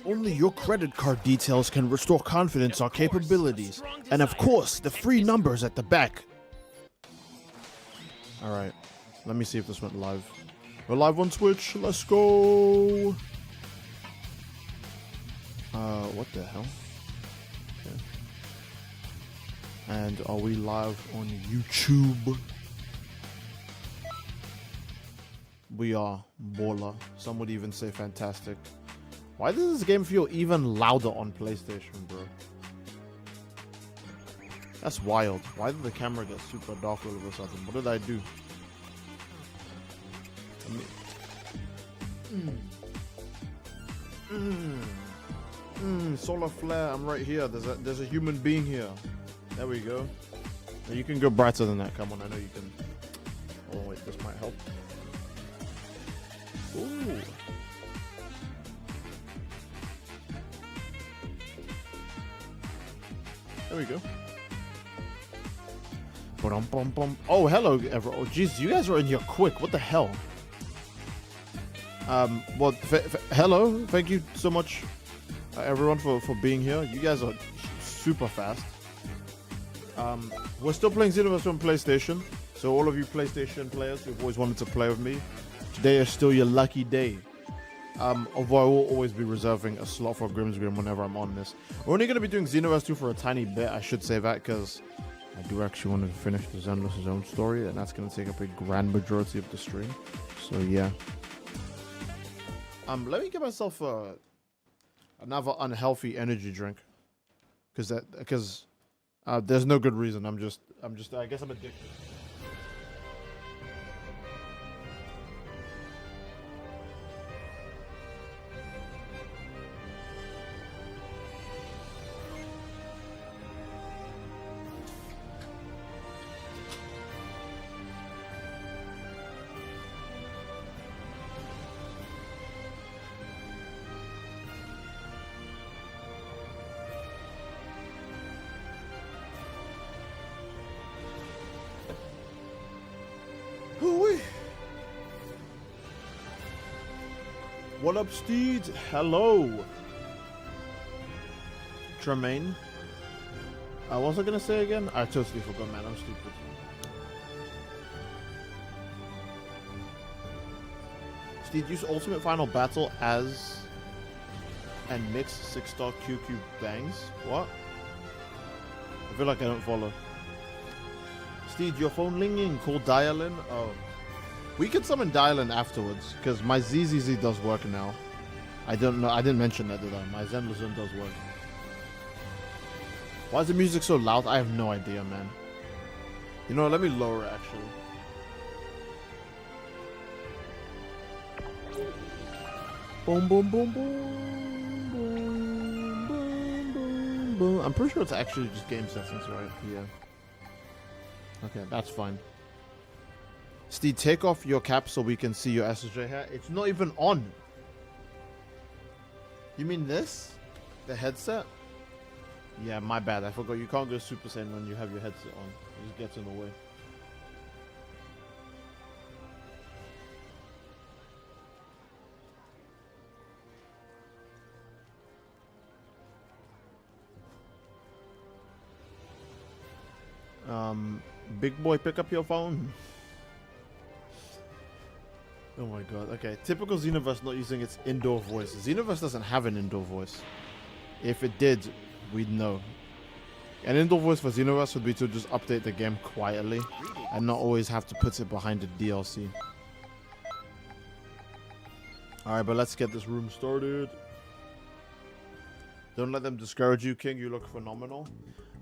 Only your credit card details can restore confidence on capabilities. And of course, the free numbers at the back. Alright, let me see if this went live. We're live on Twitch, let's go! What the hell? Okay. And are we live on YouTube? We are. Baller. Some would even say fantastic. Why does this game feel even louder on PlayStation, bro? That's wild. Why did the camera get super dark all of a sudden? What did I do? Solar flare, I'm right here. There's a human being here. There we go. Now you can go brighter than that. Come on, I know you can. Oh wait, this might help. Ooh. There we go. Oh, hello, everyone. Oh, jeez, you guys are in here quick. What the hell? Well, hello. Thank you so much, everyone, for being here. You guys are super fast. We're still playing Xenoverse on PlayStation. So all of you PlayStation players who've always wanted to play with me, today is still your lucky day. Although I will always be reserving a slot for Grimsgrim whenever I'm on this. We're only going to be doing Xenoverse 2 for a tiny bit. I should say that because I do actually want to finish the Zenless Zone story, and that's going to take up a grand majority of the stream. So yeah. Let me get myself another unhealthy energy drink, because there's no good reason. I guess I'm addicted. What up, Steed? Hello. Tremaine. What was I gonna say again? I totally forgot, man. I'm stupid. Steed, use Ultimate Final Battle as and mix 6-star QQ bangs. What? I feel like I don't follow. Steed, your phone ringing. Call Dial-In. Oh. We can summon Dial-In afterwards, because my ZZZ does work now. I don't know. I didn't mention that, did I? My Zenless Zone does work. Why is the music so loud? I have no idea, man. You know, let me lower it, actually. Boom, boom, boom, boom, boom, boom, boom, boom. I'm pretty sure it's actually just game settings, right? Yeah. Okay, that's fine. Steve, take off your cap so we can see your SSJ hair. It's not even on. You mean this? The headset? Yeah, my bad. I forgot you can't go Super Saiyan when you have your headset on. It just gets in the way. Big boy, pick up your phone. Oh my god, okay. Typical Xenoverse not using its indoor voice. Xenoverse doesn't have an indoor voice. If it did, we'd know. An indoor voice for Xenoverse would be to just update the game quietly and not always have to put it behind the DLC. Alright, but let's get this room started. Don't let them discourage you, King. You look phenomenal.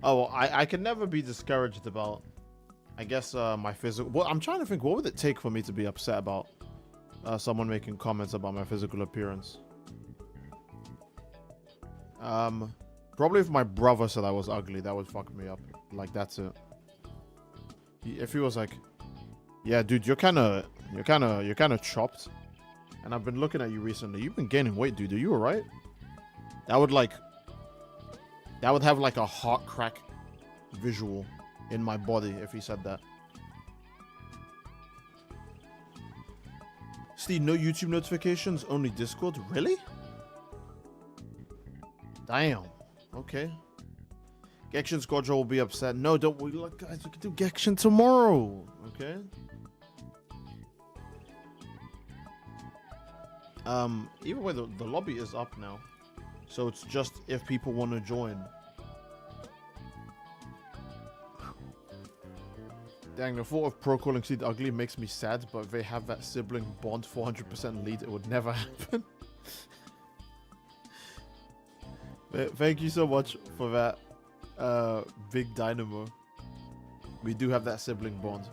Oh, well, I can never be discouraged about, I guess, my physical... Well, I'm trying to think, what would it take for me to be upset about someone making comments about my physical appearance? Probably if my brother said I was ugly, that would fuck me up. Like, that's it. If he was like, yeah, dude, you're kind of chopped. And I've been looking at you recently. You've been gaining weight, dude. Are you alright? That would have like a heart crack visual in my body if he said that. Steve, no YouTube notifications, only Discord? Really? Damn. Okay. Genshin Squadron will be upset. No, don't we? Look, guys, we can do Genshin tomorrow. Okay. Either way, the lobby is up now, so it's just if people want to join. Dang, the thought of pro calling Seed ugly makes me sad, but if they have that sibling bond 400% lead, it would never happen. Thank you so much for that, Big Dynamo. We do have that sibling bond.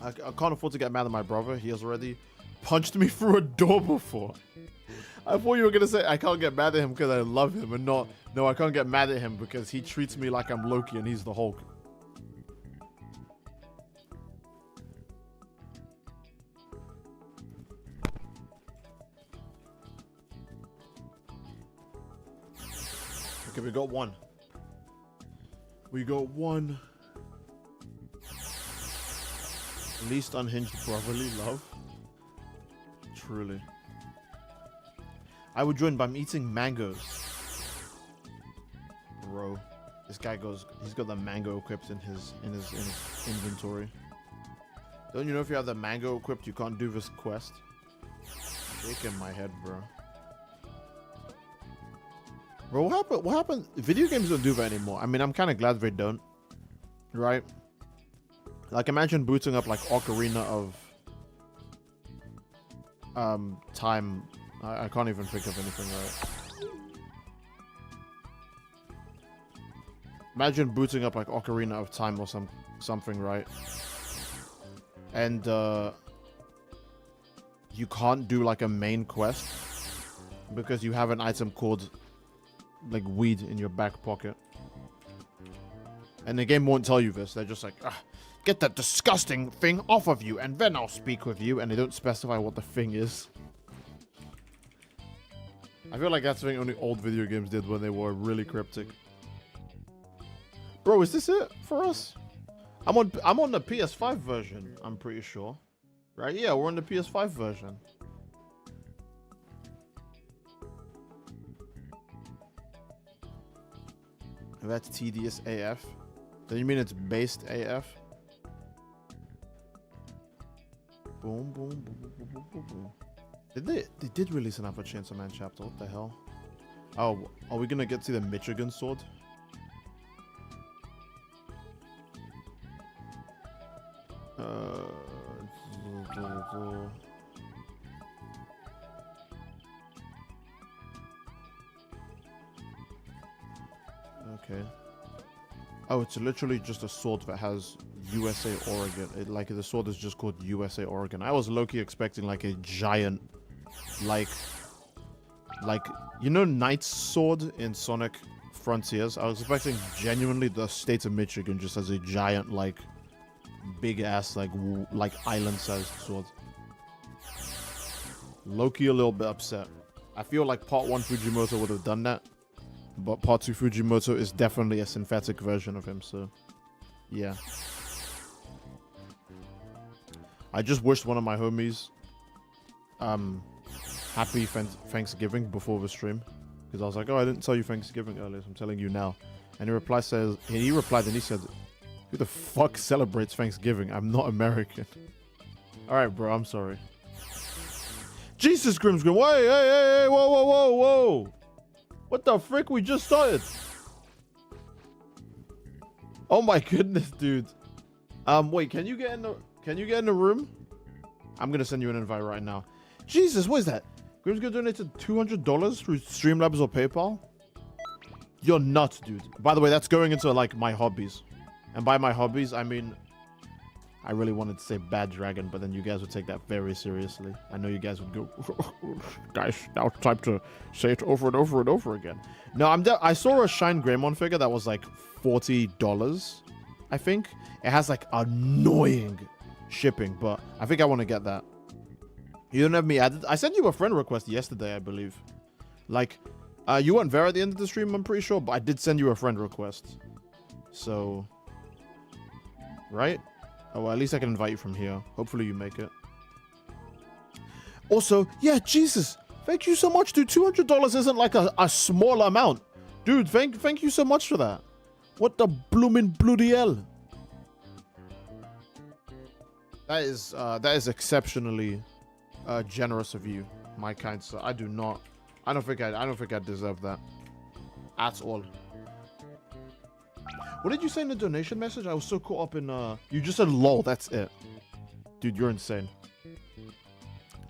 I can't afford to get mad at my brother. He has already punched me through a door before. I thought you were going to say I can't get mad at him because I love him, and not, no, I can't get mad at him because he treats me like I'm Loki and he's the Hulk. Okay, we got one. We got one. Least unhinged brotherly love. Truly. I would join, but I'm eating mangoes. Bro, this guy goes. He's got the mango equipped in his inventory. Don't you know if you have the mango equipped, you can't do this quest? Shaking my head, bro. Bro, what happened? What happened? Video games don't do that anymore. I mean, I'm kind of glad they don't. Right? Like, imagine booting up like Ocarina of Time. I can't even think of anything, right? Imagine booting up like Ocarina of Time or something, right? And you can't do like a main quest because you have an item called like weed in your back pocket. And the game won't tell you this. They're just like, get that disgusting thing off of you, and then I'll speak with you. And they don't specify what the thing is. I feel like that's the thing only old video games did when they were really cryptic. Bro, is this it for us? I'm on the PS5 version, I'm pretty sure. Right? Yeah, we're on the PS5 version. That's tedious AF. Then you mean it's based AF? Boom, boom, boom, boom, boom, boom, boom. They did release an Alpha Chainsaw Man chapter. What the hell? Oh, are we gonna get to the Michigan sword? Okay. Oh, it's literally just a sword that has USA Oregon. Like the sword is just called USA Oregon. I was low-key expecting like a giant, like you know, Knight's sword in Sonic Frontiers. I was expecting genuinely the state of Michigan just as a giant, like big ass, like island-sized sword. Low-key a little bit upset. I feel like Part 1 Fujimoto would have done that. But Part 2 Fujimoto is definitely a synthetic version of him, so yeah. I just wished one of my homies happy Thanksgiving before the stream. Because I was like, oh, I didn't tell you Thanksgiving earlier, so I'm telling you now. And he replied and he said, who the fuck celebrates Thanksgiving? I'm not American. Alright, bro, I'm sorry. Jesus, Grimsgrim, hey, whoa. What the frick? We just started. Oh my goodness, dude. Wait, can you get in the room? I'm gonna send you an invite right now. Jesus, what is that? Grim's gonna donate $200 through Streamlabs or PayPal? You're nuts, dude. By the way, that's going into like my hobbies. And by my hobbies, I mean, I really wanted to say Bad Dragon, but then you guys would take that very seriously. I know you guys would go, guys, now it's time to say it over and over and over again. No, I saw a Shine Greymon figure that was like $40, I think. It has like annoying shipping, but I think I want to get that. You don't have me added? I sent you a friend request yesterday, I believe. Like, you weren't there at the end of the stream, I'm pretty sure, but I did send you a friend request. So, right? Oh, well, at least I can invite you from here. Hopefully you make it. Also, yeah, Jesus. Thank you so much, dude. $200 isn't like a small amount. Dude, thank you so much for that. What the bloomin' bloody hell? That is exceptionally generous of you, my kind sir. I don't think I deserve that at all. What did you say in the donation message? I was so caught up in you just said lol, that's it. Dude, you're insane.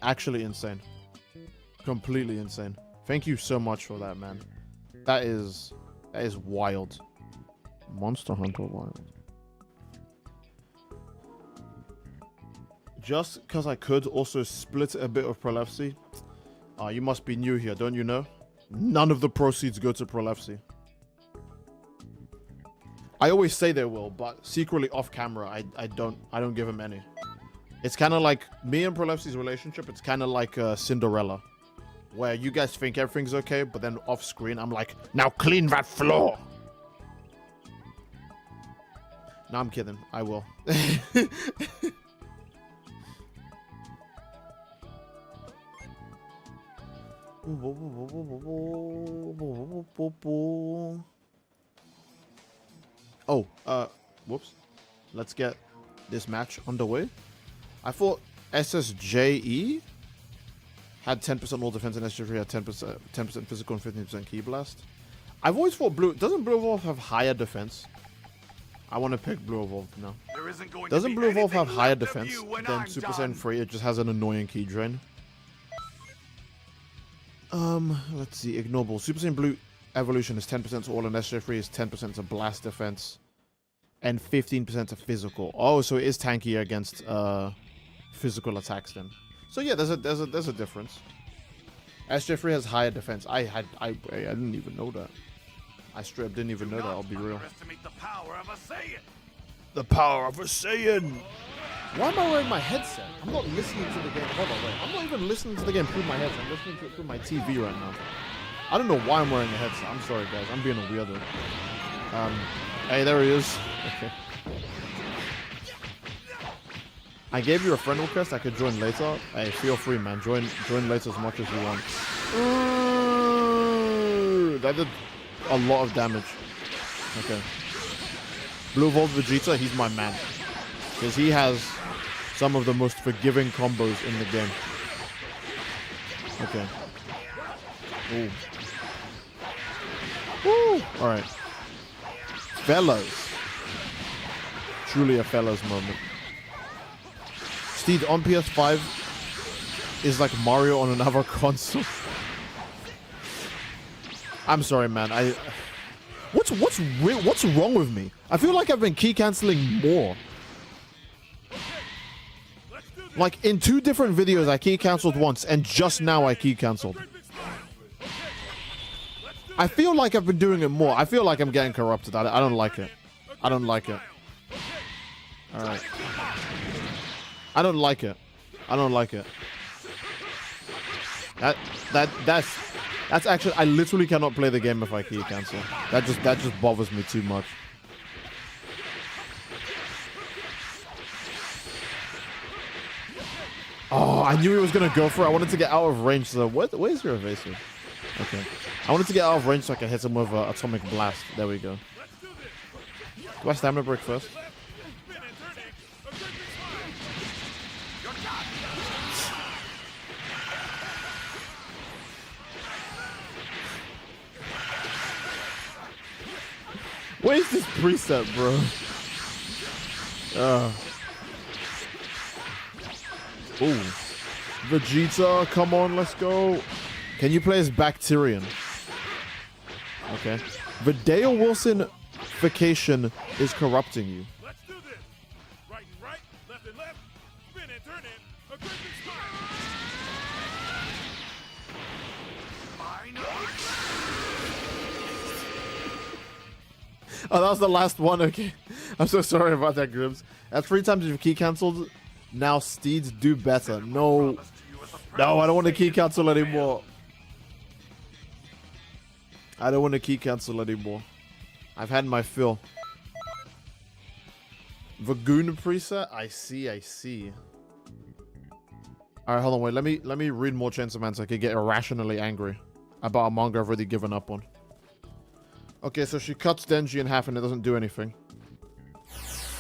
Actually insane. Completely insane. Thank you so much for that, man. That is wild. Monster Hunter Wild. Just because I could also split a bit of Prolefsy. You must be new here, don't you know? None of the proceeds go to Prolefsy. I always say they will, but secretly off camera, I don't give him any. It's kind of like me and Prolefsy's relationship. It's kind of like Cinderella, where you guys think everything's okay, but then off screen, I'm like, now clean that floor. No, I'm kidding. I will. Oh, whoops. Let's get this match underway. I thought SSJE had 10% all defense and SSJ3 had 10% physical and 15% key blast. I've always thought doesn't Blue Evolve have higher defense? I want to pick Blue Evolve now. Doesn't Blue Evolve have higher defense than Super Saiyan 3? It just has an annoying key drain. Let's see. Ignoble. Super Saiyan Blue Evolution is 10% to all, and SJ3 is 10% to blast defense, and 15% to physical. Oh, so it is tankier against physical attacks then. So yeah, there's a difference. SJ3 has higher defense. I didn't even know that. I straight up didn't even know that. I'll be real. The power of a Saiyan. Why am I wearing my headset? I'm not listening to the game. Hold on, wait. I'm not even listening to the game through my headset. I'm listening to it through my TV right now. I don't know why I'm wearing a headset. I'm sorry, guys. I'm being a weirdo. Hey, there he is. Okay. I gave you a friend request. I could join later. Hey, feel free, man. Join later as much as you want. That did a lot of damage. Okay. Blue Evolve Vegeta, he's my man. Because he has some of the most forgiving combos in the game. Okay. Ooh. Woo! Alright. Fellas. Truly a fellas moment. Steed, on PS5 is like Mario on another console. I'm sorry, man. What's wrong with me? I feel like I've been key canceling more. Like in 2 different videos, I key cancelled once, and just now I key cancelled. I feel like I've been doing it more. I feel like I'm getting corrupted. I don't like it. I don't like it. All right. I don't like it. I don't like it. That's actually, I literally cannot play the game if I key cancel. That just bothers me too much. Oh, I knew he was gonna go for it. I wanted to get out of range. So where's your evasive? Okay. I wanted to get out of range so I can hit him with an atomic blast. There we go. Do I stamina break first? Where's this preset, bro? Ooh. Vegeta, come on, let's go. Can you play as Bacterian? Okay. Vidal Wilson vacation is corrupting you. Let's do this. Right and right, left and left, spin and turn it. A great big Oh, that was the last one. Okay. I'm so sorry about that, Gribbs. That's 3 times you've key cancelled. Now Steeds do better. No. No, I don't want to key cancel anymore. I don't want to key cancel anymore. I've had my fill. Vagoon preset? I see. All right, hold on, wait. Let me read more Chainsaw Man so I can get irrationally angry about a manga I've already given up on. Okay, so she cuts Denji in half and it doesn't do anything.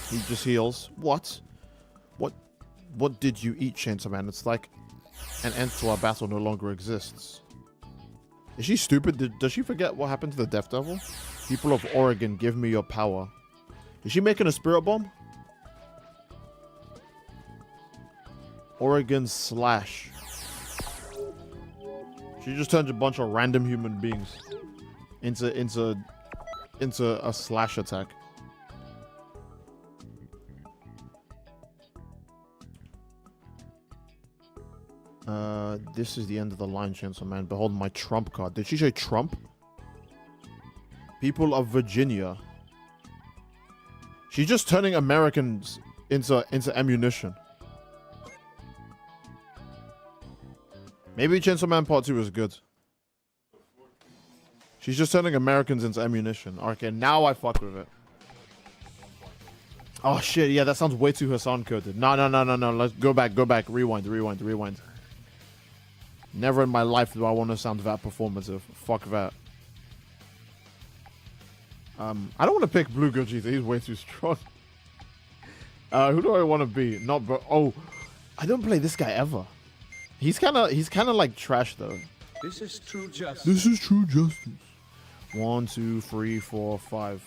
He just heals. What? What did you eat, Chainsaw Man? It's like an end to our battle no longer exists. Is she stupid? Does she forget what happened to the Death Devil? People of Oregon, give me your power. Is she making a spirit bomb? Oregon slash. She just turned a bunch of random human beings into a slash attack. This is the end of the line, Chainsaw Man. Behold my trump card. Did she say Trump? People of Virginia. She's just turning Americans into ammunition. Maybe Chainsaw Man Part 2 is good. She's just turning Americans into ammunition. Okay, now I fuck with it. Oh shit, yeah, that sounds way too Hassan coded. No. Let's go back. Rewind. Never in my life do I want to sound that performative. Fuck that. I don't want to pick Blue Gogeta. He's way too strong. Who do I want to be? Not bro. Oh, I don't play this guy ever. He's kind of like trash though. This is true justice. 1, 2, 3, 4, 5,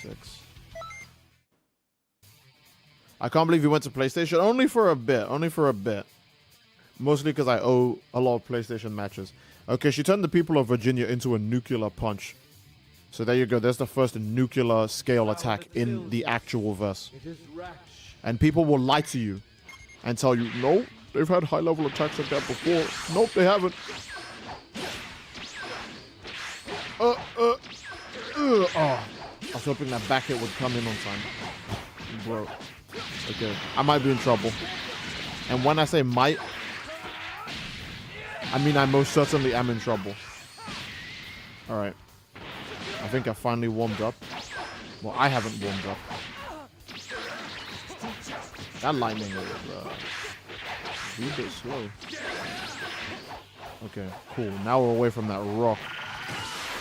6. I can't believe you went to PlayStation. Only for a bit. Mostly because I owe a lot of PlayStation matches. Okay, she turned the people of Virginia into a nuclear punch. So there you go. There's the first nuclear scale attack in the actual verse. And people will lie to you and tell you, no, they've had high-level attacks like that before. Nope, they haven't. Oh, I was hoping that back hit would come in on time. Bro. Okay, I might be in trouble. And when I say might, I mean I most certainly am in trouble. Alright. I think I finally warmed up. Well, I haven't warmed up. That lightning is a bit slow. Okay, cool. Now we're away from that rock.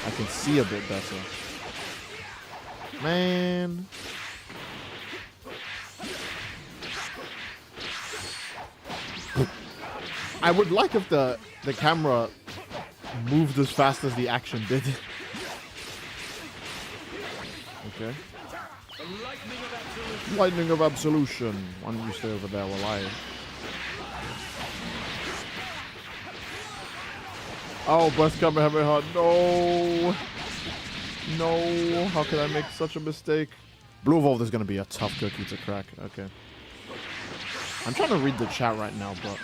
I can see a bit better. Man. I would like if the camera moved as fast as the action did. Okay. Lightning of Absolution. Why don't you stay over there while I... Oh, Burst Kamehameha. No. No. How could I make such a mistake? Blue Evolve is going to be a tough cookie to crack. Okay. I'm trying to read the chat right now, but...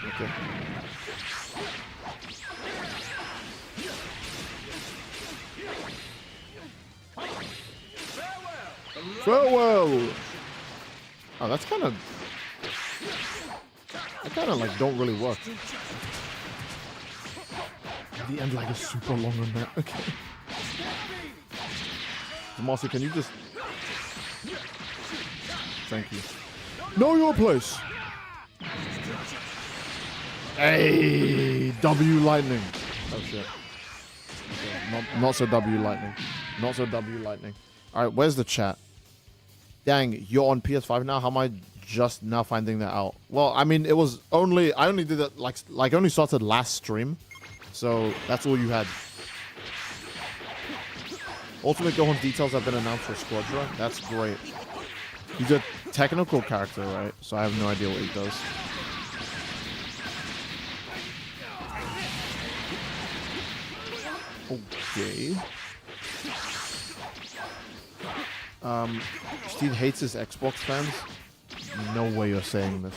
Okay. Farewell! Oh, that's kind of... I kind of, like, don't really work. The end lag is super long on that. Okay. Marcy, can you just... Thank you. Know your place! Hey! W Lightning. Oh, shit. Okay. Not so W Lightning. Not so W Lightning. Alright, where's the chat? Dang, you're on PS5 now? How am I just now finding that out? Well, I mean, it was only... I only did it, like I only started last stream. So, that's all you had. Ultimate Gohan's details have been announced for Squadra. That's great. He's a technical character, right? So I have no idea what he does. Okay. Steve hates his Xbox fans. No way you're saying this.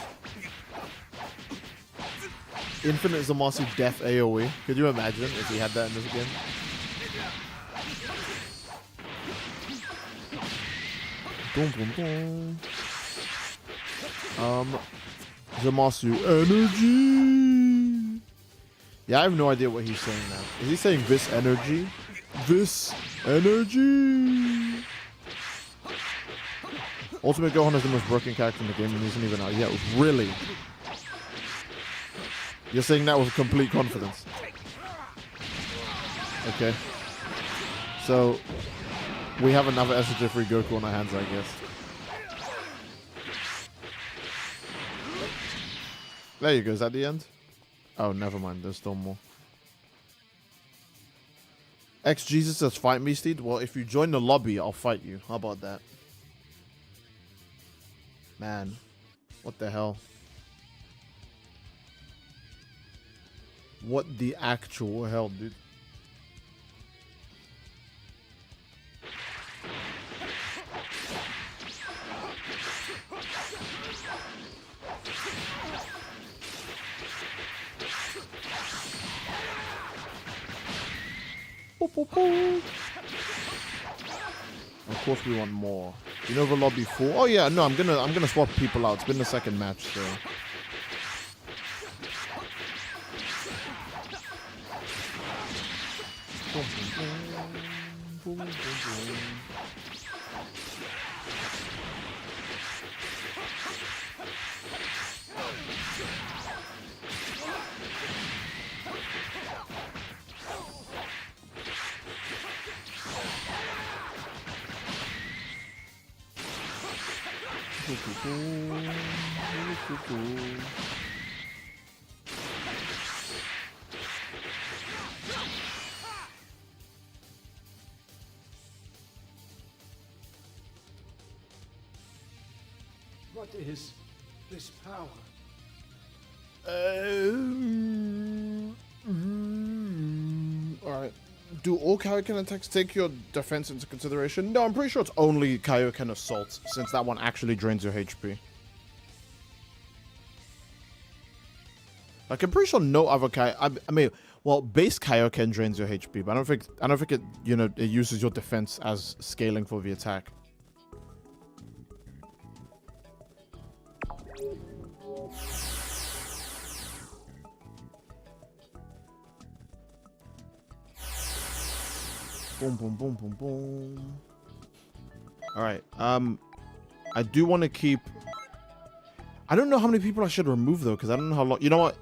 Infinite Zamasu Death AoE. Could you imagine if he had that in this game? Boom, boom, boom. Zamasu energy. Yeah, I have no idea what he's saying now. Is he saying this energy? This energy. Ultimate Gohan is the most broken character in the game and isn't even out yet. Really? You're saying that with complete confidence? Okay. So, we have another SJ3 Goku on our hands, I guess. There you go. Is that the end? Oh, never mind. There's still more. X-Jesus says, fight me, Steed. Well, if you join the lobby, I'll fight you. How about that? Man. What the hell? What the actual hell, dude? Of course we want more. You know the lobby 4? Oh yeah, no, I'm gonna swap people out. It's been the second match, so. What is this power? Alright. Do all Kaioken attacks take your defense into consideration? No, I'm pretty sure it's only Kaioken Assault, since that one actually drains your HP. Like, I'm pretty sure no other I mean, well, base Kaioken drains your HP, but I don't think it, you know, it uses your defense as scaling for the attack. Boom, boom, boom, boom, boom. All right. I do want to keep. I don't know how many people I should remove though, because I don't know how long. You know what?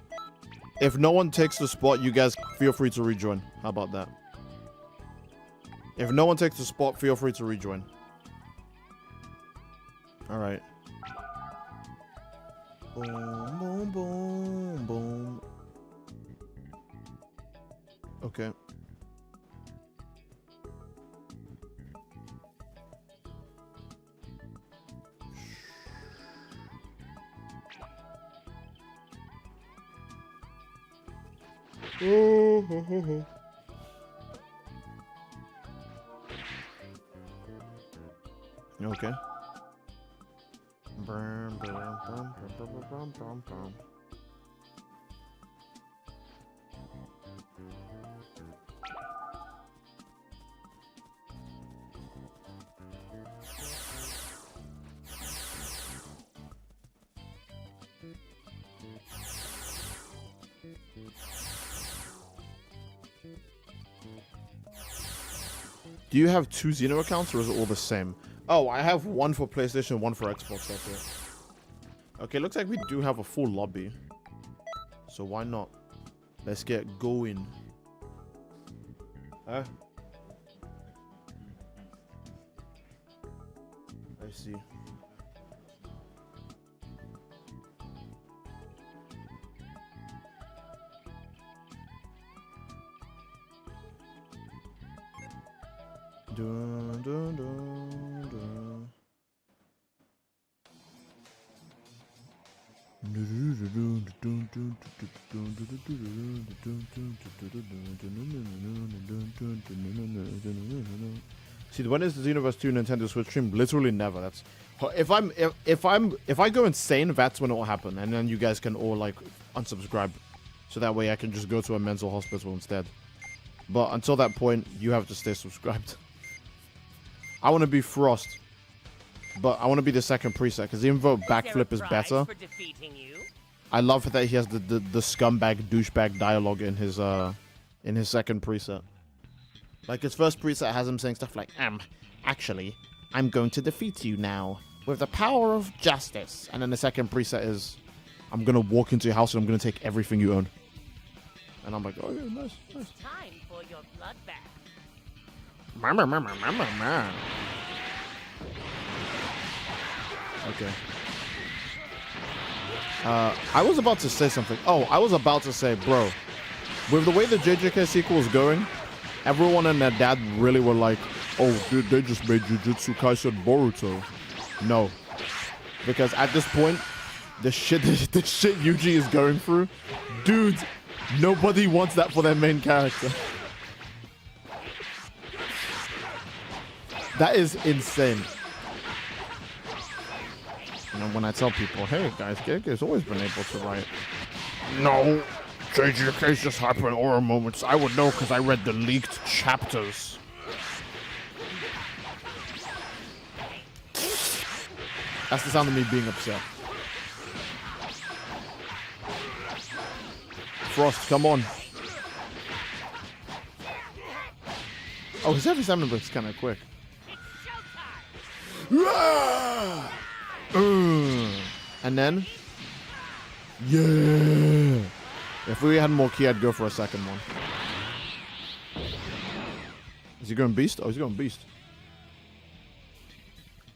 If no one takes the spot, you guys feel free to rejoin. How about that? If no one takes the spot, feel free to rejoin. All right. Boom, boom, boom, boom. Okay. Okay. Do you have 2 Xeno accounts or is it all the same? Oh, I have one for PlayStation, one for Xbox, that's it. Okay, looks like we do have a full lobby. So why not? Let's get going. Huh? I see. Dun, dun, dun, dun. See, when is the Xenoverse 2 Nintendo Switch stream? Literally never. That's if I go insane, that's when it will happen, and then you guys can all like unsubscribe, so that way I can just go to a mental hospital instead. But until that point, you have to stay subscribed. I want to be Frost, but I want to be the second preset because even though backflip is better, I love that he has the scumbag douchebag dialogue in his second preset. Like his first preset has him saying stuff like, actually, I'm going to defeat you now. with the power of justice. And then the second preset is, I'm going to walk into your house and I'm going to take everything you own. And I'm like, oh, yeah, nice. Time for your bloodbath. Okay. I was about to say something. Oh, I was about to say, bro, with the way the JJK sequel is going, everyone and their dad really were like, oh, dude, they just made Jujutsu Kaisen Boruto. No. Because at this point, the shit Yuji is going through, dude, nobody wants that for their main character. That is insane. You know, when I tell people, hey guys, JJK's always been able to write. No, JJK's just hyper aura moments. I would know because I read the leaked chapters. That's the sound of me being upset. Frost, come on. Oh, his heavy stamina break's kind of quick. And then, yeah. If we had more ki, I'd go for a second one. Is he going beast? Oh, he's going beast.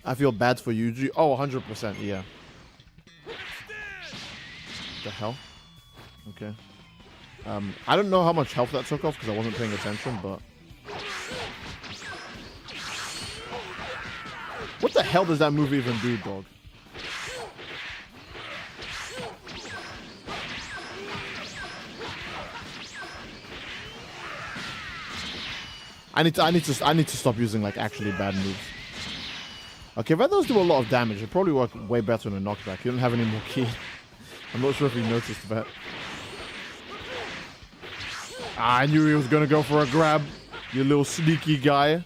I feel bad for Yuji. Oh, 100%, yeah. The hell? Okay. I don't know how much health that took off because I wasn't paying attention, but... What the hell does that move even do, dog? I need to stop using like actually bad moves. Okay, that does do a lot of damage. It probably work way better than a knockback. You don't have any more ki. I'm not sure if you noticed that. I knew he was gonna go for a grab. You little sneaky guy.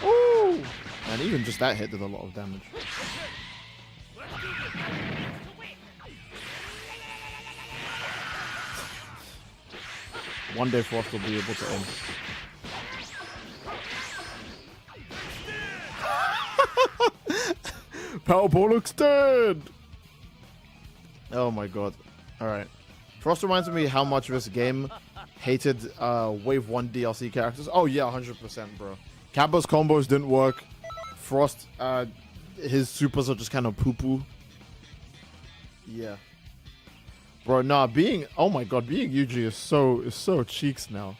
Ooh! And even just that hit did a lot of damage. One day Frost will be able to aim. Powerball extend! Oh my god. Alright. Frost reminds me how much this game hated Wave 1 DLC characters. Oh yeah, 100%, bro. Kappa's combos didn't work. Frost, his supers are just kind of poo-poo. Yeah. Bro, nah, oh my god, being Yuji is so cheeks now.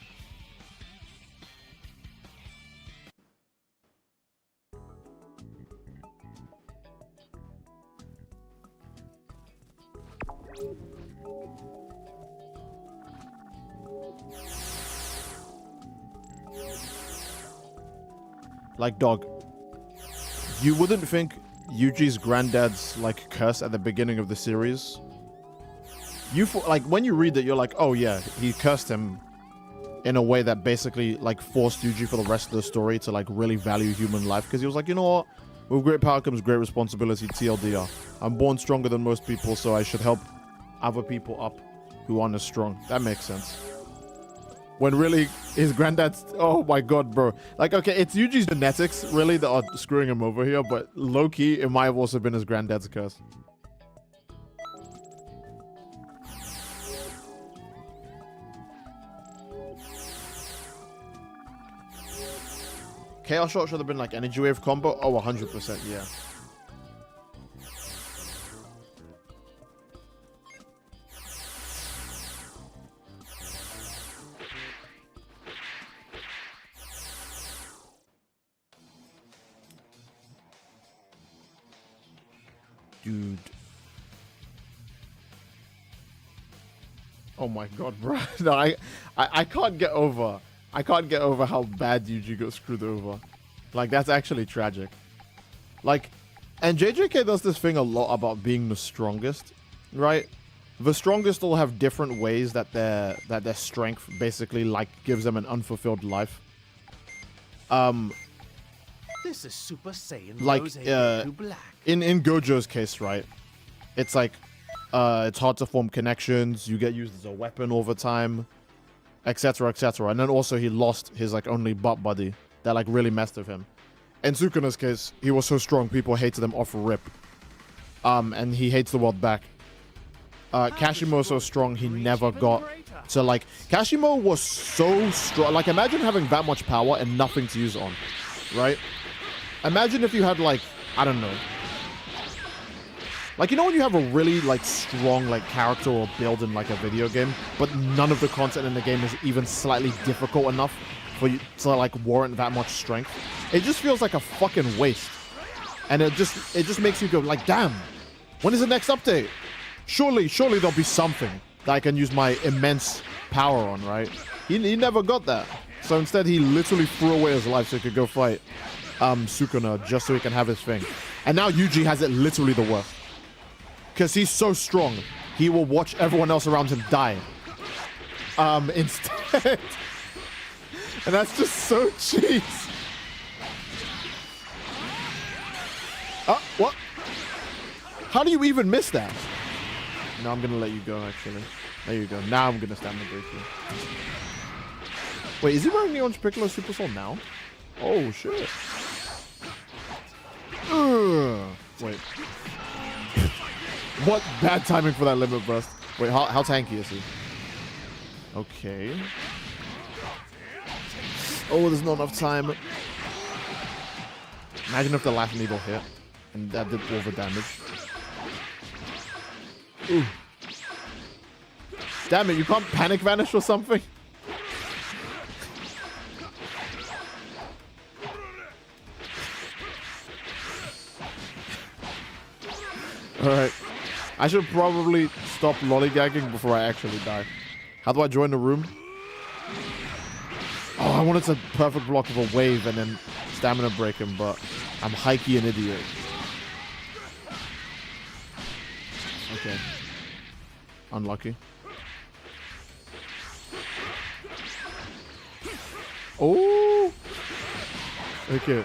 Like, dog, you wouldn't think Yuji's granddad's like curse at the beginning of the series. Like when you read it, you're like, oh yeah, he cursed him in a way that basically like forced Yuji for the rest of the story to like really value human life, because he was like, you know what, with great power comes great responsibility. TLDR, I'm born stronger than most people, so I should help other people up who aren't as strong. That makes sense. When really his granddad's, oh my god, bro. Like, okay, it's Yuji's genetics really that are screwing him over here, but low-key it might have also been his granddad's curse. Chaos Shot should have been like energy wave combo. Oh, 100%, yeah. Dude. Oh my god, bro. No, I can't get over. I can't get over how bad Yuji got screwed over. Like, that's actually tragic. Like, and JJK does this thing a lot about being the strongest, right? The strongest all have different ways that their strength basically like gives them an unfulfilled life. This is Super Saiyan like Black. in Gojo's case, right? It's like it's hard to form connections. You get used as a weapon all the time, etc., etc. And then also he lost his like only butt buddy that like really messed with him. in Sukuna's case, he was so strong, people hated him off rip. And he hates the world back. Kashimo was so strong, he never got to, like, Kashimo was so strong. Like, imagine having that much power and nothing to use it on, right? Imagine if you had, like, I don't know. Like, you know when you have a really, like, strong, like, character or build in, like, a video game, but none of the content in the game is even slightly difficult enough for you to, like, warrant that much strength? It just feels like a fucking waste. And it just makes you go, like, damn, when is the next update? Surely there'll be something that I can use my immense power on, right? He never got that. So instead, he literally threw away his life so he could go fight Sukuna just so he can have his thing. And now Yuji has it literally the worst. Because he's so strong, he will watch everyone else around him die. Instead. And that's just so cheese. What? How do you even miss that? No, I'm gonna let you go, actually. There you go. Now I'm gonna stand and break you. Wait, is he wearing the Orange Piccolo Super Soul now? Oh, shit. Wait. What bad timing for that limit burst. Wait, how tanky is he? Okay. Oh, there's not enough time. Imagine if the last needle hit and that did all the damage. Ooh. Damn it, you can't panic vanish or something? Alright. I should probably stop lollygagging before I actually die. How do I join the room? Oh, I wanted to perfect block of a wave and then stamina break him, but I'm hikey an idiot. Okay. Unlucky. Oh! Okay.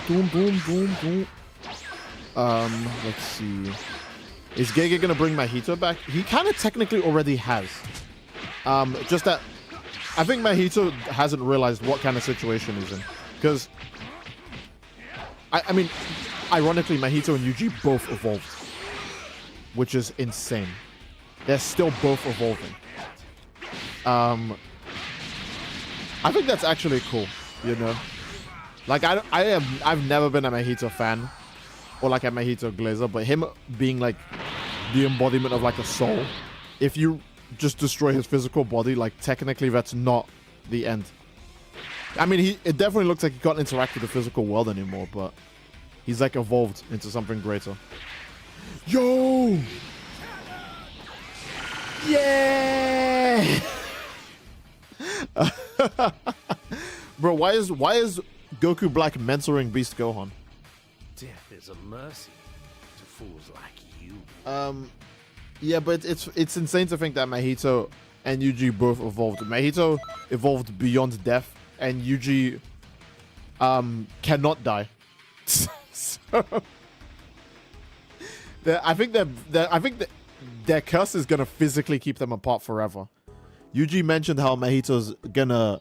Boom, boom, boom, boom. Let's see. Is Gege gonna bring Mahito back? He kind of technically already has. Just that I think Mahito hasn't realized what kind of situation he's in. Because I mean, ironically, Mahito and Yuji both evolved. Which is insane. They're still both evolving. I think that's actually cool, you know? Like, I've never been a Mahito fan. Or like a Mahito Glazer. But him being like the embodiment of like a soul. If you just destroy his physical body, like technically that's not the end. I mean, it definitely looks like he can't interact with the physical world anymore. But he's like evolved into something greater. Yo! Yeah! Bro, why is Goku Black mentoring Beast Gohan? Death is a mercy to fools like you. Yeah, but it's insane to think that Mahito and Yuji both evolved. Mahito evolved beyond death, and Yuji cannot die. So I think that their curse is gonna physically keep them apart forever. Yuji mentioned how Mahito's gonna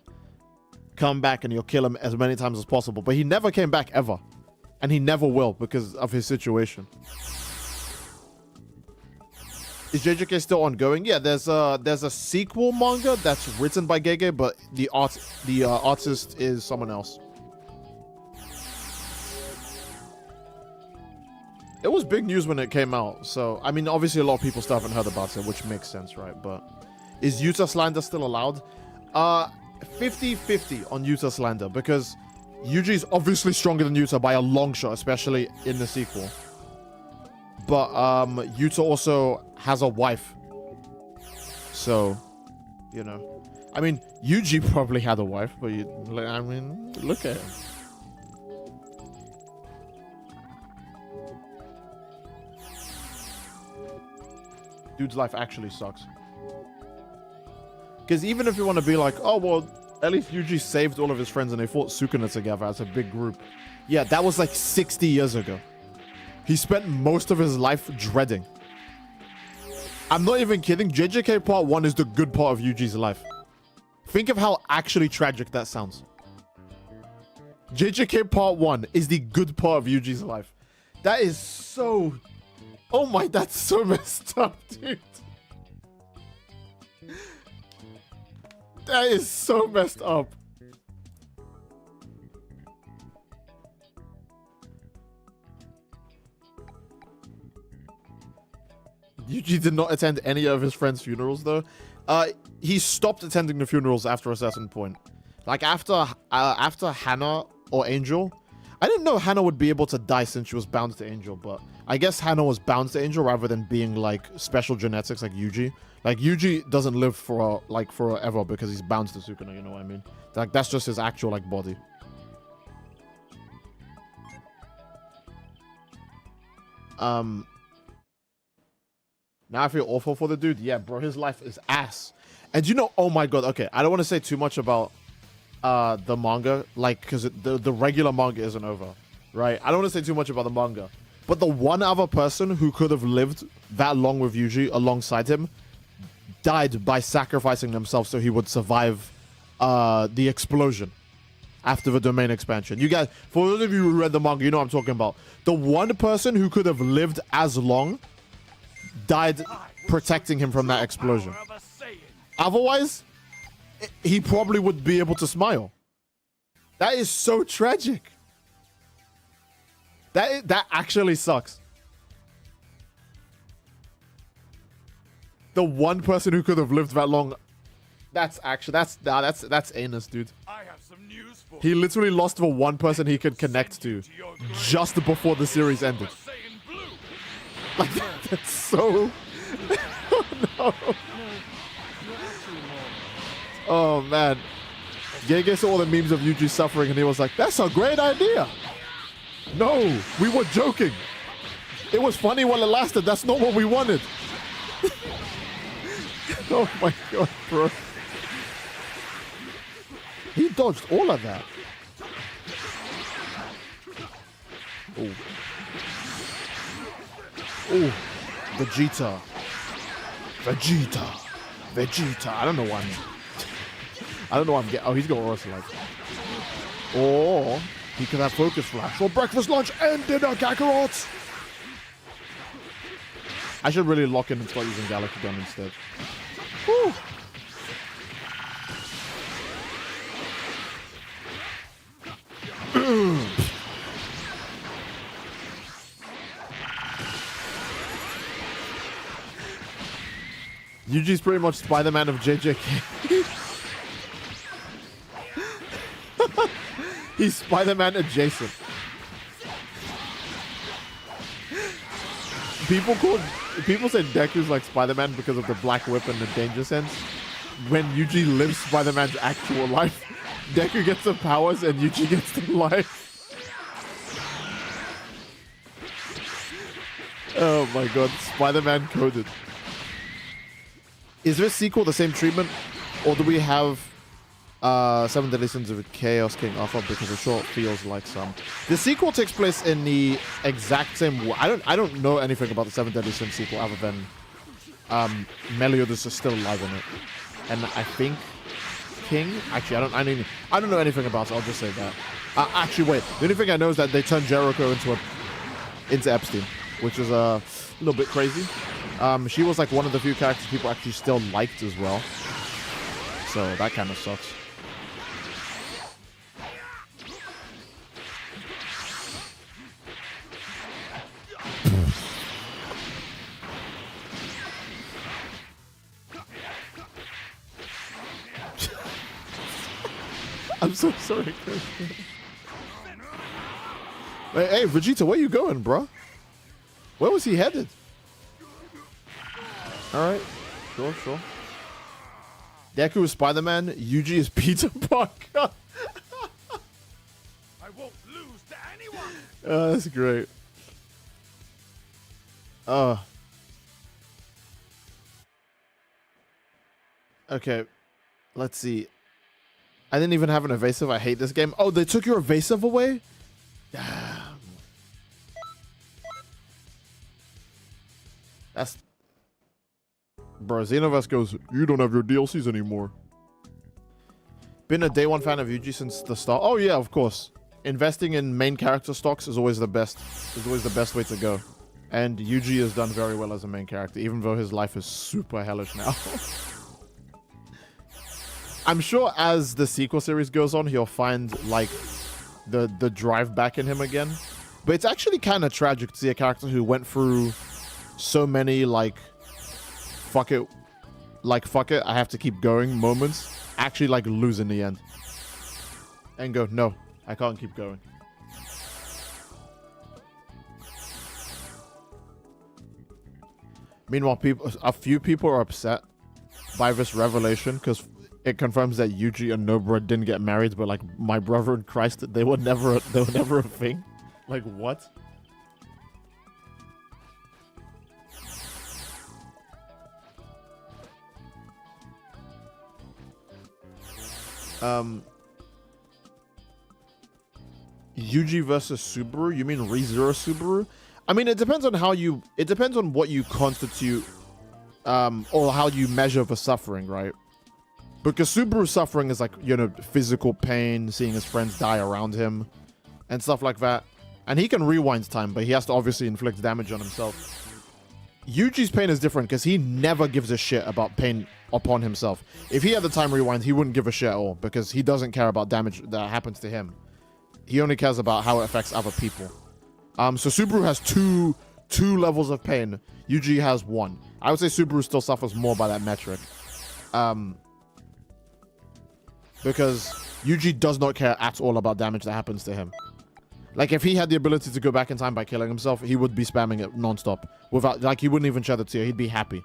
come back and he'll kill him as many times as possible, but he never came back ever, and he never will because of his situation. Is JJK still ongoing? Yeah, there's a sequel manga that's written by Gege, but the artist is someone else. It was big news when it came out, so I mean, obviously a lot of people still haven't heard about it, which makes sense, right? But is Yuta slander still allowed? 50-50 on Yuta slander, because Yuji's obviously stronger than Yuta by a long shot, especially in the sequel. But Yuta also has a wife, so you know. I mean, Yuji probably had a wife, but I mean, look at him. Dude's life actually sucks. Because even if you want to be like, oh, well, at least Yuji saved all of his friends and they fought Sukuna together as a big group. Yeah, that was like 60 years ago. He spent most of his life dreading. I'm not even kidding. JJK Part 1 is the good part of Yuji's life. Think of how actually tragic that sounds. JJK Part 1 is the good part of Yuji's life. That is so... Oh my, that's so messed up, dude. That is so messed up. Yuji did not attend any of his friends' funerals, though. He stopped attending the funerals after a certain point. Like, after Hannah or Angel. I didn't know Hannah would be able to die since she was bound to Angel, but I guess Hannah was bound to Angel rather than being, like, special genetics like Yuji. Like, Yuji doesn't live for, like, forever because he's bound to Sukuna, you know what I mean? Like, that's just his actual, like, body. Now I feel awful for the dude. Yeah, bro, his life is ass. And you know, oh my god, okay, I don't want to say too much about the manga, like, because the regular manga isn't over, right? I don't want to say too much about the manga. But the one other person who could have lived that long with Yuji alongside him died by sacrificing themselves so he would survive the explosion after the domain expansion. You guys, for those of you who read the manga, you know what I'm talking about. The one person who could have lived as long died protecting him from that explosion. Otherwise, he probably would be able to smile. That is so tragic. That actually sucks. The one person who could have lived that long, that's anus, dude. I have some news for He literally lost the one person he could connect to just before the series ended. Like, that's so... Oh, no. Oh, man. Gege saw all the memes of Yuji suffering and he was like, that's a great idea. No, we were joking. It was funny while it lasted. That's not what we wanted. Oh, my God, bro. He dodged all of that. Oh. Oh, Vegeta. I don't know why I'm getting... Oh, he's got Aura Select. Or he could have Focus Flash for breakfast, lunch, and dinner, Kakarot. I should really lock in and start using Galaxy Gun instead. Woo. Yuji's pretty much Spider-Man of JJK. He's Spider-Man adjacent. People say Deku's like Spider-Man because of the black whip and the danger sense. When Yuji lives Spider-Man's actual life, Deku gets the powers and Yuji gets the life. Oh my god, Spider-Man coded. Is this sequel the same treatment, or do we have 7 Deadly Sins of Chaos King Alpha? Because it sure feels like some. The sequel takes place in the exact same. I don't know anything about the 7 Deadly Sins sequel other than Meliodas is still alive in it, and I think King. Actually, I don't know anything about it. I'll just say that. Actually, wait. The only thing I know is that they turned Jericho into Epstein, which is a little bit crazy. She was like one of the few characters people actually still liked as well. So that kind of sucks. I'm so sorry, Chris. Hey, Vegeta, where you going, bro? Where was he headed? Alright. Sure. Deku is Spider-Man. Yuji is Peter Parker. I won't lose to anyone. Oh, that's great. Okay. Let's see. I didn't even have an evasive. I hate this game. Oh, they took your evasive away? Damn. That's... Bro, Xenoverse goes, you don't have your DLCs anymore. Been a day one fan of Yuji since the start. Oh yeah, of course. Investing in main character stocks is always the best. Is always the best way to go. And Yuji has done very well as a main character, even though his life is super hellish now. I'm sure as the sequel series goes on, he'll find like the drive back in him again. But it's actually kind of tragic to see a character who went through so many like fuck it, I have to keep going moments actually like lose in the end and go, no, I can't keep going. Meanwhile, a few people are upset by this revelation because it confirms that Yuji and Nobara didn't get married, but like my brother in Christ, they were never a thing. Like what? Yuji versus Subaru? You mean ReZero Subaru? I mean, it depends on what you constitute, or how you measure the suffering, right? Because Subaru's suffering is like, you know, physical pain, seeing his friends die around him, and stuff like that. And he can rewind time, but he has to obviously inflict damage on himself. Yuji's pain is different because he never gives a shit about pain upon himself. If he had the time rewind, he wouldn't give a shit at all because he doesn't care about damage that happens to him. He only cares about how it affects other people. So Subaru has two levels of pain. Yuji has one. I would say Subaru still suffers more by that metric. Because Yuji does not care at all about damage that happens to him. Like, if he had the ability to go back in time by killing himself, he would be spamming it non-stop. Without, like, he wouldn't even shed a tear. He'd be happy.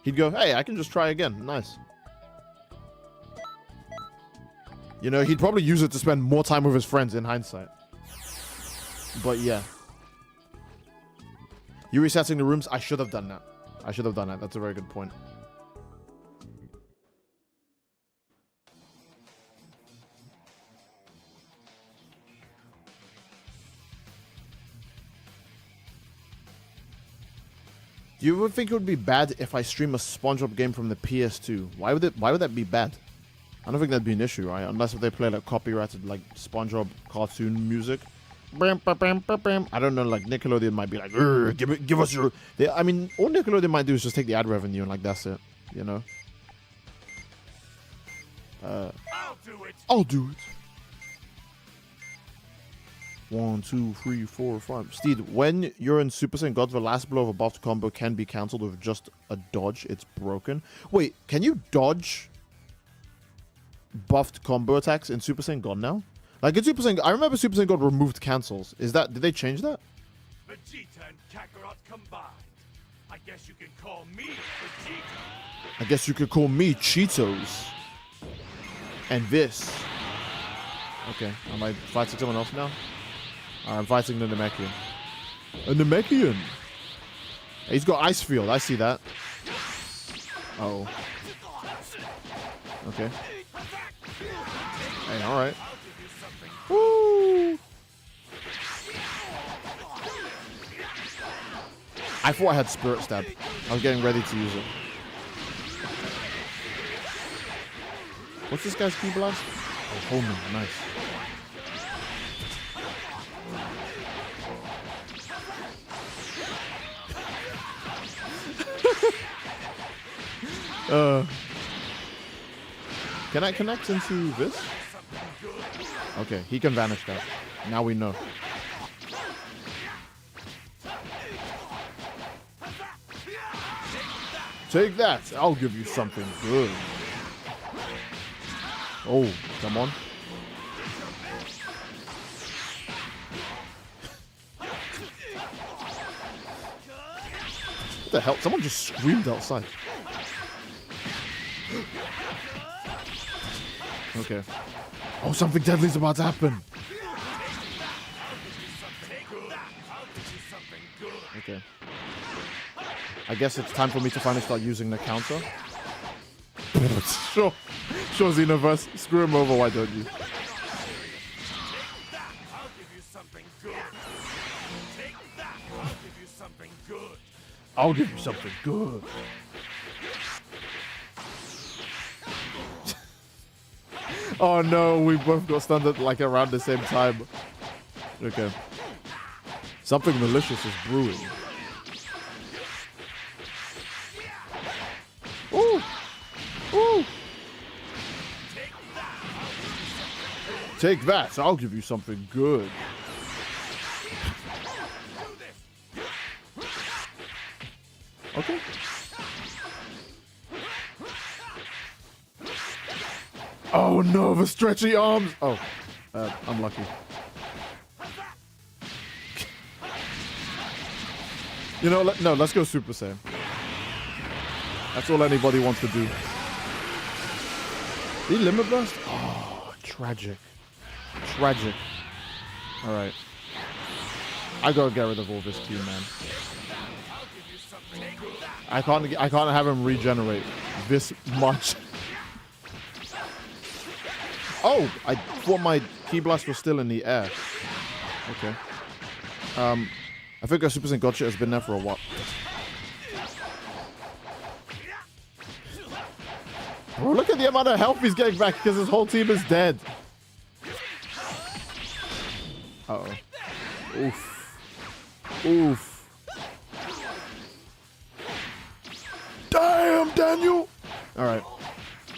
He'd go, hey, I can just try again. Nice. You know, he'd probably use it to spend more time with his friends in hindsight. But, yeah. You resetting the rooms? I should have done that. That's a very good point. Do you ever think it would be bad if I stream a SpongeBob game from the PS2? Why would that be bad? I don't think that'd be an issue, right? Unless if they play like copyrighted like SpongeBob cartoon music. I don't know, like Nickelodeon might be like, give us your. I mean, all Nickelodeon might do is just take the ad revenue and like that's it, you know. I'll do it. 1, 2, 3, 4, 5. Steed, when you're in Super Saiyan God, the last blow of a buffed combo can be cancelled with just a dodge. It's broken. Wait, can you dodge buffed combo attacks in Super Saiyan God now? Like in Super Saiyan, I remember Super Saiyan God removed cancels. Did they change that? Vegeta and Kakarot combined. I guess you can call me Vegeta. I guess you could call me Cheetos. And this. Okay, am I fighting someone else now? I'm fighting the Namekian. A Namekian! He's got Ice Field, I see that. Uh-oh. Okay. Hey, alright. Woo! I thought I had Spirit Stab. I was getting ready to use it. What's this guy's key blast? Oh, Holman, nice. Can I connect into this? Okay, he can vanish that. Now we know. Take that! I'll give you something good. Oh, come on. What the hell? Someone just screamed outside. Okay. Oh, something deadly's about to happen. Okay. I guess it's time for me to finally start using the counter. Sure. Sure, Xenoverse. Screw him over, why don't you? I'll give you something good. Oh no, we both got stunned at like around the same time. Okay. Something malicious is brewing. Ooh! Ooh! Take that, I'll give you something good. Okay. Oh no, the stretchy arms! Oh, unlucky. You know, no, let's go Super Saiyan. That's all anybody wants to do. The Limit Burst? Oh, tragic. Tragic. Alright. I gotta get rid of all this Q, man. I can't have him regenerate this much. Oh, I thought my Ki Blast was still in the air. Okay. I think our Super Saiyan Gotcha has been there for a while. Bro, look at the amount of health he's getting back because his whole team is dead. Uh-oh. Oof. Oof. Damn, Daniel! Alright.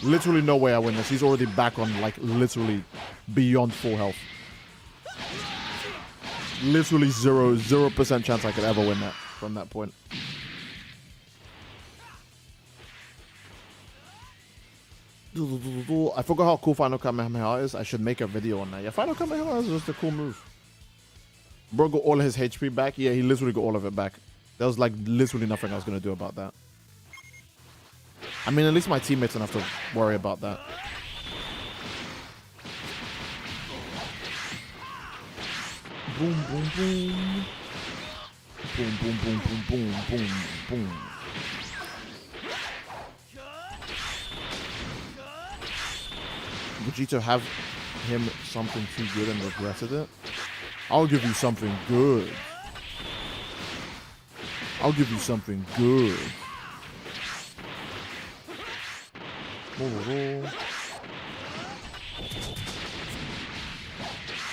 Literally no way I win this. He's already back on, like, literally beyond full health. Literally 0% chance I could ever win that from that point. I forgot how cool Final Kamehameha is. I should make a video on that. Yeah, Final Kamehameha is just a cool move. Bro got all of his HP back. Yeah, he literally got all of it back. There was like literally nothing I was going to do about that. I mean, at least my teammates don't have to worry about that. Boom, boom, boom. Boom, boom, boom, boom, boom, boom, boom. Vegeta have him something too good and regretted it? I'll give you something good. I'll give you something good.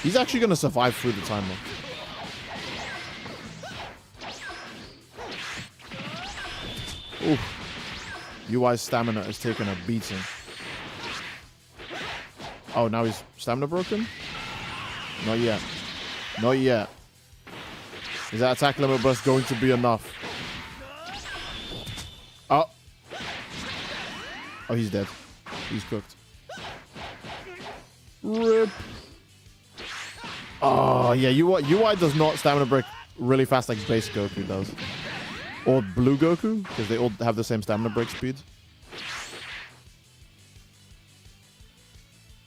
He's actually going to survive through the timer. Oof. UI's stamina is taking a beating. Oh, now he's stamina broken? Not yet. Not yet. Is that attack limit burst going to be enough? Oh. Oh, he's dead. He's cooked. RIP. Oh, yeah. UI does not stamina break really fast like base Goku does. Or blue Goku, because they all have the same stamina break speed.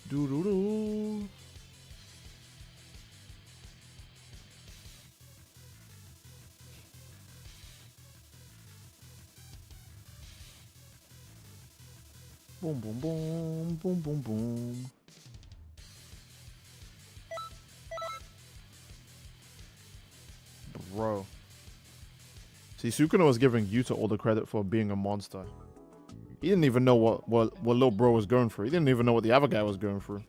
Doo-doo-doo. Boom, boom, boom, boom, boom, boom. Bro. See, Sukuna was giving Yuta all the credit for being a monster. He didn't even know what little bro was going through. He didn't even know what the other guy was going through.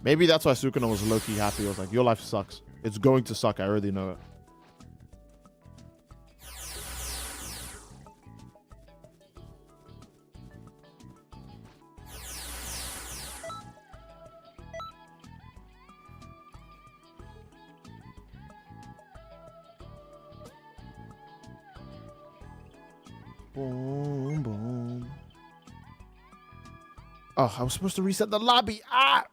Maybe that's why Sukuna was low-key happy. He was like, your life sucks. It's going to suck. I already know it. Boom, boom. Oh, I was supposed to reset the lobby. Ah!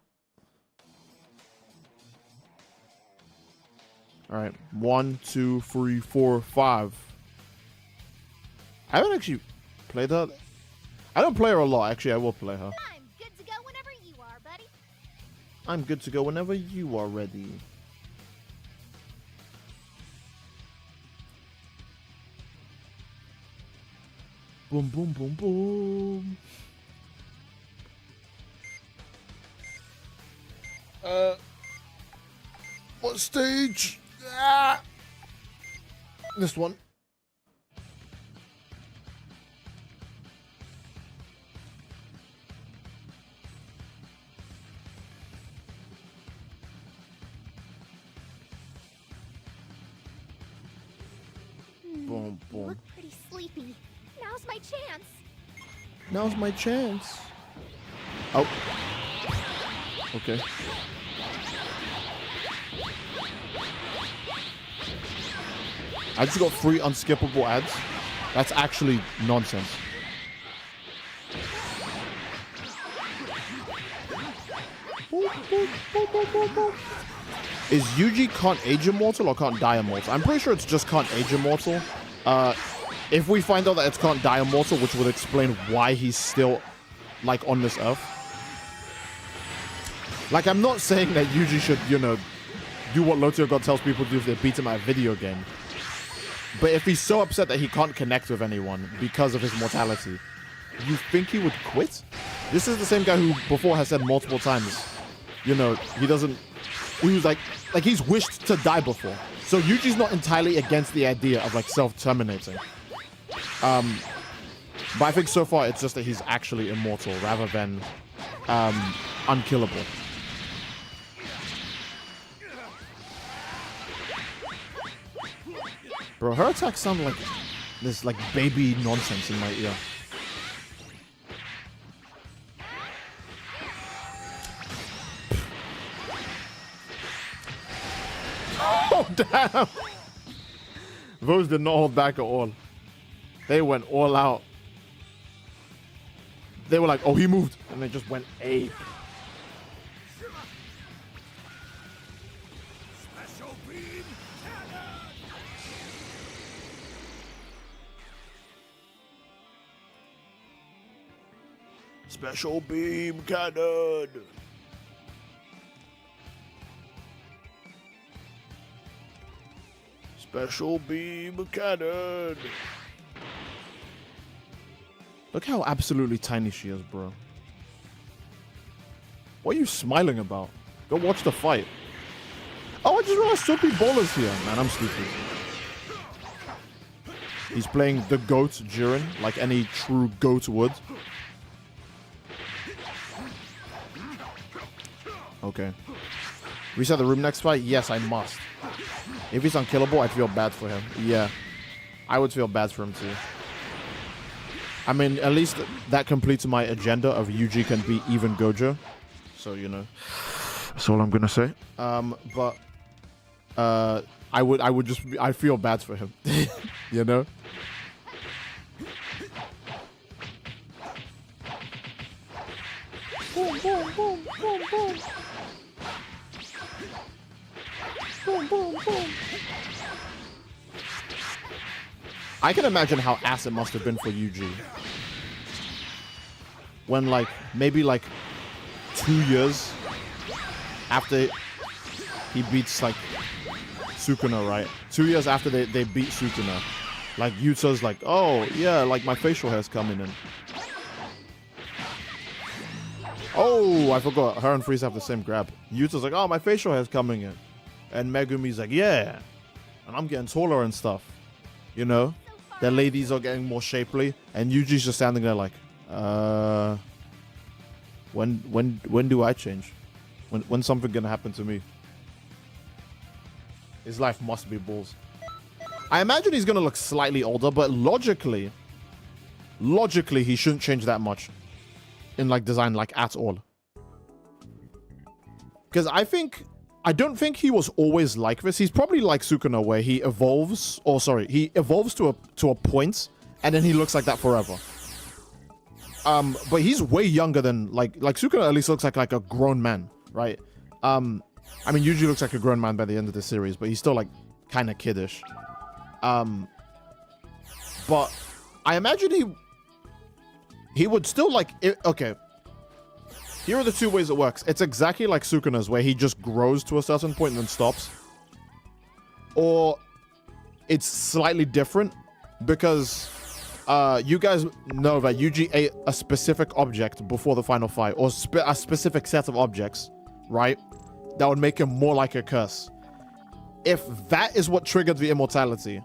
All right. 1, 2, 3, 4, 5. I haven't actually played her. I don't play her a lot. Actually, I will play her. I'm good to go whenever you are, buddy. I'm good to go whenever you are ready. Boom, boom, boom, boom. What stage? Ah! This one. Boom, You boom. look pretty sleepy. Now's my chance. Now's my chance. Oh. Okay. I just got 3 unskippable ads. That's actually nonsense. Is Yuji can't age immortal or can't die immortal? I'm pretty sure it's just can't age immortal. If we find out that it's can't die immortal, which would explain why he's still, like, on this earth. Like, I'm not saying that Yuji should, you know, do what Lotio God tells people to do if they beat him at a video game. But if he's so upset that he can't connect with anyone because of his mortality, you think he would quit? This is the same guy who before has said multiple times, you know, he doesn't, he was like he's wished to die before. So Yuji's not entirely against the idea of like self-terminating. But I think so far it's just that he's actually immortal rather than unkillable. Bro, her attacks sound like this like baby nonsense in my ear. Oh, damn! Those did not hold back at all. They went all out. They were like, oh, he moved. And they just went ape. Special beam cannon! Special beam cannon. Special beam cannon. Look how absolutely tiny she is, bro. What are you smiling about? Go watch the fight. Oh, I just realized Soapy Baller's here. Man, I'm stupid. He's playing the GOAT Jiren, like any true GOAT would. Okay. Reset the room next fight? Yes, I must. If he's unkillable, I'd feel bad for him. Yeah. I would feel bad for him too. I mean, at least that completes my agenda of Yuji can be even Gojo. So, you know. That's all I'm gonna say. But I feel bad for him. You know? Boom, boom, boom, boom, boom. Boom, boom, boom. I can imagine how ass it must have been for Yuji. When, like, maybe, like, 2 years after he beats, like, Sukuna, right? 2 years after they beat Sukuna. Like, Yuta's like, oh, yeah, like, my facial hair's coming in. Oh, I forgot. Her and Freeze have the same grab. Yuta's like, oh, my facial hair's coming in. And Megumi's like, yeah. And I'm getting taller and stuff. You know? The ladies are getting more shapely. And Yuji's just standing there like, when do I change? When's something gonna happen to me? His life must be balls. I imagine he's gonna look slightly older, but logically, he shouldn't change that much. In like design, like at all. Because I don't think he was always like this. He's probably like Sukuna where he evolves, he evolves to a point and then he looks like that forever. But he's way younger than like Sukuna at least looks like a grown man, right? I mean, Yuji looks like a grown man by the end of the series, but he's still like kind of kiddish. But I imagine he would still like okay. Here are the two ways it works. It's exactly like Sukuna's where he just grows to a certain point and then stops. Or it's slightly different because you guys know that Yuji ate a specific object before the final fight, or a specific set of objects, right? That would make him more like a curse. If that is what triggered the immortality,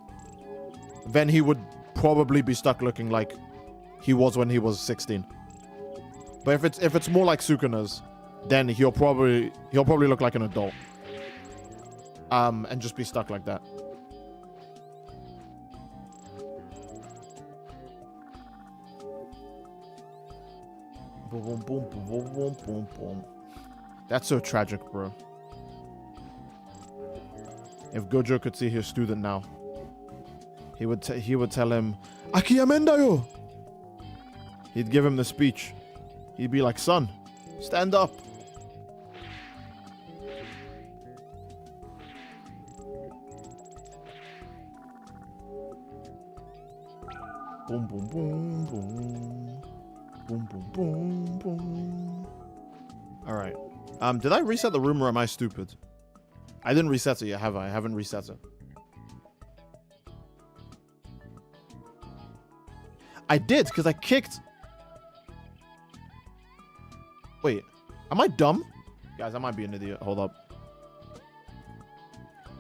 then he would probably be stuck looking like he was when he was 16. But if it's more like Sukuna's, then he'll probably look like an adult. And just be stuck like that. Boom, boom, boom, boom, boom, boom, boom. That's so tragic, bro. If Gojo could see his student now, he would tell him, "Aki amenda yo." He'd give him the speech. He'd be like, "Son, stand up." Boom, boom, boom, boom. Boom, boom, boom, boom. All right. Did I reset the room or am I stupid? I didn't reset it yet, have I? I haven't reset it. I did, because I kicked. Wait, am I dumb? Guys, I might be an idiot. Hold up.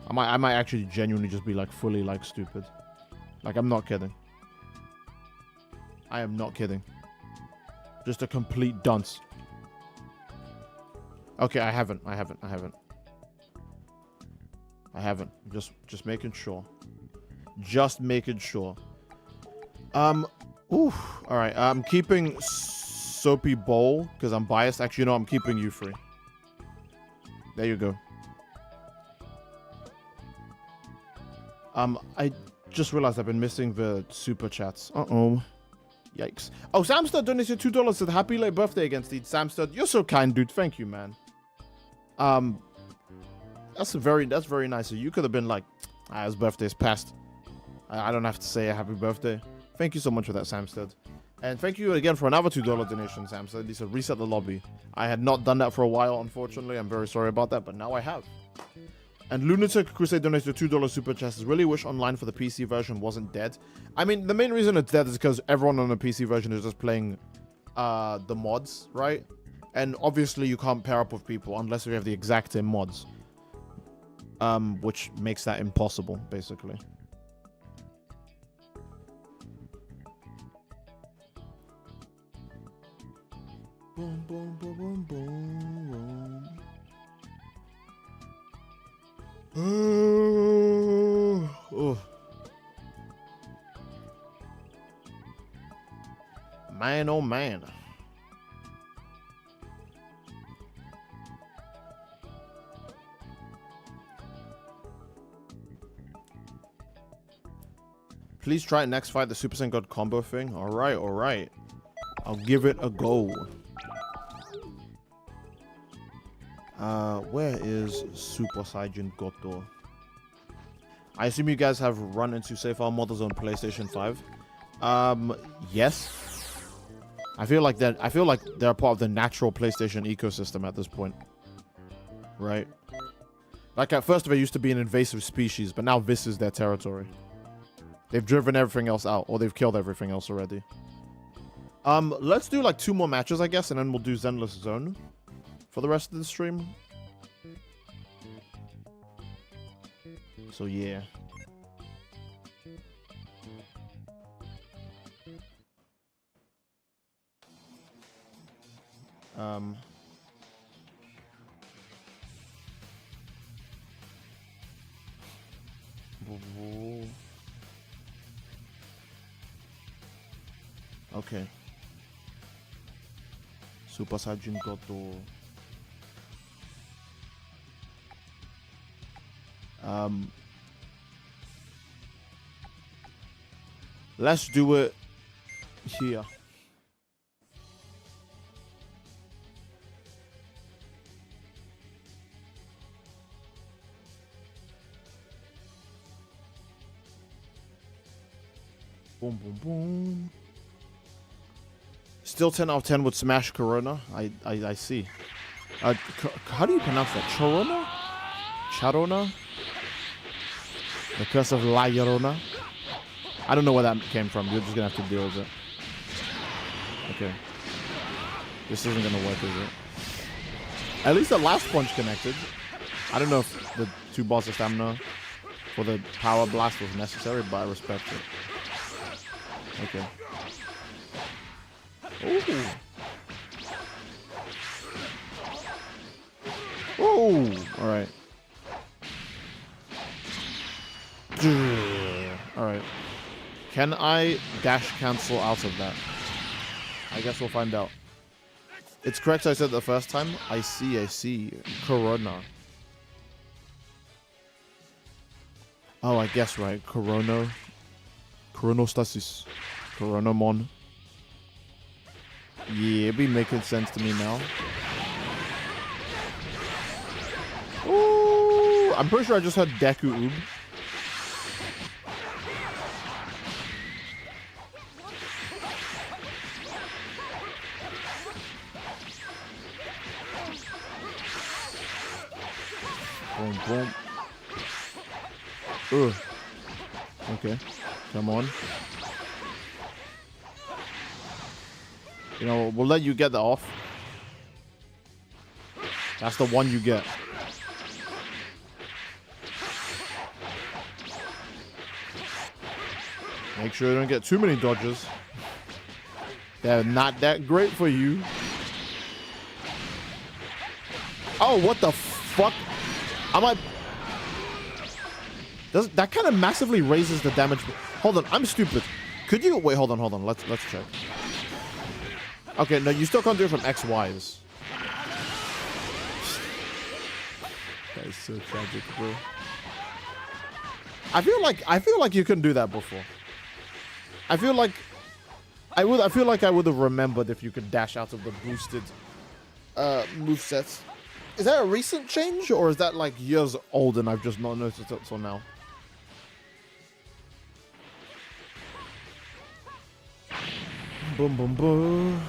I might actually genuinely just be like fully like stupid. Like, I'm not kidding. I am not kidding. Just a complete dunce. Okay, I haven't. Just making sure. Just making sure. Ooh. All right. I'm keeping Soapy Bowl because I'm biased. Actually, no, I'm keeping you free. There you go. I just realized I've been missing the super chats. Uh-oh. Yikes. Oh, Samstud donated $2 to the happy late birthday again, Steve. Samstud, you're so kind, dude. Thank you, man. That's very nice. You could have been like, his birthday's past. I don't have to say a happy birthday. Thank you so much for that, Samstud. And thank you again for another $2 donation, Samstud. He said reset the lobby. I had not done that for a while, unfortunately. I'm very sorry about that, but now I have. And Lunatic Crusade donated $2 super chat. Really wish online for the PC version wasn't dead. I mean, the main reason it's dead is because everyone on the PC version is just playing the mods, right? And obviously you can't pair up with people unless you have the exact same mods. Which makes that impossible, basically. Boom, boom, boom, boom, boom, boom. Oh. Man, oh man. Please try next fight the Super Saiyan God combo thing. All right. I'll give it a go. Where is Super Saiyan Goto? I assume you guys have run into Safe File models on PlayStation 5. Yes. I feel like they're part of the natural PlayStation ecosystem at this point. Right? Like at first they used to be an invasive species, but now this is their territory. They've driven everything else out, or they've killed everything else already. Let's do like 2 more matches, I guess, and then we'll do Zenless Zone for the rest of the stream. So yeah. Okay. Super Saiyan Goto. Let's do it here. Boom, boom, boom. Still 10 out of 10 with Smash Corona. I see. How do you pronounce that? Chorona? Charona? The Curse of La Llorona? I don't know where that came from. You're just gonna have to deal with it. Okay. This isn't gonna work, is it? At least the last punch connected. I don't know if the 2 bars of stamina for the power blast was necessary, but I respect it. Okay. Ooh. Ooh. All right. All right. Can I dash cancel out of that? I guess we'll find out. It's correct I said the first time. I see. Corona. Oh, I guess right. Chronostasis. Coronomon. Yeah, it be making sense to me now. Ooh, I'm pretty sure I just heard Deku Oob. Boom, boom. Ugh. Okay. Come on. You know, we'll let you get that off. That's the one you get. Make sure you don't get too many dodges. They're not that great for you. Oh, what the fuck? That kind of massively raises the damage. Hold on, I'm stupid. Could you wait? Hold on. Let's check. Okay, no, you still can't do it from XYs. That is so tragic, bro. I feel like you couldn't do that before. I feel like I would have remembered if you could dash out of the boosted movesets. Is that a recent change, or is that like years old and I've just not noticed it till now? Boom, boom, boom.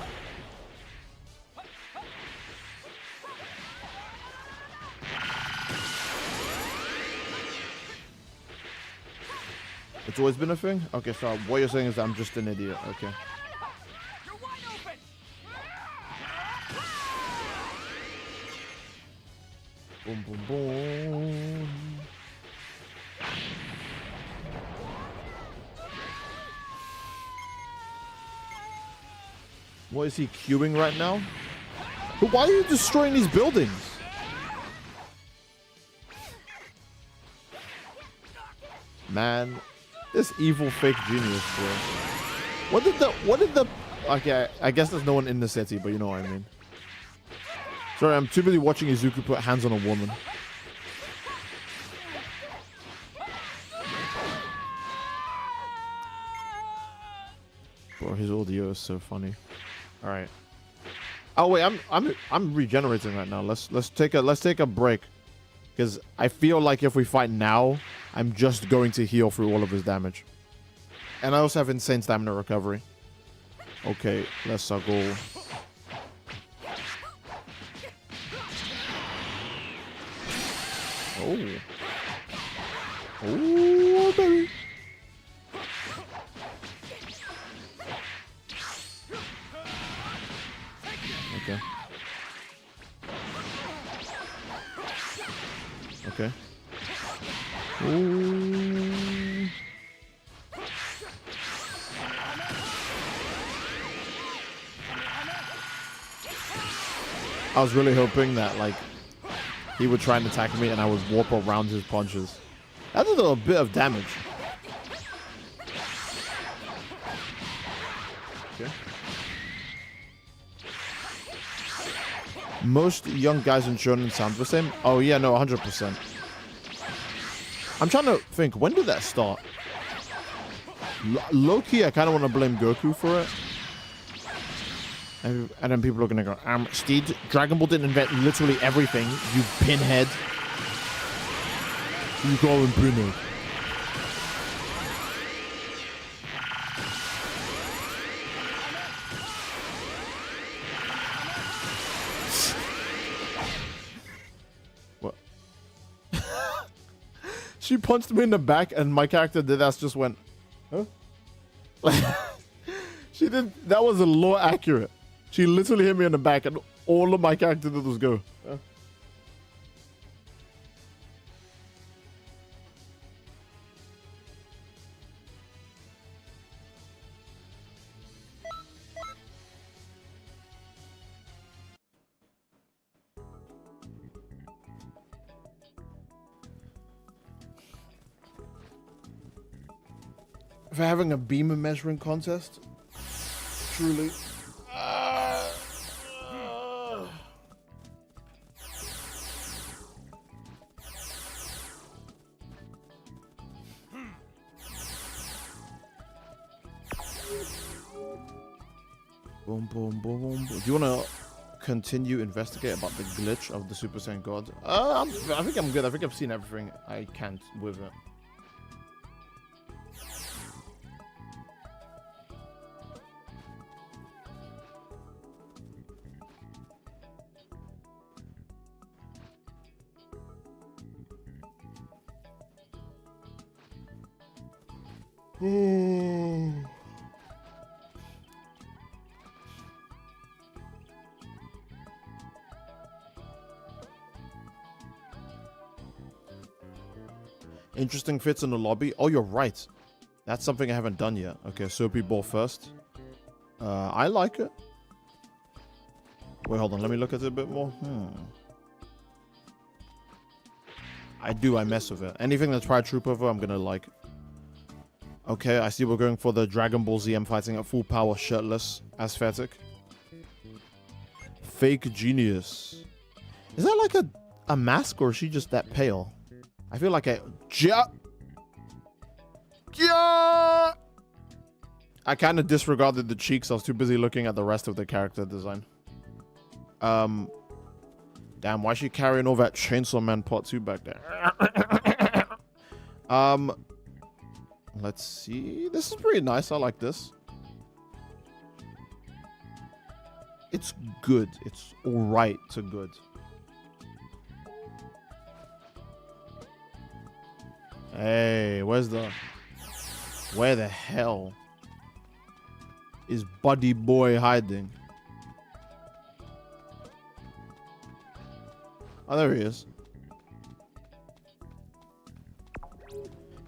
It's always been a thing? Okay, so what you're saying is that I'm just an idiot. Okay. You're wide open. Boom, boom, boom. What is he queuing right now? But why are you destroying these buildings? Man, this evil fake genius, bro. What did the okay, I guess there's no one in the city, but you know what I mean. Sorry, I'm too busy watching Izuku put hands on a woman. Bro, his audio is so funny. All right. Oh wait, I'm regenerating right now. Let's take a break, because I feel like if we fight now, I'm just going to heal through all of his damage, and I also have insane stamina recovery. Okay, let's go. Oh, baby. Okay. Okay. Ooh. I was really hoping that, like, he would try and attack me and I would warp around his punches. That did a bit of damage. Okay. Most young guys in shonen sound the same. Oh yeah, no, 100%. I'm trying to think, when did that start? Low-key, I kind of want to blame Goku for it. And then people are going to go, Steed, Dragon Ball didn't invent literally everything, you pinhead. You call him pinhead. What? She punched me in the back and my character just went, huh? She did, that was a lot accurate. She literally hit me in the back and all of my character did was go. Huh? For having a beam measuring contest, truly. Boom, boom, boom, boom. Do you want to continue investigate about the glitch of the Super Saiyan God? I think I'm good. I think I've seen everything I can with it. Interesting fits in the lobby. Oh, you're right. That's something I haven't done yet. Okay, Soapy Ball first. I like it. Wait, hold on. Let me look at it a bit more. I mess with it. Anything that's Pride Troop over, I'm gonna like. Okay, I see we're going for the Dragon Ball ZM fighting at full power, shirtless, aesthetic. Fake Genius. Is that like a mask, or is she just that pale? I feel like I kind of disregarded the cheeks. I was too busy looking at the rest of the character design. Damn, why is she carrying all that Chainsaw Man Part 2 back there? Let's see. This is pretty nice. I like this. It's good. It's alright to good. Hey, where the hell is Buddy Boy hiding? Oh, there he is.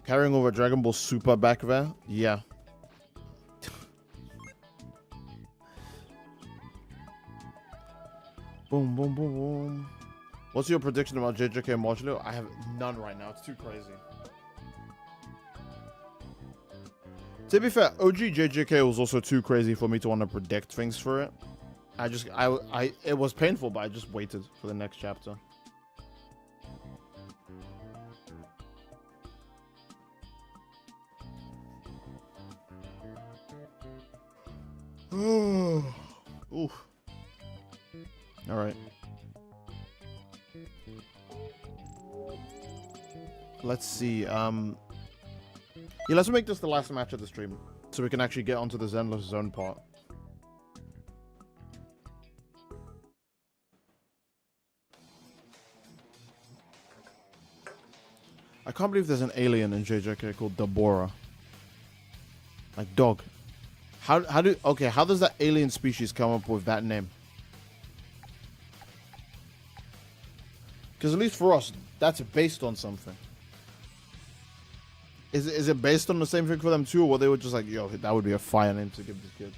Carrying over Dragon Ball Super back there? Yeah. Boom, boom, boom, boom. What's your prediction about JJK Modulo? I have none right now. It's too crazy. To be fair, OG JJK was also too crazy for me to want to predict things for it. It was painful, but I just waited for the next chapter. Ooh. All right. Let's see. Yeah, let's make this the last match of the stream, so we can actually get onto the Zenless Zone part. I can't believe there's an alien in JJK called Deborah. Like dog. How does that alien species come up with that name? Because at least for us, that's based on something. Is it based on the same thing for them too, or they were just like, yo, that would be a fire name to give this kid?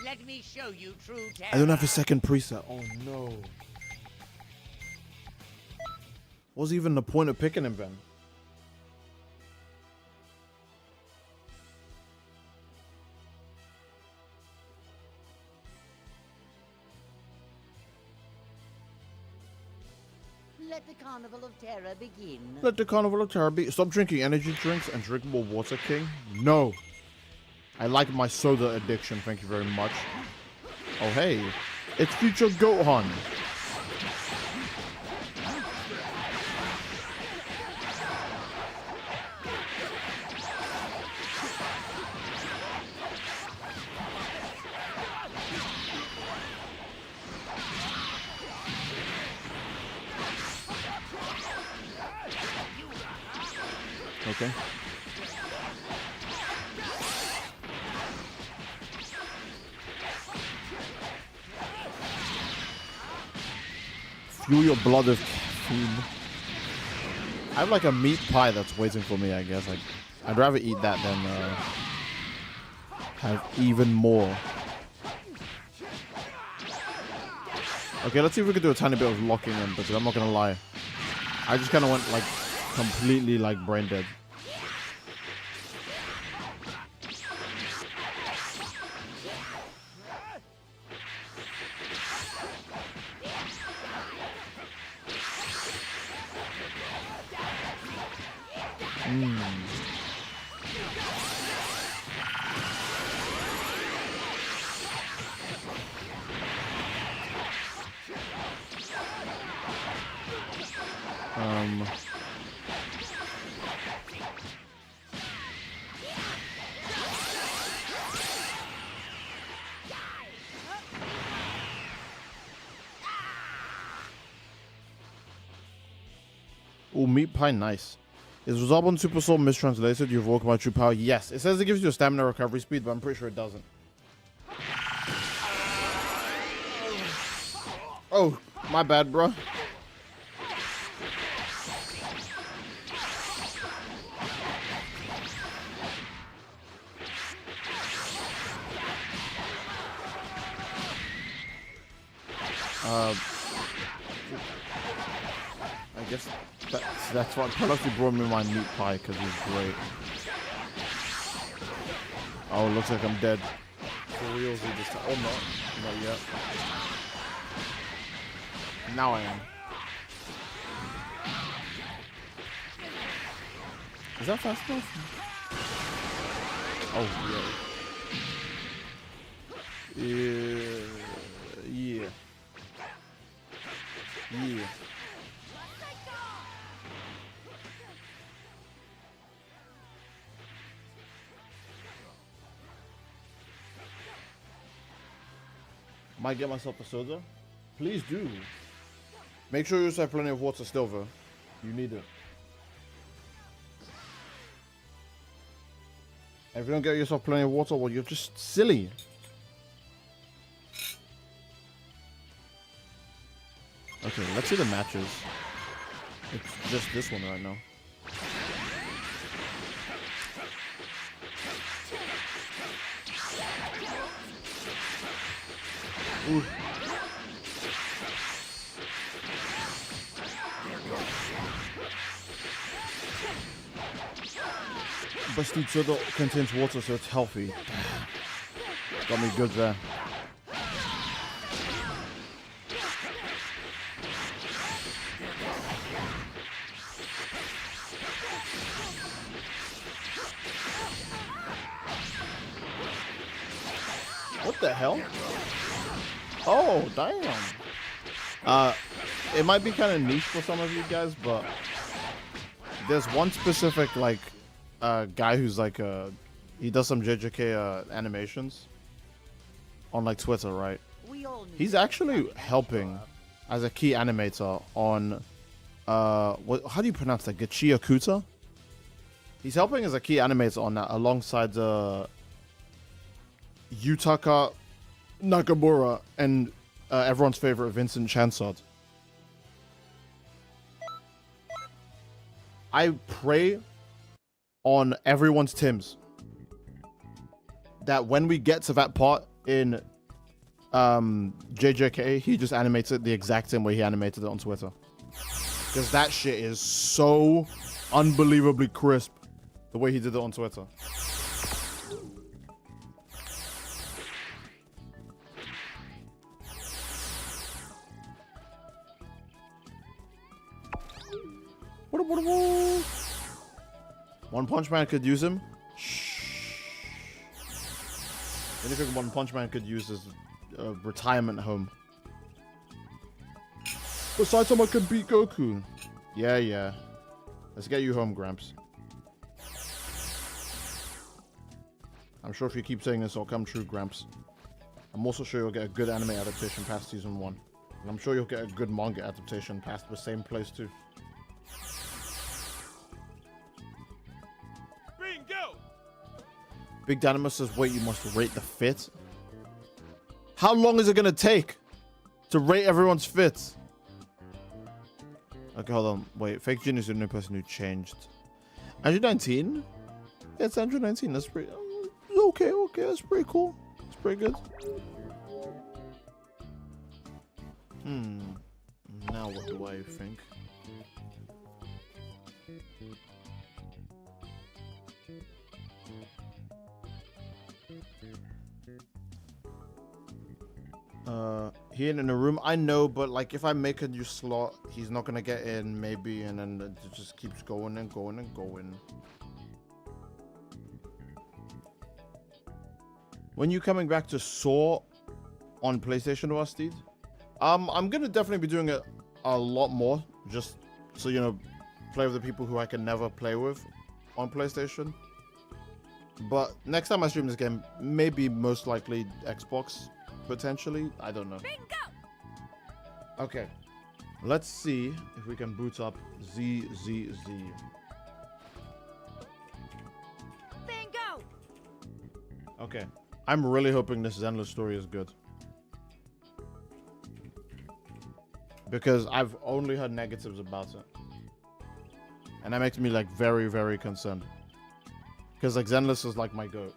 Let me show you true terror. I don't have a second preset. Oh no. What's even the point of picking him then? Let the Carnival of Terror begin. Let the Carnival of Terror be. Stop drinking energy drinks and drink more water, King. No. I like my soda addiction, thank you very much. Oh, hey. It's future Gohan. Okay. Fuel your blood with caffeine. I have like a meat pie that's waiting for me, I guess. Like, I'd rather eat that than have even more. Okay, let's see if we can do a tiny bit of locking in, because I'm not gonna lie, I just kind of went like completely like brain dead. Oh, meat pie, nice. Is Resolve on Super Soul mistranslated? You've woken my true power. Yes, it says it gives you a stamina recovery speed, but I'm pretty sure it doesn't. Oh, my bad, bro. I guess that's what Pelosi brought me my meat pie, because he's great. Oh, looks like I'm dead. For reals, he just... Oh, no. Not yet. Now I am. Is that fast enough? Oh, yeah. Yeah. Yeah. Might get myself a soda. Please do. Make sure you also have plenty of water still, though. You need it. If you don't get yourself plenty of water, well, you're just silly. Okay, let's see the matches. It's just this one right now. Ooh. Bastide soda contains water, so it's healthy. Got me good there. What the hell? Oh, damn. It might be kind of niche for some of you guys, but there's one specific, like, guy who's like, he does some JJK animations on, like, Twitter, right? He's actually helping as a key animator on, what, how do you pronounce that? Gachiya Kuta? He's helping as a key animator on that alongside Yutaka Nakamura and everyone's favorite Vincent Chansard. I pray on everyone's Tims that when we get to that part in JJK, he just animates it the exact same way he animated it on Twitter. Because that shit is so unbelievably crisp the way he did it on Twitter. One Punch Man could use him. Shh. Anything One Punch Man could use is a retirement home. Besides, someone could beat Goku. Yeah. Let's get you home, Gramps. I'm sure if you keep saying this, it'll come true, Gramps. I'm also sure you'll get a good anime adaptation past season 1. And I'm sure you'll get a good manga adaptation past the same place too. Big Dynamo says, wait, you must rate the fit? How long is it going to take to rate everyone's fits? Okay, hold on. Wait, Fake Jin is the new person who changed. Andrew 19? Yeah, it's Andrew 19. That's pretty... Okay. That's pretty cool. It's pretty good. Now what do I think? He ain't in the room. I know, but like if I make a new slot, he's not gonna get in maybe, and then it just keeps going and going and going. When you coming back to Saw on PlayStation to us, Steve? I'm gonna definitely be doing it a lot more, just so you know, play with the people who I can never play with on PlayStation. But next time I stream this game, maybe most likely Xbox, potentially. I don't know. Bingo! Okay, let's see if we can boot up ZZZ. Bingo! Okay, I'm really hoping this Zenless story is good. Because I've only heard negatives about it. And that makes me like very, very concerned. Because like Zenless is like my goat.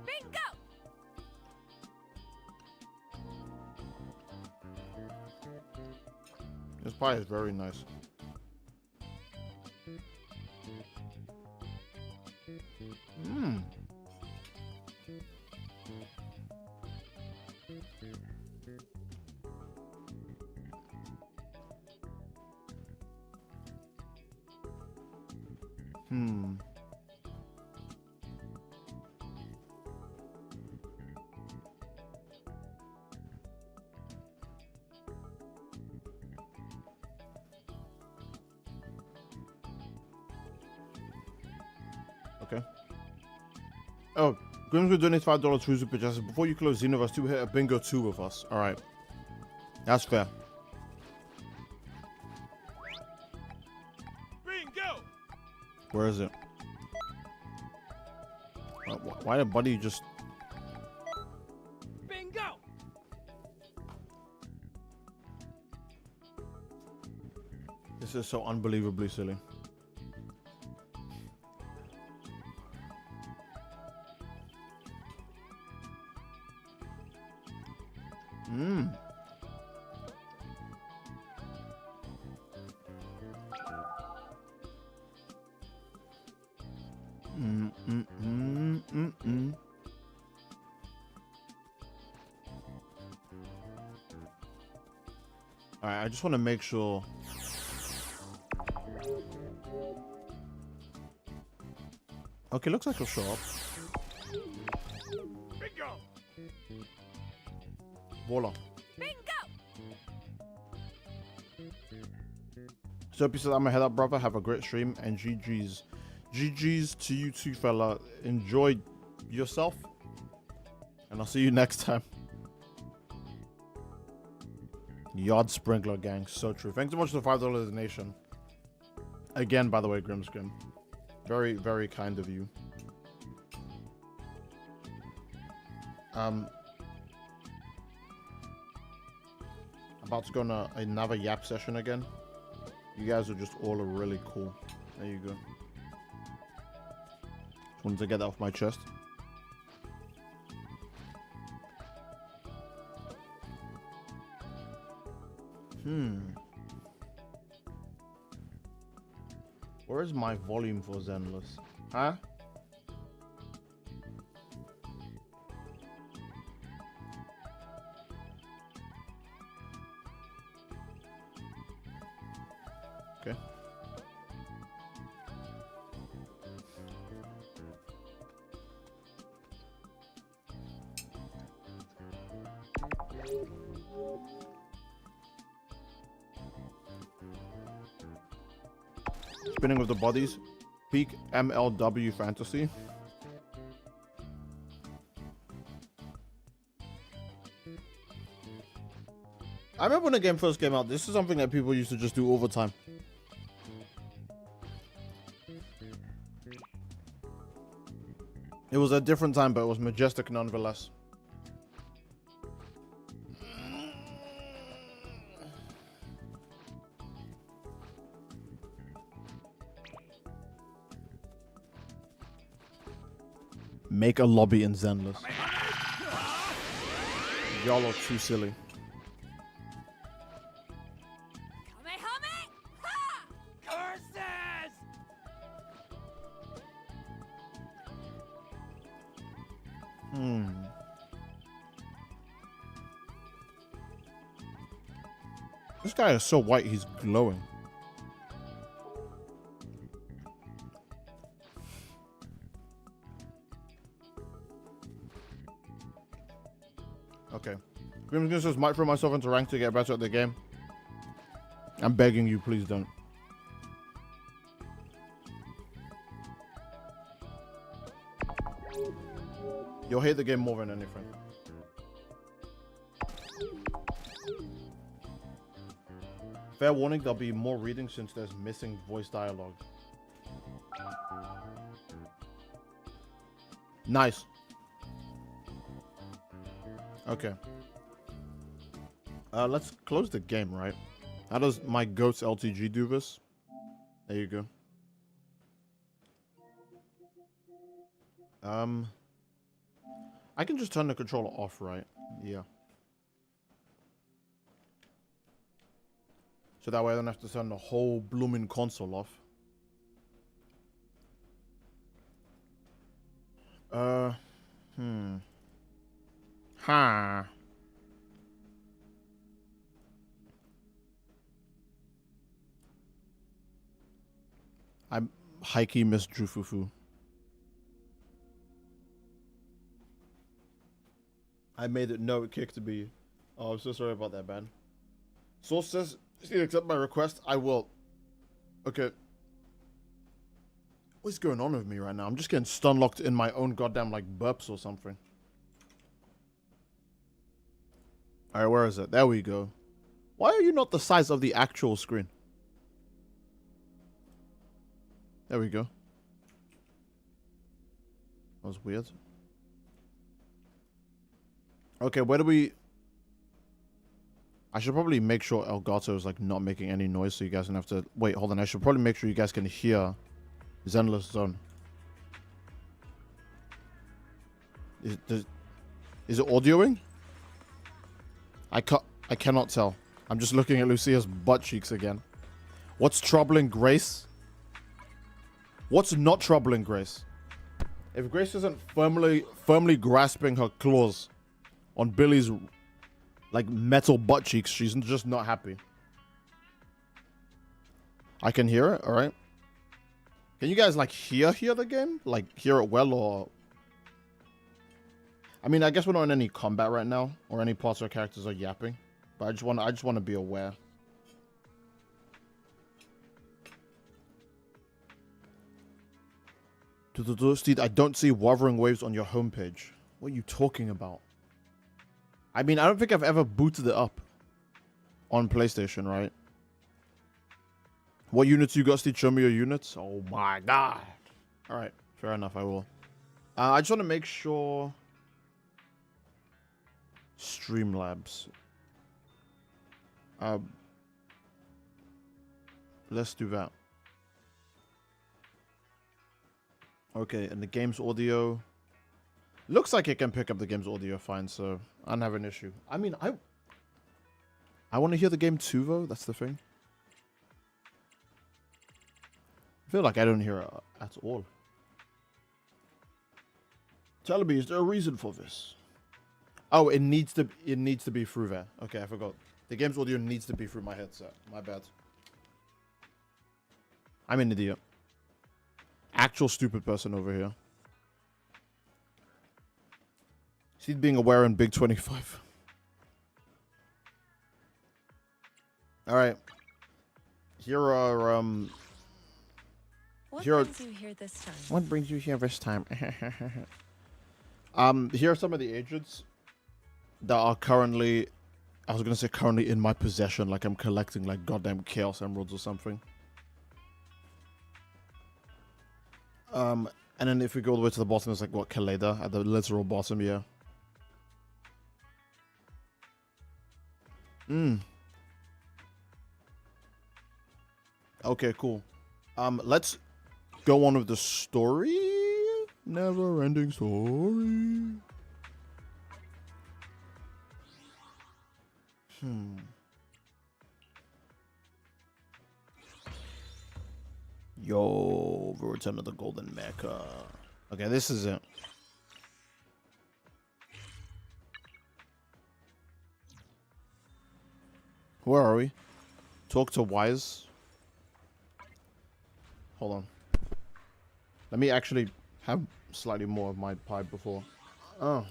Bingo! This pie is very nice. Mmm. Okay. Oh, Grimsby donates $5 to Super Justice. Before you close Xenoverse 2, hit a bingo 2 with us. Alright. That's fair. Bingo! Where is it? Why did Buddy just... Bingo! This is so unbelievably silly. Alright, I just want to make sure. Okay, looks like he'll show up. Bingo! Voila. Bingo! Soapy says, I'm gonna head up, brother. Have a great stream and GG's. GG's to you too, fella. Enjoy yourself. And I'll see you next time. Yard Sprinkler Gang. So true. Thanks so much for the $5 donation. Again, by the way, Grimscrim. Very, very kind of you. About to go on another Yap session again. You guys are just all really cool. There you go. Just wanted to get that off my chest. Where is my volume for Zenless? Huh? Okay. Spinning with the bodies. Peak MLW fantasy. I remember when the game first came out, this is something that people used to just do all the time. It was a different time, but it was majestic nonetheless. Make a lobby in Zenless. Y'all are too silly. Kamehame! Ha! Curses! This guy is so white, he's glowing. Okay. Grim's gonna just might throw myself into rank to get better at the game. I'm begging you, please don't. You'll hate the game more than anything. Fair warning, there'll be more reading since there's missing voice dialogue. Nice. Okay. Let's close the game, right? How does my Goats LTG do this? There you go. I can just turn the controller off, right? Yeah. So that way I don't have to turn the whole blooming console off. Ha. I'm high-key miss Jufufu. I made it no kick to be. Oh, I'm so sorry about that, man. Source says, accept my request. I will. Okay. What's going on with me right now? I'm just getting stun locked in my own goddamn like burps or something. Alright, where is it? There we go. Why are you not the size of the actual screen? There we go. That was weird. Okay, where do we... I should probably make sure Elgato is like not making any noise so you guys don't have to... Wait, hold on. I should probably make sure you guys can hear Zenless Zone. Is it audioing? I cannot tell. I'm just looking at Lucia's butt cheeks again. What's troubling Grace? What's not troubling Grace? If Grace isn't firmly grasping her claws on Billy's like metal butt cheeks, she's just not happy. I can hear it, all right? Can you guys like hear the game? Like hear it well, or... I mean, I guess we're not in any combat right now or any parts of our characters are yapping, but I just want to be aware. Steve, I don't see Wuthering Waves on your homepage. What are you talking about? I mean, I don't think I've ever booted it up on PlayStation, right? What units you got, Steve? Show me your units. Oh my god. All right, fair enough, I will. I just want to make sure... Streamlabs. Let's do that. Okay, and the game's audio looks like it can pick up the game's audio fine, so I don't have an issue. I mean, I want to hear the game too, though. That's the thing. I feel like I don't hear it at all. Tell me, is there a reason for this? Oh, it needs to be through there. Okay, I forgot. The game's audio needs to be through my headset. My bad. I'm an idiot. Actual stupid person over here. She's being aware in Big 25. All right. Here are What here brings you here this time? What brings you here this time? Here are some of the agents that are currently, I was gonna say currently in my possession, like I'm collecting like goddamn Chaos Emeralds or something. And then if we go all the way to the bottom, it's like what, Kaleda at the literal bottom, yeah. Okay, cool. Let's go on with the story. Never ending story. Yo, the Return of the Golden Mecha. Okay, this is it. Where are we? Talk to Wise. Hold on. Let me actually have slightly more of my pie before. Oh,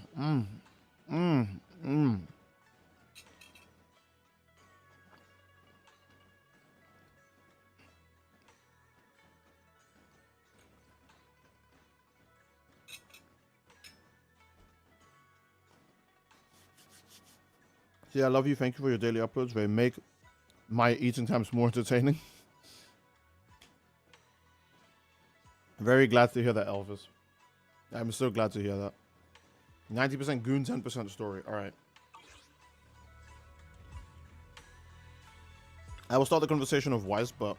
Yeah, I love you. Thank you for your daily uploads. They make my eating times more entertaining. Very glad to hear that, Elvis. I'm so glad to hear that. 90% goon, 10% story. All right. I will start the conversation of Wise, but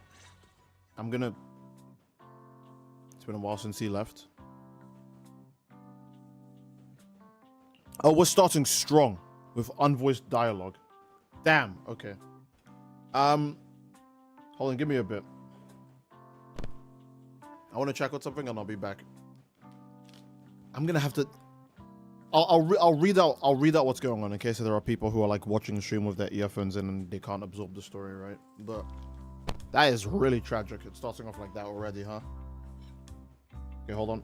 I'm gonna... It's been a while since he left. Oh, we're starting strong with unvoiced dialogue. Damn, okay. Hold on, give me a bit. I want to check out something and I'll be back. I'm gonna have to... I'll read out what's going on in case there are people who are like watching the stream with their earphones in and they can't absorb the story, right? But that is really tragic. It's starting off like that already, huh? Okay, hold on.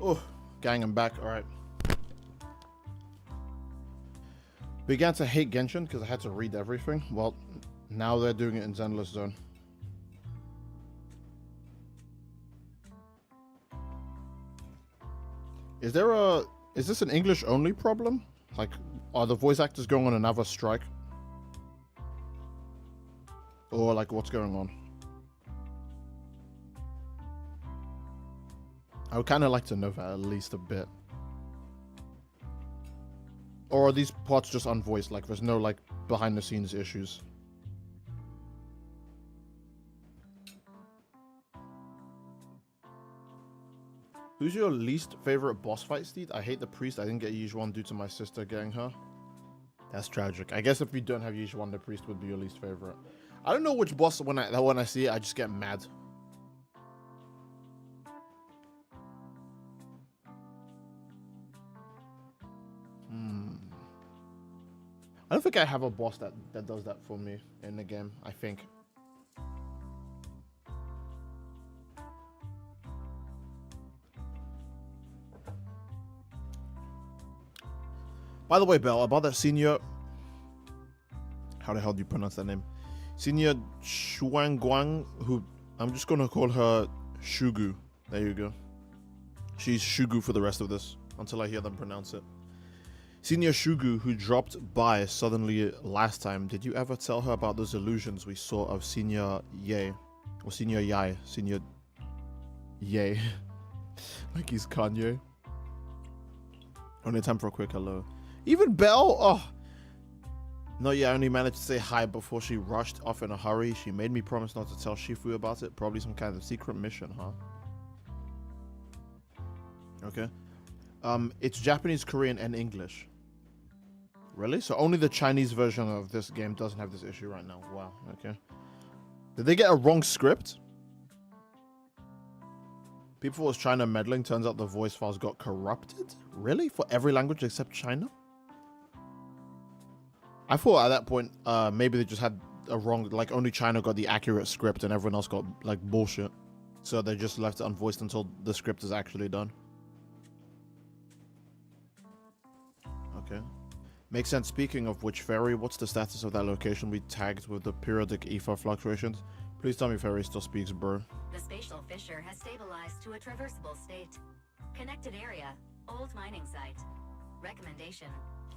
Oh, gang, I'm back. All right. Began to hate Genshin because I had to read everything. Well, now they're doing it in Zenless Zone. Is this an English only problem? Like, are the voice actors going on another strike? Or like, what's going on? I would kind of like to know that at least a bit. Or are these parts just unvoiced? Like, there's no, like, behind-the-scenes issues? Who's your least favorite boss fight, Steve? I hate the priest. I didn't get Yijuan due to my sister getting her. That's tragic. I guess if we don't have Yijuan, the priest would be your least favorite. I don't know which boss, when I see it, I just get mad. I don't think I have a boss that does that for me in the game, I think. By the way, Belle, about that senior... How the hell do you pronounce that name? Senior Shuangguang, who... I'm just gonna call her Shugu. There you go. She's Shugu for the rest of this, until I hear them pronounce it. Senior Shugu, who dropped by suddenly last time, did you ever tell her about those illusions we saw of Senior Ye? Or Senior Yai? Senior Ye. Like he's Kanye. Only time for a quick hello. Even Belle? Oh, No, yeah, I only managed to say hi before she rushed off in a hurry. She made me promise not to tell Shifu about it. Probably some kind of secret mission, huh? Okay. It's Japanese, Korean, and English. Really? So only the Chinese version of this game doesn't have this issue right now. Wow, okay. Did they get a wrong script? People was China meddling. Turns out the voice files got corrupted? Really? For every language except China? I thought at that point, maybe they just had a wrong, like only China got the accurate script and everyone else got like bullshit. So they just left it unvoiced until the script is actually done. Okay. Makes sense. Speaking of which, Ferry, what's the status of that location we tagged with the periodic ether fluctuations? Please tell me Ferry still speaks, bro. The spatial fissure has stabilized to a traversable state. Connected area, old mining site. Recommendation: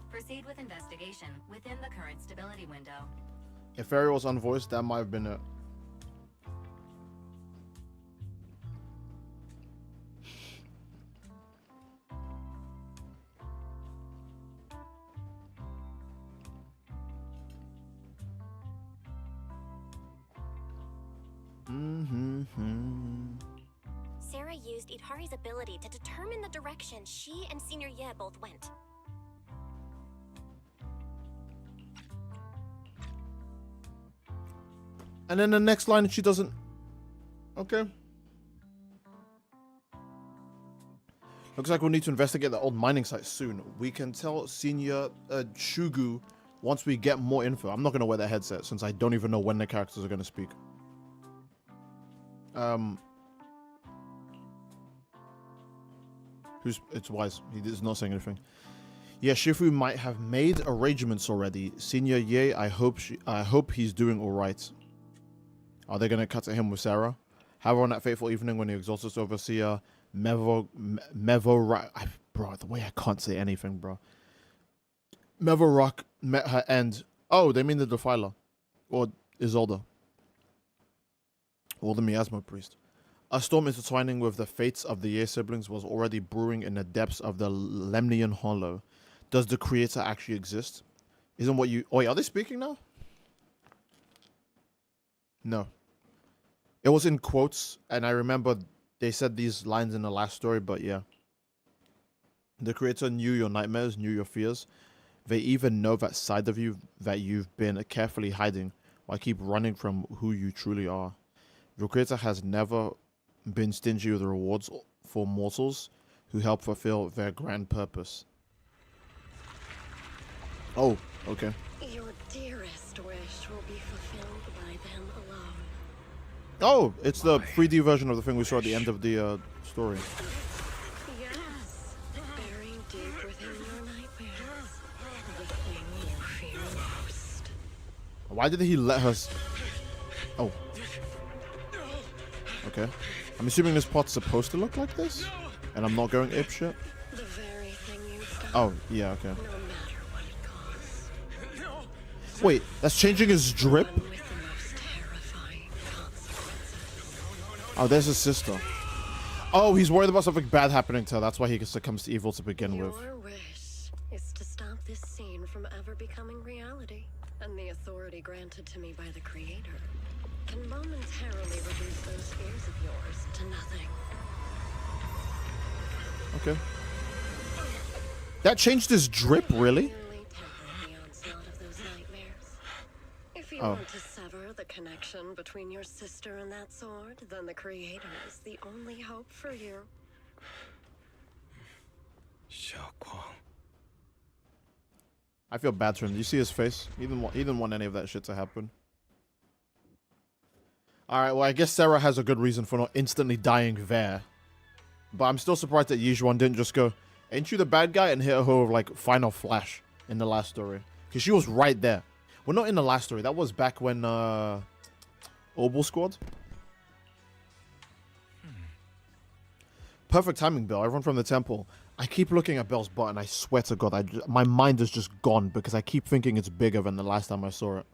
proceed with investigation within the current stability window. If Ferry was unvoiced, that might have been it. Sarah used Itari's ability to determine the direction she and Senior Ye both went. And then the next line, she doesn't. Okay. Looks like we'll need to investigate the old mining site soon. We can tell Senior Shugu once we get more info. I'm not going to wear that headset since I don't even know when the characters are going to speak. It's Wise. He is not saying anything. Yeah, Shifu might have made arrangements already. Senior Ye, I hope he's doing all right. Are they gonna cut to him with Sarah? However, on that fateful evening when the Exalted Overseer bro, the way I can't say anything, bro. Mevorok met her end. Oh, they mean the Defiler, or Isolde, or the Miasma Priest. A storm intertwining with the fates of the Ye siblings was already brewing in the depths of the Lemnian Hollow. Does the Creator actually exist? Isn't what you... Oh, wait, are they speaking now? No. It was in quotes, and I remember they said these lines in the last story, but yeah. The Creator knew your nightmares, knew your fears. They even know that side of you that you've been carefully hiding while keep running from who you truly are. The Creator has never been stingy with rewards for mortals who help fulfill their grand purpose. Oh, okay. Your dearest wish will be fulfilled by them alone. Oh, it's the 3D version of the thing we saw at the end of the story. Yes, buried deep within your nightmares, the thing you fear most. Why did he let her... Oh. Okay. I'm assuming this pot's supposed to look like this? And I'm not going apeshit? The very thing you've done. Oh, yeah, okay. No matter what it costs. Wait, that's changing his drip? One with the most terrifying consequences. Oh, there's his sister. Oh, he's worried about something bad happening to her. That's why he succumbs to evil to begin with. Your wish is to stop this scene from ever becoming reality, and the authority granted to me by the Creator can momentarily reduce those fears of yours to nothing. Okay. That changed his drip, really? Merely temper the onslaught of those nightmares. If you Oh. want to sever the connection between your sister and that sword, then the Creator is the only hope for you. I feel bad for him. Do you see his face? He didn't want any of that shit to happen. Alright, well, I guess Sarah has a good reason for not instantly dying there. But I'm still surprised that Yijuan didn't just go, ain't you the bad guy? And hit her with, like, final flash in the last story. Because she was right there. Well, not in the last story. That was back when, Obel Squad. Perfect timing, Bell. Everyone from the temple. I keep looking at Bell's butt, and I swear to God, my mind is just gone because I keep thinking it's bigger than the last time I saw it.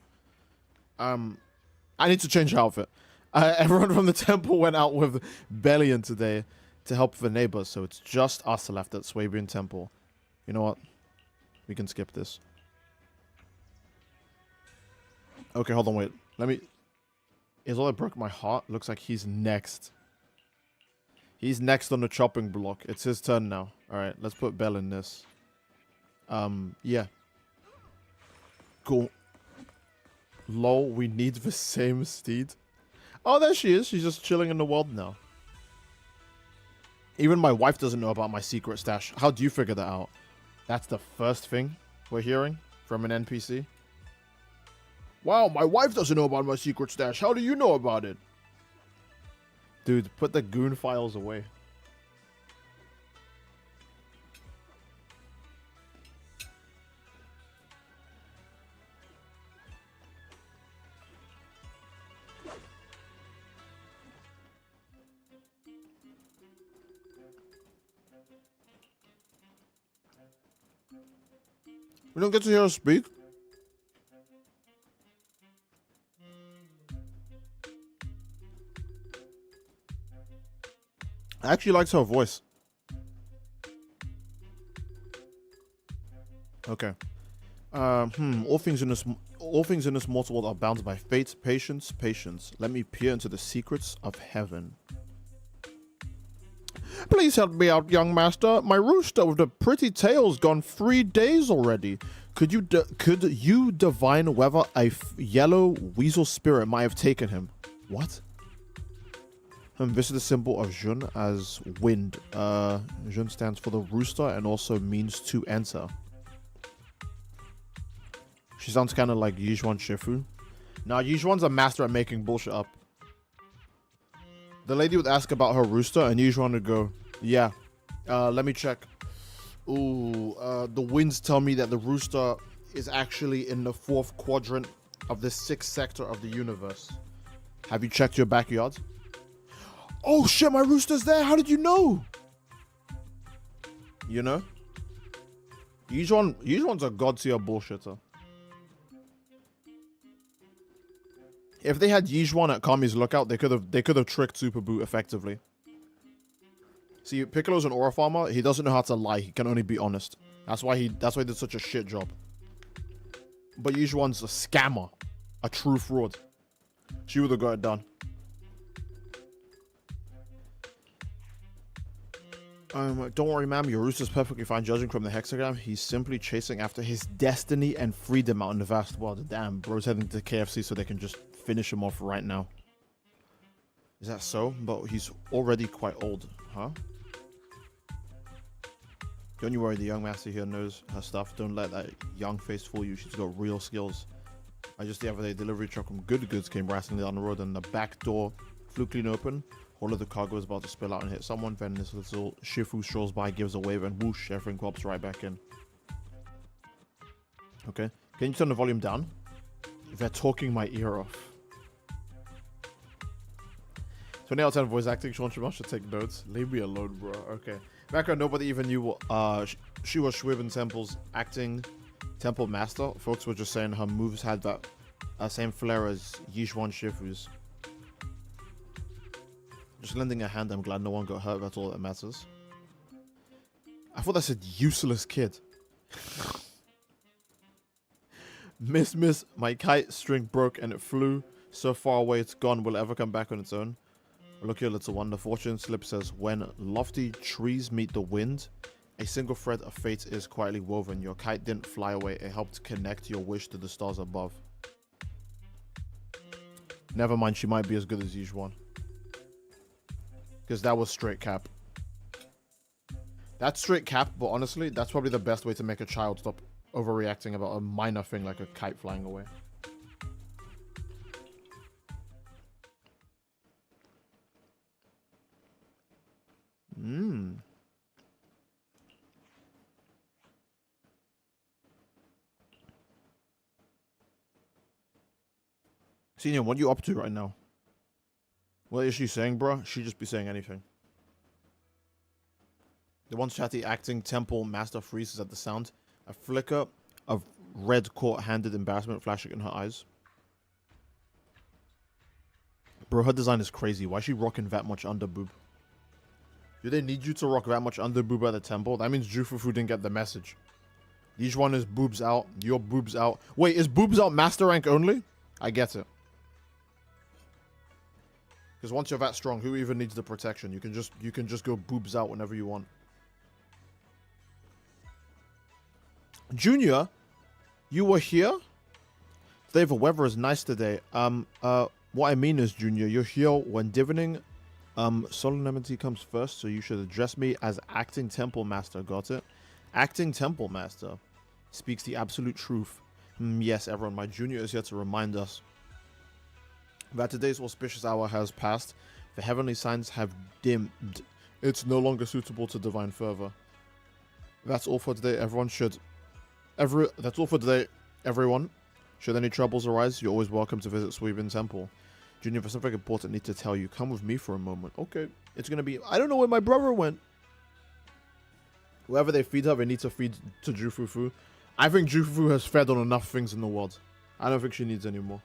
I need to change outfit. Everyone from the temple went out with Bellion today to help the neighbors, so it's just us left at Swabian Temple. You know what? We can skip this. Okay, hold on, wait. Let me... Is all that broke my heart? Looks like he's next. He's next on the chopping block. It's his turn now. Alright, let's put Belle in this. Yeah. Cool. Lol, we need the same steed. Oh, there she is. She's just chilling in the world now. Even my wife doesn't know about my secret stash. How do you figure that out? That's the first thing we're hearing from an NPC. Wow, my wife doesn't know about my secret stash. How do you know about it? Dude, put the goon files away. We don't get to hear her speak. I actually liked her voice. Okay. All things in this mortal world are bound by fate, patience. Let me peer into the secrets of heaven. Please help me out, young master. My rooster with the pretty tail's gone 3 days already. Could you divine whether a yellow weasel spirit might have taken him? What? This is the symbol of Jun as wind. Jun stands for the rooster and also means to enter. She sounds kind of like Yijuan Shifu. Now, Yijuan's a master at making bullshit up. The lady would ask about her rooster, and Yijuan would go, yeah, let me check. Ooh, the winds tell me that the rooster is actually in the 4th quadrant of the 6th sector of the universe. Have you checked your backyard? Oh shit, my rooster's there. How did you know? You know? Yijuan's a god tier bullshitter. If they had Yijuan at Kami's lookout, they could have tricked Super Boot effectively. See, Piccolo's an aura farmer. He doesn't know how to lie. He can only be honest. That's why he did such a shit job. But Yijuan's a scammer, a true fraud. She would have got it done. Don't worry, ma'am. Your rooster's perfectly fine. Judging from the hexagram, he's simply chasing after his destiny and freedom out in the vast world. Damn, bro's heading to KFC so they can just finish him off right now. Is that so? But he's already quite old, huh? Don't you worry, the young master here knows her stuff. Don't let that young face fool you. She's got real skills. Just the other day, delivery truck from Good Goods came rattling down the road and the back door flew clean open. All of the cargo was about to spill out and hit someone. Then this little Shifu strolls by, gives a wave, and whoosh, everything pops right back in. Okay. Can you turn the volume down? They're talking my ear off. 20 out of 10 voice acting. Sean Shima should take notes. Leave me alone, bro. Okay. Back when nobody even knew she was Schwiven Temple's acting temple master. Folks were just saying her moves had that same flair as Yijuan Shifu's. Just lending a hand. I'm glad no one got hurt. That's all that matters. I thought that said useless kid. Miss, my kite string broke and it flew so far away it's gone. Will it ever come back on its own? Look here, little one. The fortune slip says, when lofty trees meet the wind, a single thread of fate is quietly woven. Your kite didn't fly away. It helped connect your wish to the stars above. Never mind, she might be as good as Yijuan. Because that was straight cap. That's straight cap, but honestly, that's probably the best way to make a child stop overreacting about a minor thing like a kite flying away. Senior, what are you up to right now? What is she saying, bro? She just be saying anything. The one chatty acting temple master freezes at the sound. A flicker of red court-handed embarrassment flashing in her eyes. Bro, her design is crazy. Why is she rocking that much underboob? Do they need you to rock that much underboob at the temple? That means Jufufu didn't get the message. Each one is boobs out. Your boobs out. Wait, is boobs out master rank only? I get it. Because once you're that strong, who even needs the protection? You can just go boobs out whenever you want. Junior, you were here? Today the weather is nice today. What I mean is, Junior, you're here when divining. Solemnity comes first, so you should address me as acting temple master. Got it? Acting temple master speaks the absolute truth. Yes, everyone, my junior is here to remind us that today's auspicious hour has passed. The heavenly signs have dimmed. It's no longer suitable to divine fervor. That's all for today. That's all for today, everyone. Should any troubles arise, you're always welcome to visit Suibin Temple. Junior, for something important I need to tell you. Come with me for a moment. Okay. It's gonna be... I don't know where my brother went. Whoever they feed her, they need to feed to Jufufu. I think Jufufu has fed on enough things in the world. I don't think she needs any more.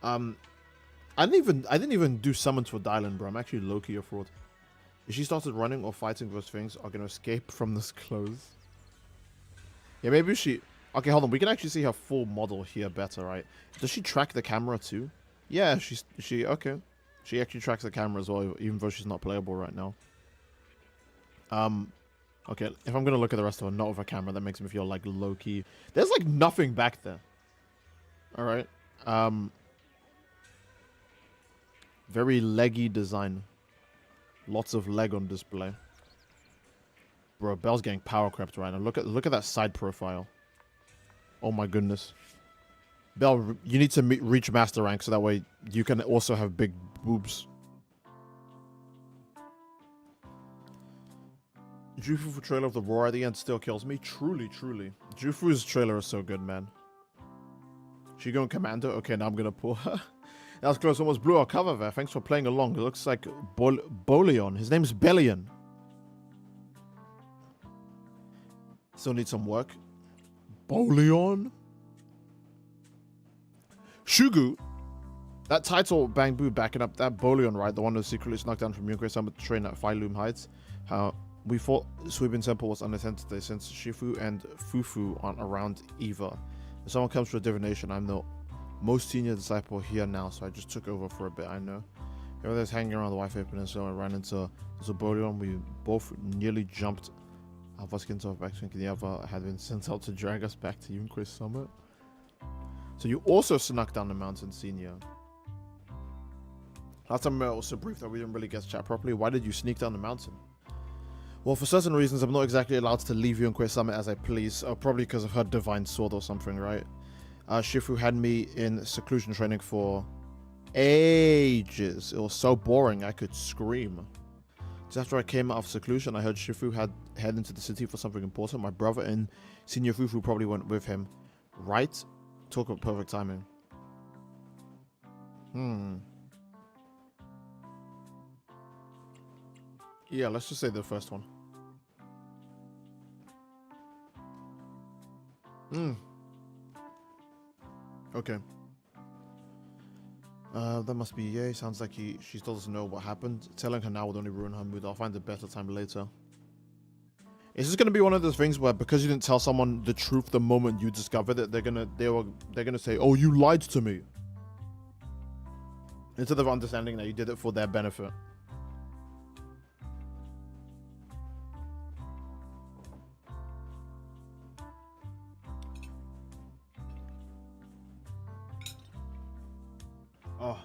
I didn't even do summons for Dylan, bro. I'm actually low-key a fraud. If she started running or fighting, those things are gonna escape from this clothes. Yeah, maybe she... Okay, hold on. We can actually see her full model here better, right? Does she track the camera too? Yeah, okay. She actually tracks the camera as well, even though she's not playable right now. Okay, if I'm gonna look at the rest of her, not with a camera, that makes me feel like low-key. There's like nothing back there. Alright. Very leggy design. Lots of leg on display. Bro, Belle's getting power crept right now. Look at that side profile. Oh my goodness. Belle, you need to reach master rank so that way you can also have big boobs. Jufu's trailer of the roar at the end still kills me. Truly, truly. Jufu's trailer is so good, man. She going commando? Okay, now I'm gonna pull her. That was close. Almost blew our cover there. Thanks for playing along. It looks like Bolion. His name's Bellion. Still need some work. Bolion? Shugu? That title, Bang Boo, backing up that Bolion, right? The one that secretly snuck down from Yunkei Summit to train at Phylum Heights. How we thought Suibin Temple was unattended today since Shifu and Fufu aren't around either. If someone comes for a divination, I'm the most senior disciple here now, so I just took over for a bit, I know. Everyone's hanging around the Wi-Fi Peninsula, I ran into Bolion. We both nearly jumped Alpha skins off back, thinking the other had been sent out to drag us back to Yunkei Summit. So you also snuck down the mountain, senior. Last time I was so brief that we didn't really get to chat properly. Why did you sneak down the mountain? Well, for certain reasons, I'm not exactly allowed to leave Yunkei Summit as I please. Probably because of her divine sword or something, right? Shifu had me in seclusion training for ages. It was so boring, I could scream. Just after I came out of seclusion, I heard Shifu had head into the city for something important. My brother and Senior Fufu probably went with him. Right? Talk about perfect timing. Yeah, let's just say the first one. Okay. That must be yay. Sounds like she still doesn't know what happened. Telling her now would only ruin her mood. I'll find a better time later. Is this gonna be one of those things where because you didn't tell someone the truth the moment you discovered it, they're gonna say, "Oh, you lied to me," instead of understanding that you did it for their benefit? Oh.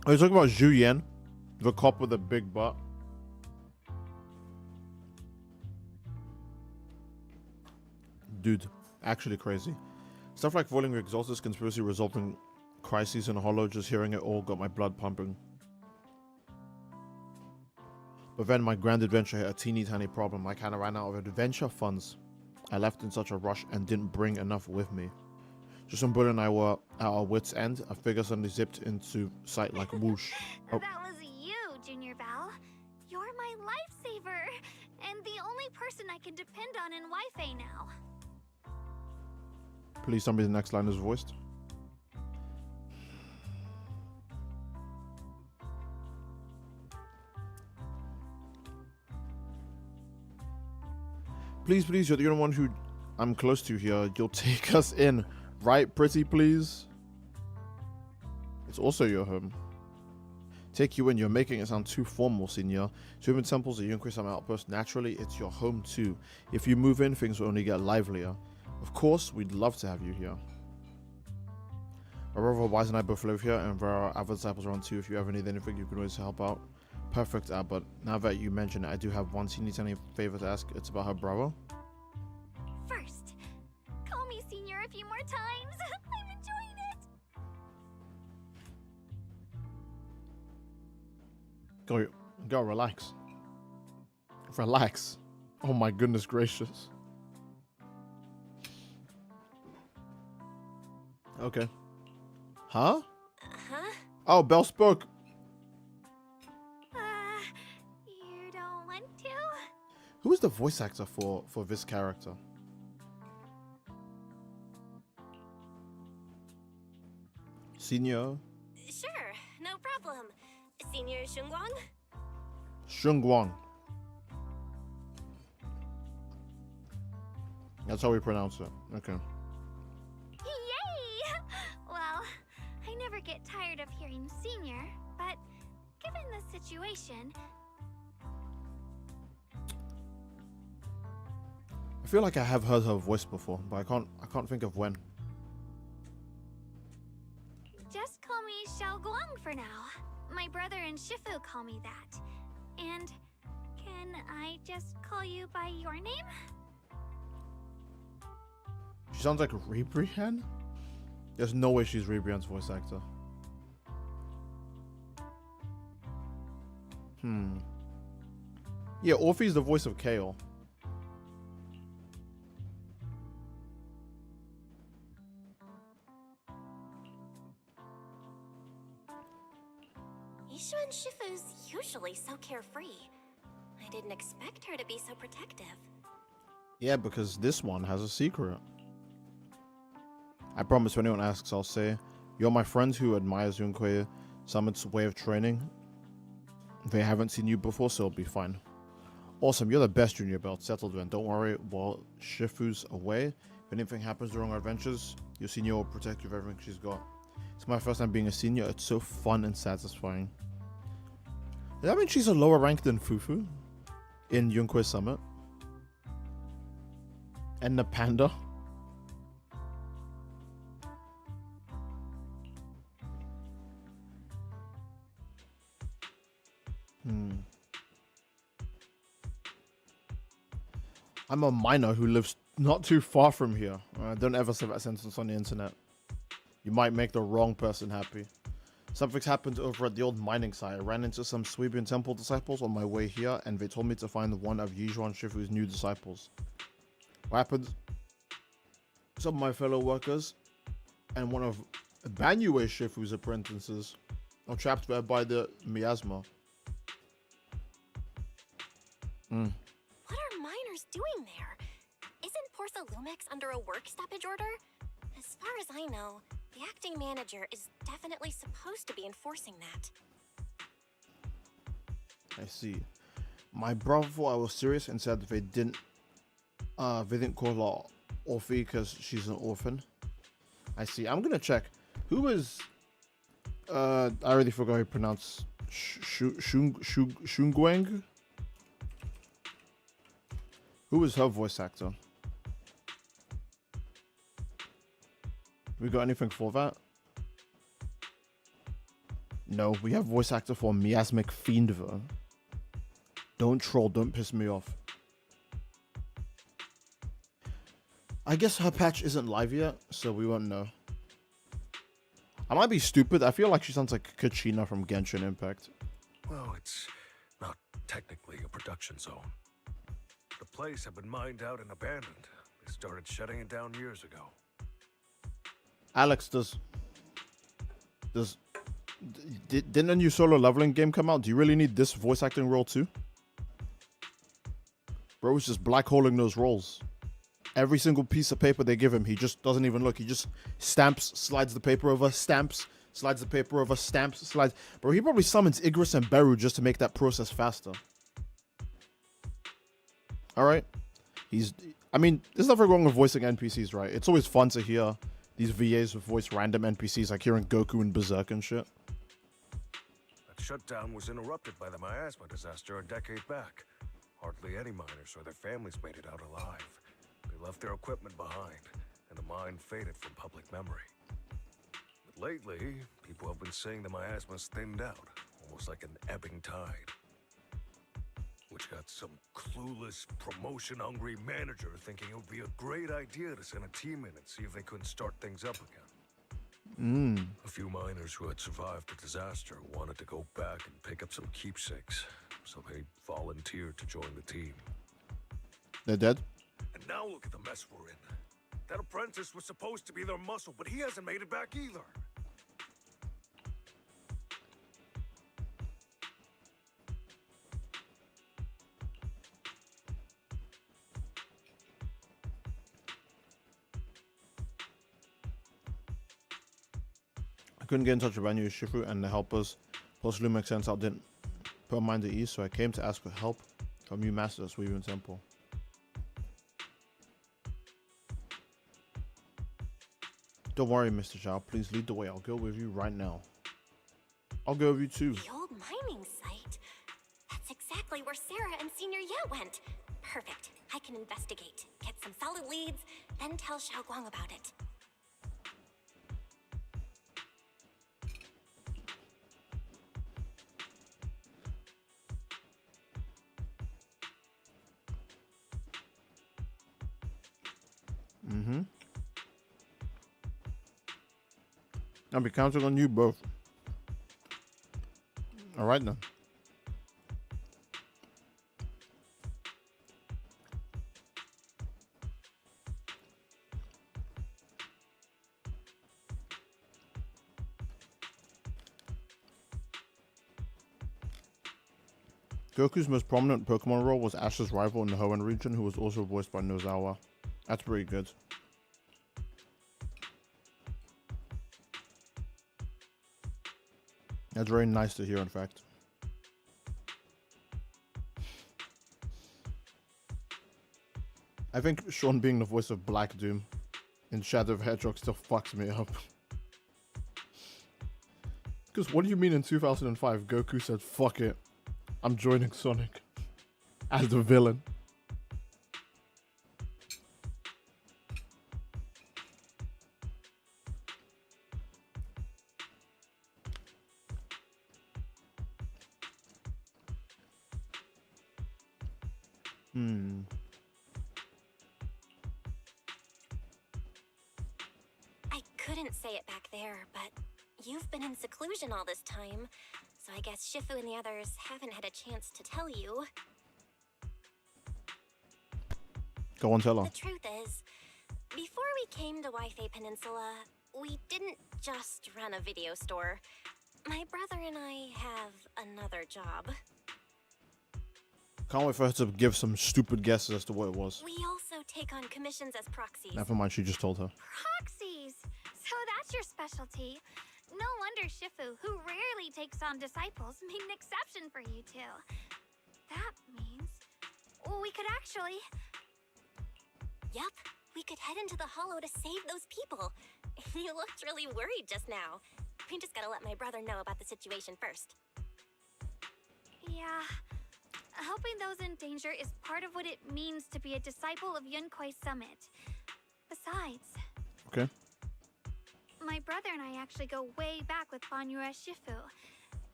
Are you talking about Zhu Yan? The cop with the big butt? Dude, actually crazy. Stuff like Voling Exaltus conspiracy resulting crises in Hollow, just hearing it all got my blood pumping. But then my grand adventure hit a teeny tiny problem. I kinda ran out of adventure funds. I left in such a rush and didn't bring enough with me. Just when Bullet and I were at our wits' end, a figure suddenly zipped into sight like whoosh. Oh. That was you, Junior Bell. You're my lifesaver, and the only person I can depend on in Wi-Fi now. Please tell me the next line is voiced. Please, please, you're the only one who I'm close to here. You'll take us in, right, pretty please? It's also your home. Take you in, you're making it sound too formal, senior. Human temples are Yunkui Sama outpost. Naturally, it's your home too. If you move in, things will only get livelier. Of course, we'd love to have you here. My brother Wise and I both live here, and there are other disciples around too. If you ever need anything, you can always help out. Perfect, but now that you mention it, I do have one teeny tiny favor to ask. It's about her brother. First, call me senior a few more times. I'm enjoying it. Go, relax. Relax. Oh my goodness gracious. Okay. Huh? Huh? Oh, Belle spoke. You don't want to? Who is the voice actor for this character? Senior Sure, no problem. Senior Shungguang? Shungguang. That's how we pronounce it. Okay. Yay! Well, I never get tired of hearing senior, but given the situation, I feel like I have heard her voice before, but I can't think of when. just call me Xiaoguang for now. My brother and Shifu call me that. And can I just call you by your name? She sounds like Ribrian? There's no way she's Ribrian's voice actor. Yeah, Orphe's the voice of Kale. Ishu and Shifu's usually so carefree. I didn't expect her to be so protective. Yeah, because this one has a secret. I promise if anyone asks, I'll say, you're my friend who admires Yunkui Summit's way of training. They haven't seen you before, so it'll be fine. Awesome, you're the best junior belt. Settled then. Don't worry, while Shifu's away, if anything happens during our adventures, your senior will protect you with everything she's got. It's my first time being a senior. It's so fun and satisfying. Does that mean she's a lower rank than Fufu in Yunkui Summit? And the panda? I'm a minor who lives not too far from here. Don't ever say that sentence on the internet. You might make the wrong person happy. Something's happened over at the old mining site. I ran into some Suibian Temple disciples on my way here, and they told me to find one of Yijuan Shifu's new disciples. What happened? Some of my fellow workers and one of Banyue Shifu's apprentices are trapped there by the miasma. What are miners doing there? Isn't Porthalumix under a work stoppage order? As far as I know, the acting manager is definitely supposed to be enforcing that. I see. My brother thought I was serious and said they didn't call her Orphe because she's an orphan. I see. I'm gonna check. Who is I already forgot how you pronounce Shungguang? Who is her voice actor? We got anything for that? No, we have voice actor for Miasmic Fiend though. Don't troll, don't piss me off. I guess her patch isn't live yet, so we won't know. I might be stupid. I feel like she sounds like Kachina from Genshin Impact. Well, it's not technically a production zone. The place had been mined out and abandoned. They started shutting it down years ago. Alex, didn't a new solo leveling game come out? Do you really need this voice acting role too? Bro is just black holing those rolls. Every single piece of paper they give him, he just doesn't even look. He just stamps, slides the paper over, stamps, slides the paper over, stamps, slides. Bro, he probably summons Igris and Beru just to make that process faster. Alright? I mean, there's nothing wrong with voicing NPCs, right? It's always fun to hear these VAs with voice random NPCs, like hearing Goku and Berserk and shit. That shutdown was interrupted by the miasma disaster a decade back. Hardly any miners or their families made it out alive. They left their equipment behind, and the mine faded from public memory. But lately, people have been saying the miasma's thinned out, almost like an ebbing tide. Which got some clueless, promotion-hungry manager thinking it would be a great idea to send a team in and see if they couldn't start things up again. A few miners who had survived the disaster wanted to go back and pick up some keepsakes, so they volunteered to join the team. They're dead? And now look at the mess we're in. That apprentice was supposed to be their muscle, but he hasn't made it back either. I couldn't get in touch with Banyu Shifu and the helpers. Post Lumex sent out didn't put mind at ease, so I came to ask for help from you masters, Weaving Temple. Don't worry, Mr. Zhao. Please lead the way. I'll go with you right now. I'll go with you too. The old mining site? That's exactly where Sarah and Senior Ye went. Perfect. I can investigate, get some solid leads, then tell Xiaoguang about it. I'll be counting on you both. Alright then. Goku's most prominent Pokemon role was Ash's rival in the Hoenn region, who was also voiced by Nozawa. That's pretty good. That's very nice to hear, in fact. I think Sean being the voice of Black Doom in Shadow of Hedgehog still fucks me up. Because what do you mean in 2005 Goku said, fuck it, I'm joining Sonic as the villain? I couldn't say it back there, but you've been in seclusion all this time, so I guess Shifu and the others haven't had a chance to tell you. Go on, tell her. The truth is, before we came to Waifei Peninsula, we didn't just run a video store. My brother and I have another job. Can't wait for her to give some stupid guesses as to what it was. We also take on commissions as proxies. Never mind, she just told her. Proxies! So that's your specialty. No wonder Shifu, who rarely takes on disciples, made an exception for you two. That means we could actually... Yup, we could head into the hollow to save those people. You looked really worried just now. We just gotta let my brother know about the situation first. Yeah. Helping those in danger is part of what it means to be a disciple of Yunkui's summit. Besides... Okay. My brother and I actually go way back with Banyue Shifu.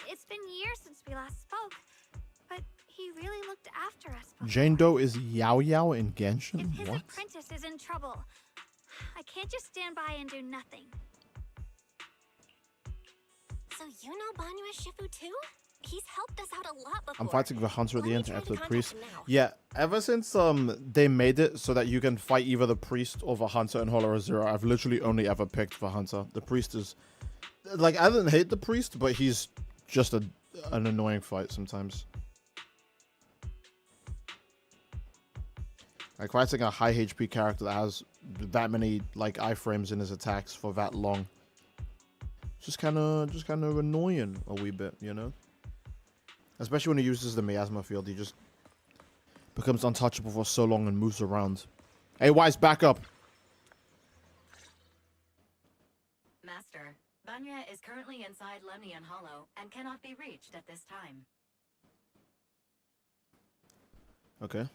It's been years since we last spoke, but he really looked after us before. Jane Doe is Yao Yao in Genshin? If his What? apprentice is in trouble, I can't just stand by and do nothing. So you know Banyue Shifu too? He's helped us out a lot before. I'm fighting the hunter at the Let me end try after to the contact priest. him now. Yeah, ever since they made it so that you can fight either the priest or the hunter in Hollow Zero, I've literally only ever picked the hunter. The priest is... Like, I didn't hate the priest, but he's just an annoying fight sometimes. Like fighting a high HP character that has that many like iframes in his attacks for that long. Just kind of annoying a wee bit, you know? Especially when he uses the miasma field, he just becomes untouchable for so long and moves around. Hey, Wise, back up! Master, Banya is currently inside Lemnian Hollow and cannot be reached at this time. Okay.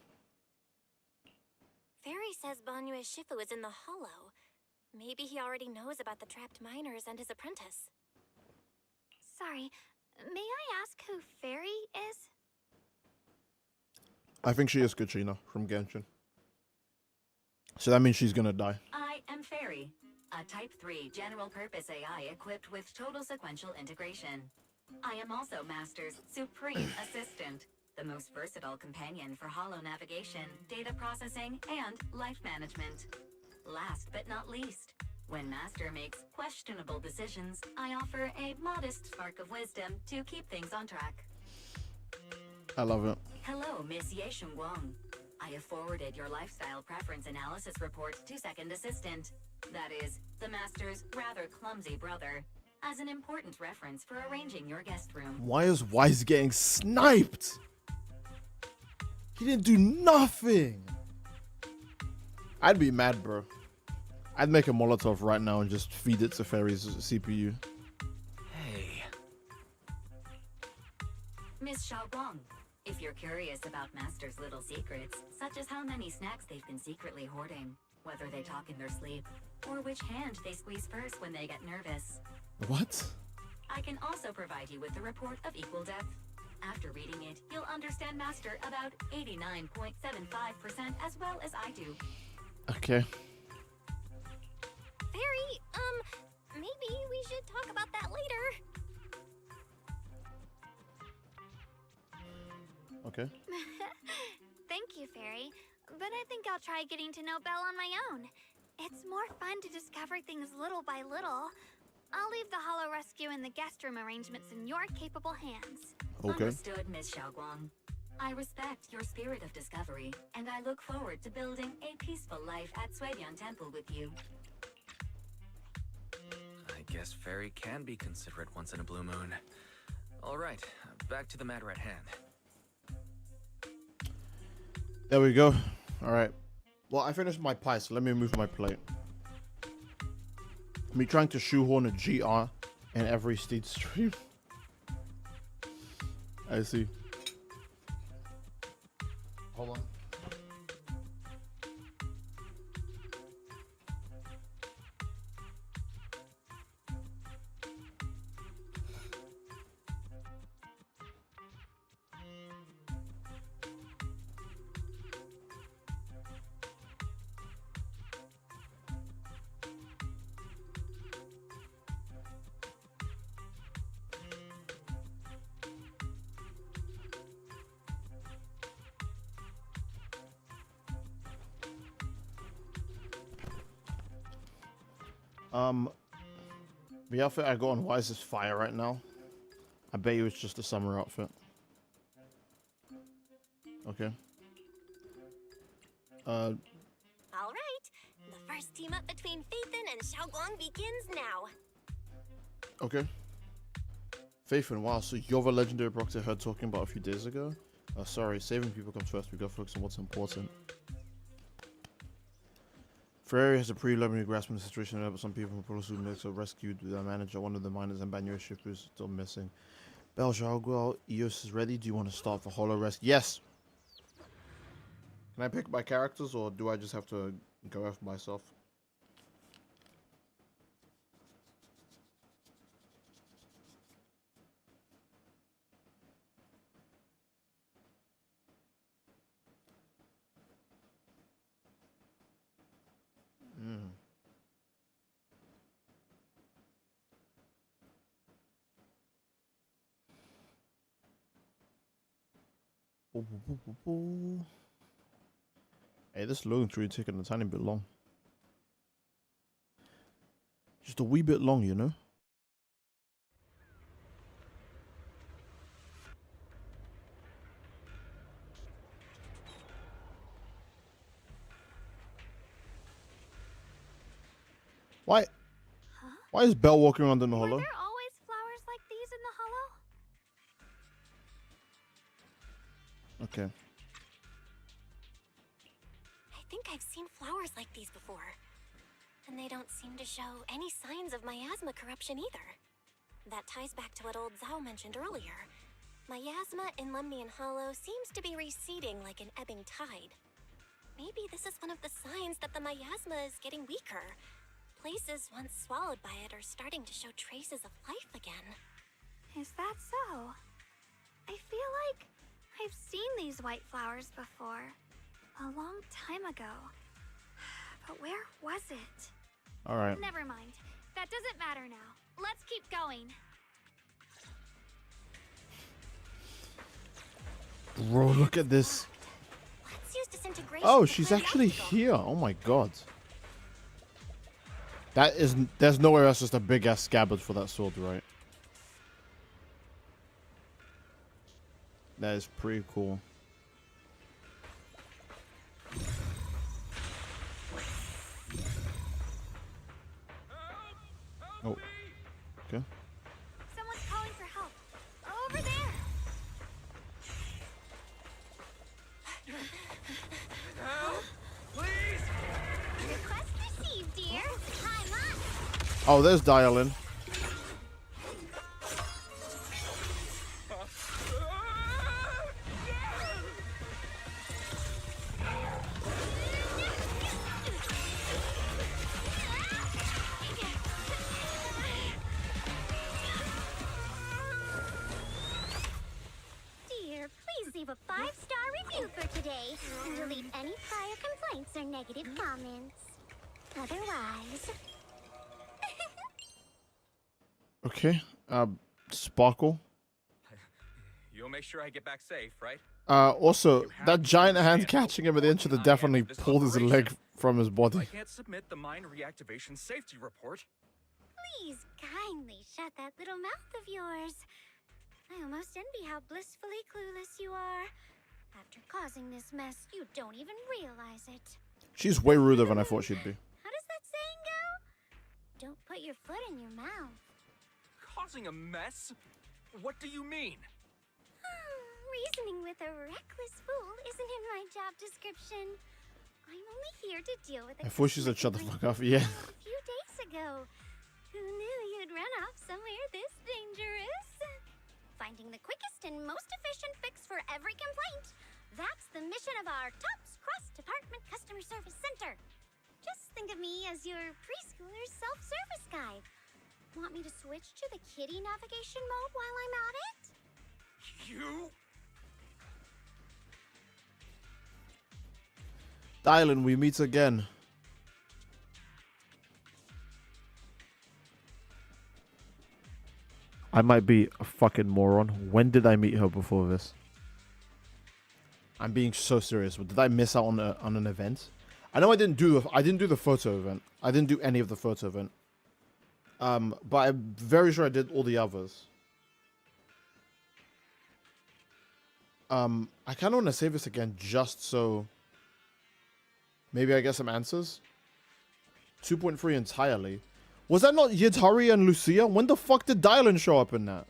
Fairy says Banyu Shifu is in the hollow. Maybe he already knows about the trapped miners and his apprentice. Sorry, may I ask who Fairy is? I think she is Kachina from Genshin. So that means she's gonna die. I am Fairy, a Type 3 general-purpose AI equipped with total sequential integration. I am also Master's supreme assistant, the most versatile companion for holo navigation, data processing, and life management. Last but not least, when Master makes questionable decisions, I offer a modest spark of wisdom to keep things on track. I love it. Hello, Miss Ye Shunguang. I have forwarded your lifestyle preference analysis report to Second Assistant. That is, the Master's rather clumsy brother, as an important reference for arranging your guest room. Why is Wise getting sniped? He didn't do nothing. I'd be mad, bro. I'd make a Molotov right now and just feed it to Fairy's CPU. Hey. Miss Xiaoguang, if you're curious about Master's little secrets, such as how many snacks they've been secretly hoarding, whether they talk in their sleep, or which hand they squeeze first when they get nervous. What? I can also provide you with a report of equal depth. After reading it, you'll understand Master about 89.75% as well as I do. Okay. Fairy, maybe we should talk about that later. Okay. Thank you, Fairy. But I think I'll try getting to know Belle on my own. It's more fun to discover things little by little. I'll leave the Hollow Rescue and the guest room arrangements in your capable hands. Okay. Understood, Miss Xiaoguang. I respect your spirit of discovery, and I look forward to building a peaceful life at Suedian Temple with you. I guess Fairy can be considerate once in a blue moon. All right, back to the matter at hand. There we go. All right. Well, I finished my pie, so let me move my plate. Me trying to shoehorn a GR in every Steed stream. I see. Hold on. The outfit I got on Wise is fire right now. I bet you it's just a summer outfit. Okay. All right, the first team up between Phaethon and Xiaoguang begins now. Okay. Phaethon, wow, so you're the legendary Brock I heard talking about a few days ago? Sorry, saving people comes first. We gotta focus on what's important. Ferrari has a preliminary grasp on the situation, but some people from Polisu Mix are rescued with their manager, one of the miners, and Banyo Shifu is still missing. Bell Xiaoguo, Eos is ready. Do you want to start the Hollow Rest? Yes! Can I pick my characters, or do I just have to go after myself? Hey, this loading screen taking a tiny bit long. Just a wee bit long, you know? Why? Why is Belle walking around in the Were hollow? there always flowers like these in the hollow? Okay. I think I've seen flowers like these before. And they don't seem to show any signs of miasma corruption either. That ties back to what old Zhao mentioned earlier. Miasma in Lemnian Hollow seems to be receding like an ebbing tide. Maybe this is one of the signs that the miasma is getting weaker. Places once swallowed by it are starting to show traces of life again. Is that so? I feel like I've seen these white flowers before. A long time ago. But where was it? Alright. Never mind. That doesn't matter now. Let's keep going. Bro, look at this. Let's use disintegration. Oh, to she's clear actually the obstacle. here. Oh my god. That is... There's nowhere else just a big ass scabbard for that sword, right? That is pretty cool. Oh. Okay. Someone's calling for help. Over there. Request received, dear. I'm on. Oh, there's dial-in. Dear, please leave a 5-star review for today and delete any prior complaints or negative comments. Otherwise... Okay. Sparkle. You'll make sure I get back safe, right? Also, that giant hand understand catching him at the end of the I am definitely this pulled his operation. leg from his I body. can't submit the mine reactivation safety report. Please kindly shut that little mouth of yours. I almost envy how blissfully clueless you are. After causing this mess, you don't even realize it. She's way ruder than I thought she'd be. How does that saying go? Don't put your foot in your mouth. Causing a mess? What do you mean? Reasoning with a reckless fool isn't in my job description. I'm only here to deal with I thought she said shut the fuck up. Yeah. a few days ago. Who knew you'd run off somewhere this dangerous? Finding the quickest and most efficient fix for every complaint. That's the mission of our TOPS cross-department customer service center. Just think of me as your preschooler self-service guide. Want me to switch to the kiddie navigation mode while I'm at it? You? Dylan, we meet again. I might be a fucking moron. When did I meet her before this? I'm being so serious. But did I miss out on an event? I know I didn't do the photo event. I didn't do any of the photo event. But I'm very sure I did all the others. I kind of want to save this again just so maybe I get some answers. 2.3 entirely. Was that not Yidhari and Lucia? When the fuck did Dylan show up in that?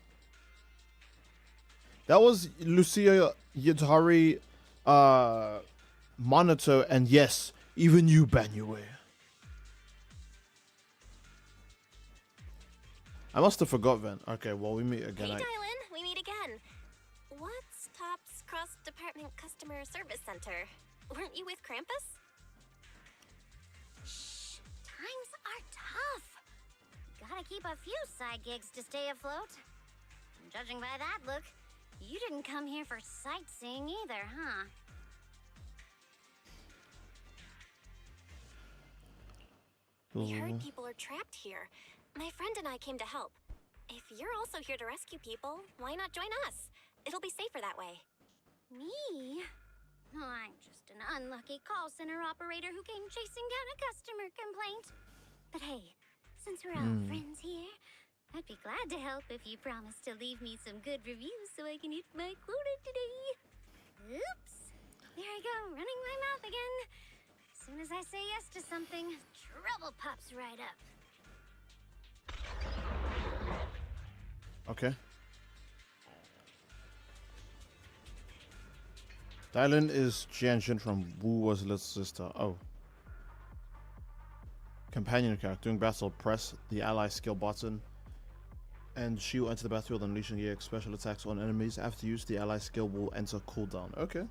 That was Lucia, Yidhari, Monitor, and yes, even you, Banyue. I must have forgot then. Okay, well, we meet again. Hey, Dylan, we meet again. What's TOPS Cross-Department Customer Service Center? Weren't you with Krampus? Shh. Times are tough. Gotta keep a few side gigs to stay afloat. Judging by that look, you didn't come here for sightseeing either, huh? We heard people are trapped here. My friend and I came to help. If you're also here to rescue people, why not join us? It'll be safer that way. Me? Oh, I'm just an unlucky call center operator who came chasing down a customer complaint. But hey, since we're all friends here, I'd be glad to help if you promise to leave me some good reviews so I can hit my quota today. Oops. There I go, running my mouth again. As soon as I say yes to something, trouble pops right up. Okay. Dylan is Jianjin from Wu was little sister. Oh. Companion character. During battle, press the ally skill button, and she will enter the battlefield, unleashing EX special attacks on enemies. After use, the ally skill will enter cooldown. Okay.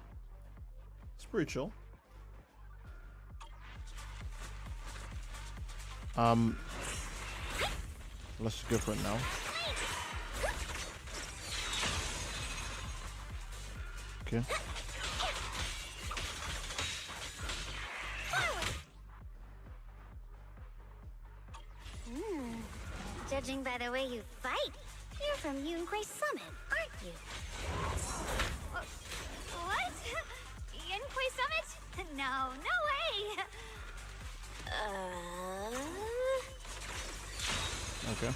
It's pretty chill. Let's just go for it now. Okay. Judging by the way you fight, you're from Yunquay Summit, aren't you? What? Yunquay Summit? No, no way! Okay.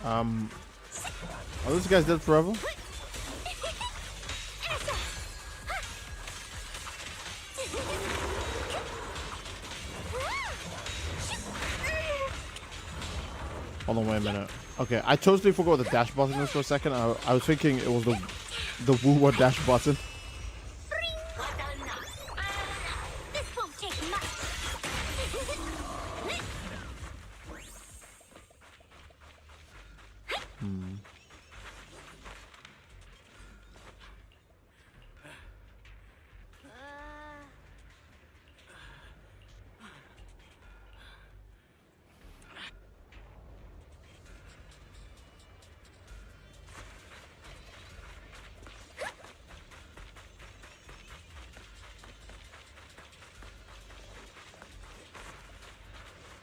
Are those guys dead forever? Hold on, wait a minute. Okay, I totally forgot what the dash button was for a second. I was thinking it was the Wu dash button. This won't take much.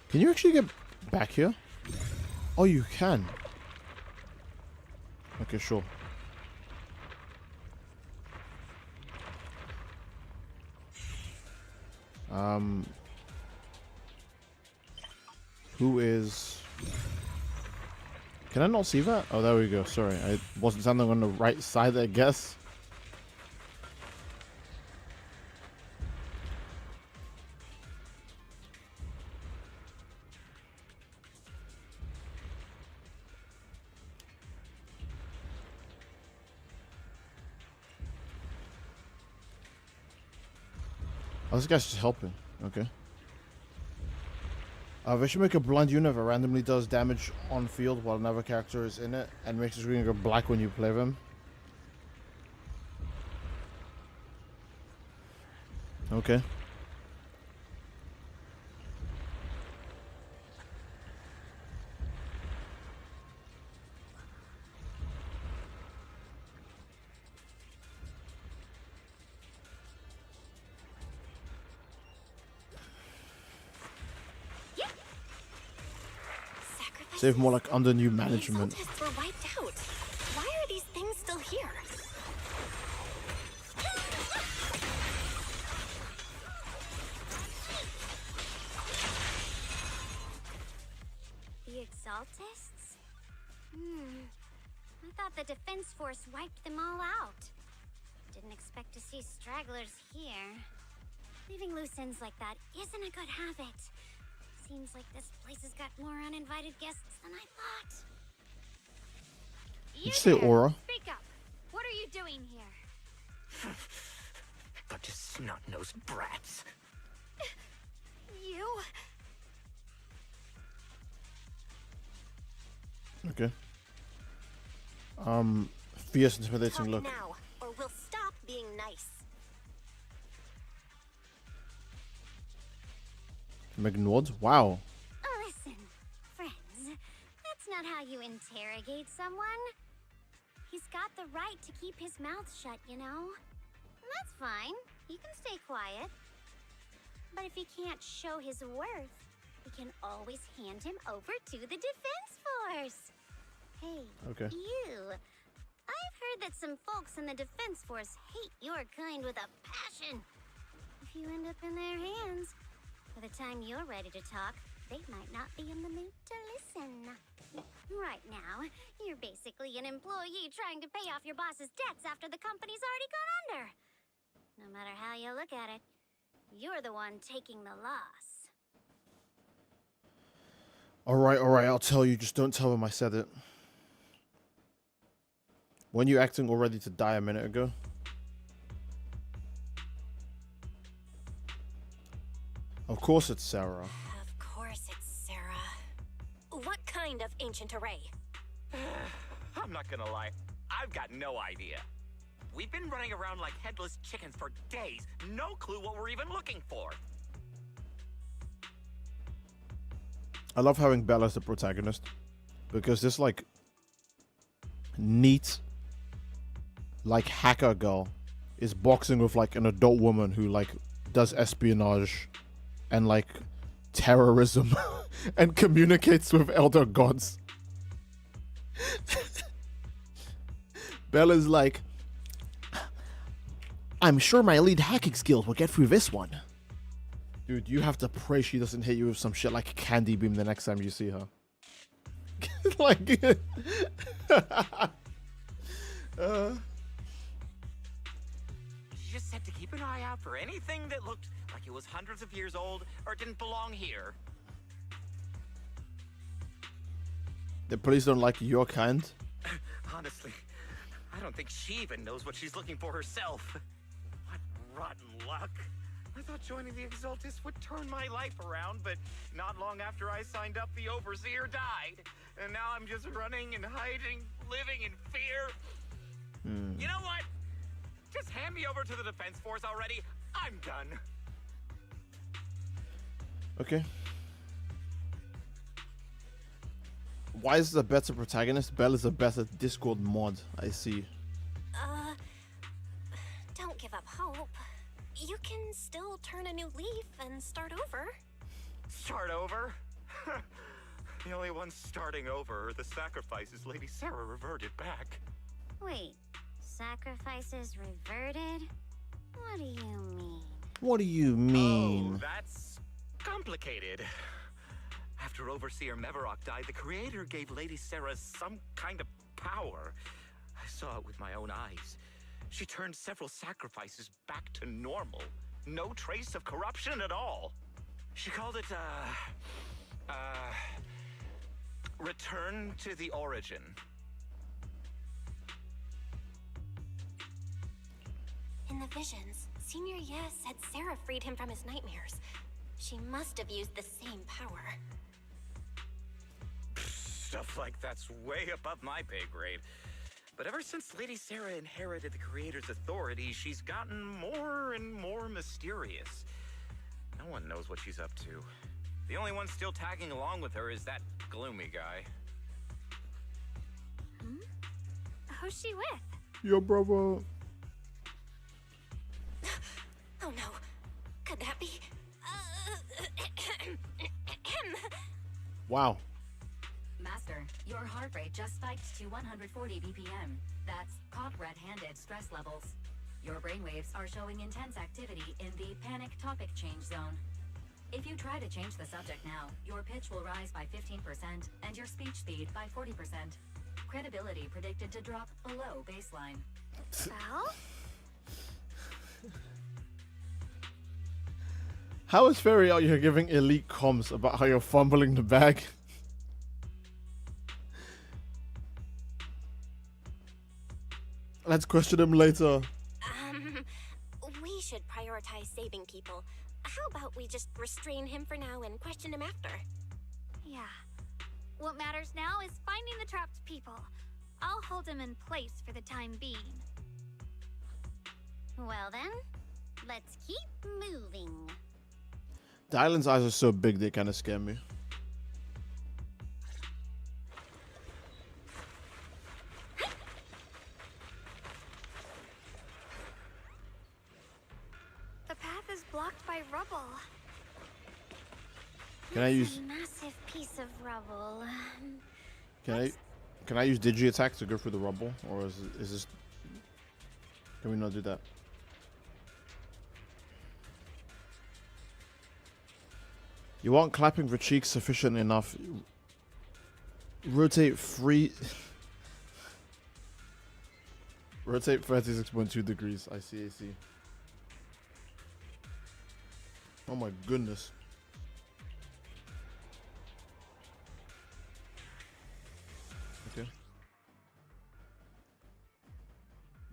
Can you actually get back here? Oh, you can. Okay, sure. Who is... Can I not see that? Oh, there we go. Sorry, I wasn't standing on the right side, I guess. Oh, this guy's just helping. Okay. They should make a blind unit that randomly does damage on field while another character is in it and makes the screen go black when you play them. Okay. Save more like under new management. The tests were wiped out. Why are these things still here? The Exaltists? I thought the Defense Force wiped them all out. Didn't expect to see stragglers here. Leaving loose ends like that isn't a good habit. Seems like this place has got more uninvited guests than I thought. Did you say aura? Speak up. What are you doing here? Bunch of snot-nosed brats. You? Okay. Fierce, intimidating look. Now, or we'll stop being nice. Ignored? Wow. Oh, listen, friends. That's not how you interrogate someone. He's got the right to keep his mouth shut, you know? That's fine. He can stay quiet. But if he can't show his worth, we can always hand him over to the Defense Force. Hey, Okay. you. I've heard that some folks in the Defense Force hate your kind with a passion. If you end up in their hands, by the time you're ready to talk, they might not be in the mood to listen. Right now, you're basically an employee trying to pay off your boss's debts after the company's already gone under. No matter how you look at it, you're the one taking the loss. Alright, I'll tell you. Just don't tell them I said it. Weren't you acting all ready to die a minute ago? Of course it's Sarah. Of course it's Sarah. What kind of ancient array? I'm not gonna lie, I've got no idea. We've been running around like headless chickens for days. No clue what we're even looking for. I love having Bella as the protagonist because this like neat like hacker girl is boxing with like an adult woman who like does espionage and like terrorism and communicates with elder gods. Bella's like, I'm sure my elite hacking skills will get through this one. Dude, you have to pray she doesn't hit you with some shit like candy beam the next time you see her. Like, She just said to keep an eye out for anything that looked like it was hundreds of years old or didn't belong here. the police don't like your kind. Honestly, I don't think she even knows what she's looking for herself. What rotten luck. I thought joining the Exaltis would turn my life around, but not long after I signed up, the Overseer died. And now I'm just running and hiding, living in fear. You know what? Just hand me over to the Defense Force already. I'm done. Okay. Why is the better protagonist? Bella's a better Discord mod, I see. Don't give up hope. You can still turn a new leaf and start over. Start over? The only ones starting over are the sacrifices Lady Sarah reverted back. Wait, sacrifices reverted? What do you mean? What do you mean? Oh, that's complicated. After Overseer Mevarok died, the Creator gave Lady Sarah some kind of power. I saw it with my own eyes. She turned several sacrifices back to normal. No trace of corruption at all. She called it, return to the origin. In the visions, Senior Yes said Sarah freed him from his nightmares. She must have used the same power. Stuff like that's way above my pay grade. But ever since Lady Sarah inherited the Creator's authority, she's gotten more and more mysterious. No one knows what she's up to. The only one still tagging along with her is that gloomy guy. Who's she with? Your brother. Oh no. Could that be? Wow. Master, your heart rate just spiked to 140 BPM. That's caught red-handed stress levels. Your brainwaves are showing intense activity in the panic topic change zone. If you try to change the subject now, your pitch will rise by 15% and your speech speed by 40%. Credibility predicted to drop below baseline. Well? How is Fairy out here giving elite comms about how you're fumbling the bag? Let's question him later. We should prioritize saving people. How about we just restrain him for now and question him after? Yeah. What matters now is finding the trapped people. I'll hold him in place for the time being. Well then, let's keep moving. The island's eyes are so big they kind of scare me. The path is blocked by rubble. Can I use? A massive piece of rubble. Can I use digi attack to go through the rubble, or is this? Can we not do that? You aren't clapping for cheeks sufficient enough. Rotate free. Rotate 36.2 degrees. I see. Oh my goodness. Okay.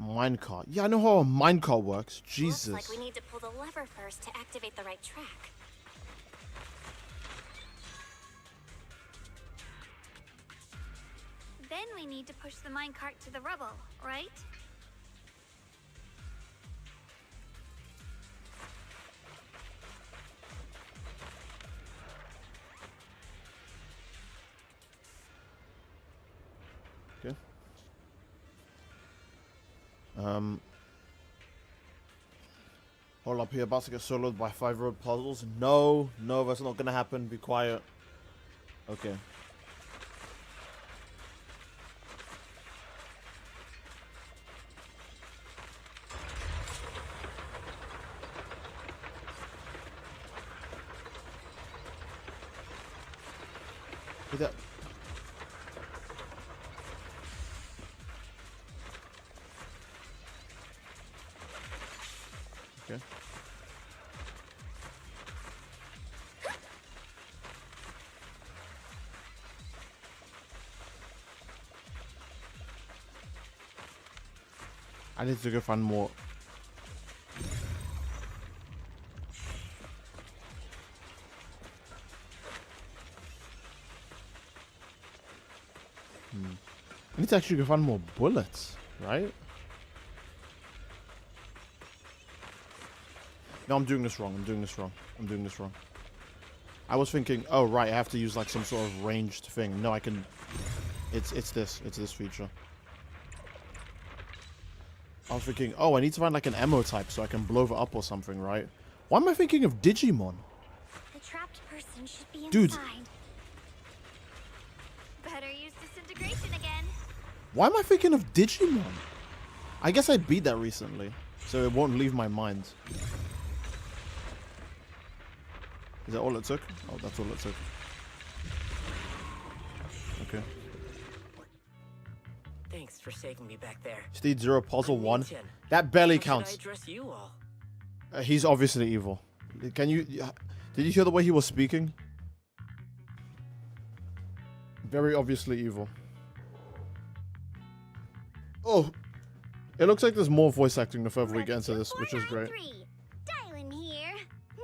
Minecart. Yeah, I know how a minecart works. Jesus. Looks like we need to pull the lever first to activate the right track. Then we need to push the minecart to the rubble, right? Okay. Hold up here, about to get soloed by 5-road puzzles. No, that's not gonna happen. Be quiet. Okay. Look at that. Okay. I need to go find more. I need to actually go find more bullets, right? No, I'm doing this wrong. I was thinking, oh right, I have to use like some sort of ranged thing. No, I can. It's this feature. I was thinking, oh, I need to find like an ammo type so I can blow it up or something, right? Why am I thinking of Digimon? The trapped person should be Dude. inside. Better use disintegration again. Why am I thinking of Digimon? I guess I beat that recently, so it won't leave my mind. Is that all it took? Oh, that's all it took. Okay. Thanks for saving me back there. Steed 0 puzzle 1. Chen. That barely How counts. should I address you all? He's obviously evil. Can you? Did you hear the way he was speaking? Very obviously evil. Oh, it looks like there's more voice acting the further we get into this, which is great. Dylan here.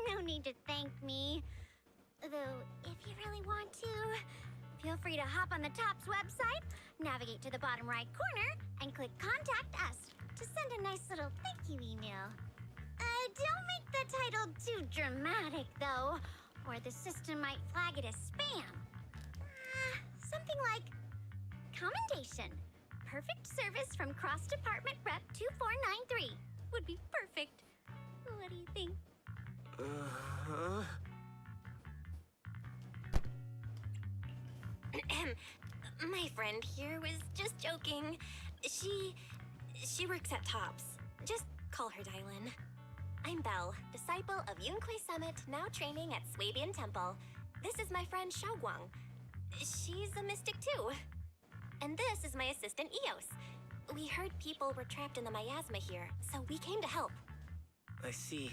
No need to thank me. Though, if you really want to, feel free to hop on the TOPS website, navigate to the bottom right corner, and click Contact Us to send a nice little thank you email. Don't make the title too dramatic, though, or the system might flag it as spam. Something like Commendation. Perfect service from Cross Department Rep 2493 would be perfect. What do you think? My friend here was just joking. She works at TOPS. Just call her Dylan. I'm Belle, disciple of Yunquei Summit, now training at Swabian Temple. This is my friend Xiaoguang. She's a mystic too. And this is my assistant Eos. We heard people were trapped in the miasma here, so we came to help. I see.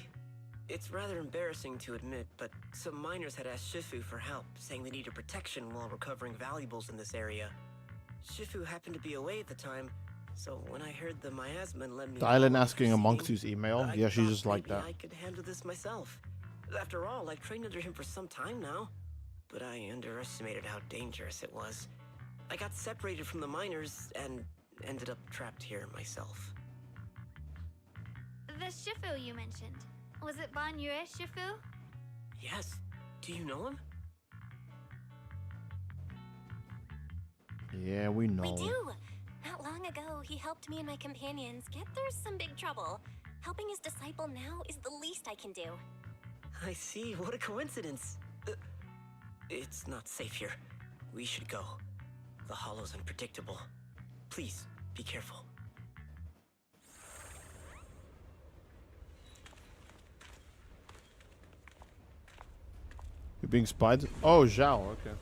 It's rather embarrassing to admit, but some miners had asked Shifu for help, saying they needed protection while recovering valuables in this area. Shifu happened to be away at the time, so when I heard the miasma let me Dylan asking a monk to's email? Yeah, she's just like that. I could handle this myself. After all, I've trained under him for some time now. But I underestimated how dangerous it was. I got separated from the miners and ended up trapped here myself. The Shifu you mentioned. Was it Ban Yue Shifu? Yes. Do you know him? Yeah, we know. We do! Not long ago, he helped me and my companions get through some big trouble. Helping his disciple now is the least I can do. I see. What a coincidence. It's not safe here. We should go. The hollow's unpredictable. Please, be careful. You're being spied? Oh, Zhao, okay.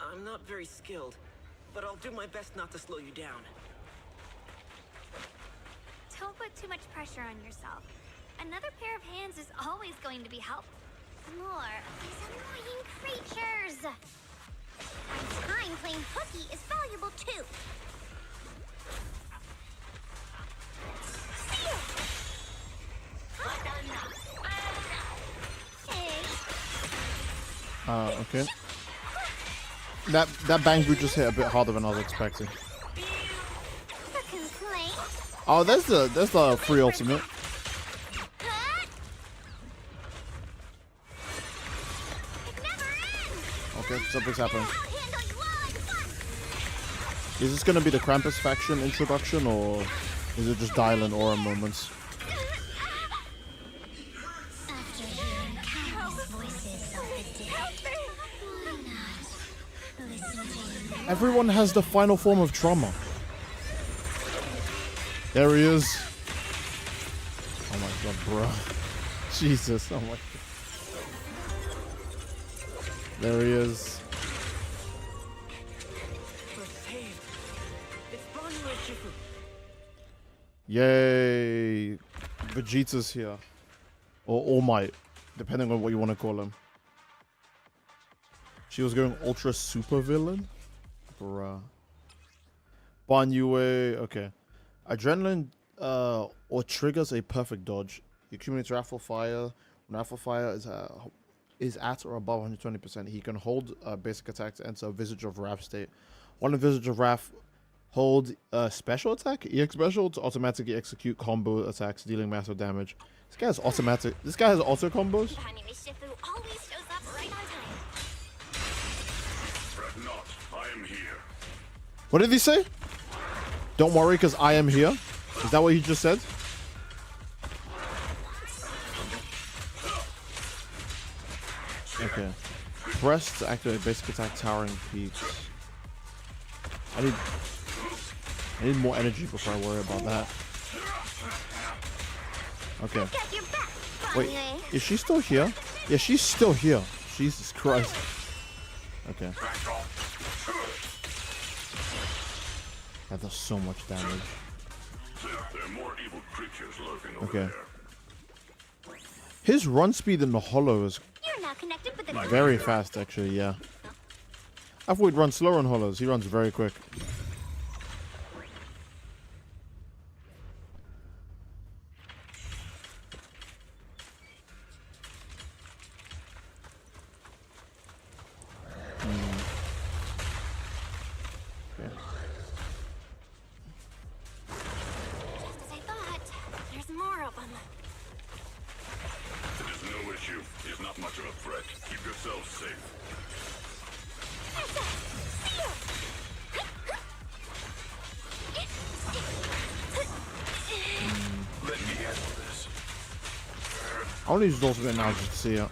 I'm not very skilled, but I'll do my best not to slow you down. Don't put too much pressure on yourself. Another pair of hands is always going to be helpful. More of these annoying creatures. My time playing hooky is valuable too. Okay. That bang boot just hit a bit harder than I was expecting. Oh, there's the free ultimate. Okay, something's happening. Is this gonna be the Krampus faction introduction, or is it just Dial and Aura moments? Everyone has the final form of trauma. There he is. Oh my god, bro. Jesus, oh my god. There he is. Yay. Vegeta's here. Or All Might, depending on what you want to call him. She was going ultra super villain? Bruh. Banyue. Okay. Adrenaline or triggers a perfect dodge. He accumulates Wrathful Fire. When Wrathful Fire is at or above 120%, he can hold basic attack to enter a Visage of Wrath state. One Visage of Wrath, hold special attack, EX special, to automatically execute combo attacks, dealing massive damage. This guy has automatic. This guy has auto combos. What did he say? Don't worry, because I am here. Is that what he just said? Okay. Press to activate basic attack, towering peaks. I need more energy before I worry about that. Okay. Wait, is she still here? Yeah, she's still here. Jesus Christ. Okay. That does so much damage. Okay. His run speed in the hollow is very fast, actually, yeah. I thought he'd run slower on hollows. He runs very quick. I want to use those now just to see it.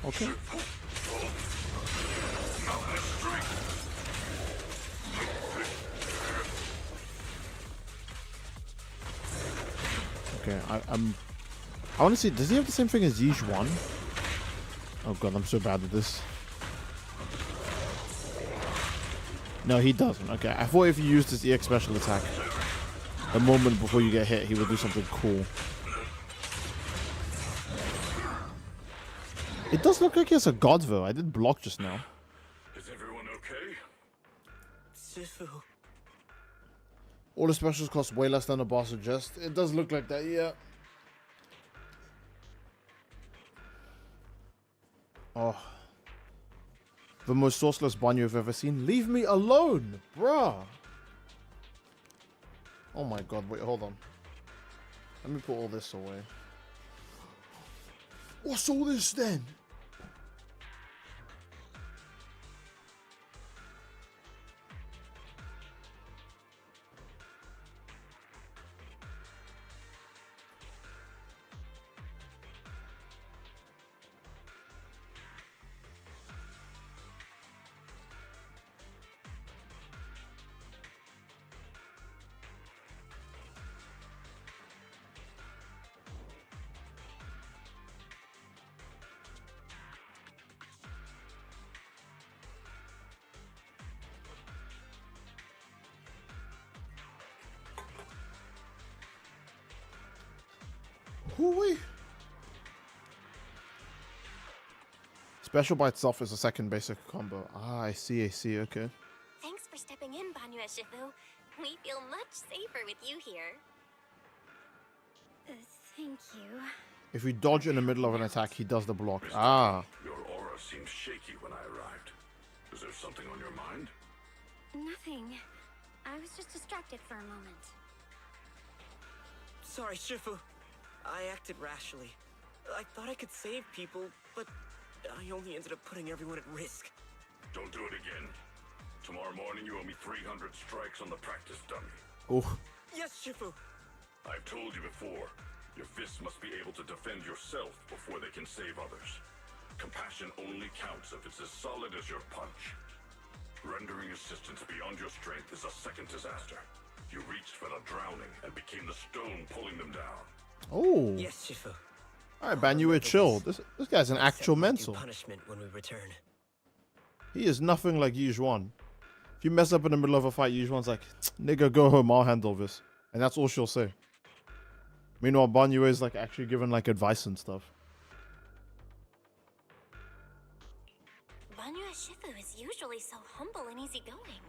Okay. Okay, I want to see. Does he have the same thing as Yeesh 1? Oh god, I'm so bad at this. No, he doesn't. Okay, I thought if you used his EX special attack, the moment before you get hit, he would do something cool. It does look like he has a god though. I did block just now. Is everyone okay? Shifu. All the specials cost way less than the boss suggest. It does look like that, yeah. Oh. The most sourceless Banyu I've ever seen. Leave me alone, bruh. Oh my god, wait, hold on. Let me put all this away. What's all this then? Hoo-wee. Special by itself is a second basic combo. Ah, I see, okay. Thanks for stepping in, Banyu Shifu. We feel much safer with you here. Thank Thank you. If you dodge in the middle of an attack, he does the block. Ah. Your aura seemed shaky when I arrived. Is there something on your mind? Nothing. I was just distracted for a moment. Sorry, Shifu. I acted rashly. I thought I could save people, but I only ended up putting everyone at risk. Don't do it again. Tomorrow morning you owe me 300 strikes on the practice dummy. Oh. Yes, Shifu. I've told you before, your fists must be able to defend yourself before they can save others. Compassion only counts if it's as solid as your punch. Rendering assistance beyond your strength is a second disaster. You reached for the drowning and became the stone pulling them down. Oh. Yes, Shifu. Alright, Banyue, chill. This guy's an actual mental. Punishment when we return. He is nothing like Yujuan. If you mess up in the middle of a fight, Yujuan's like, nigga, go home, I'll handle this. And that's all she'll say. Meanwhile, Banyue is like actually giving like advice and stuff. Banyue Shifu is usually so humble and easygoing.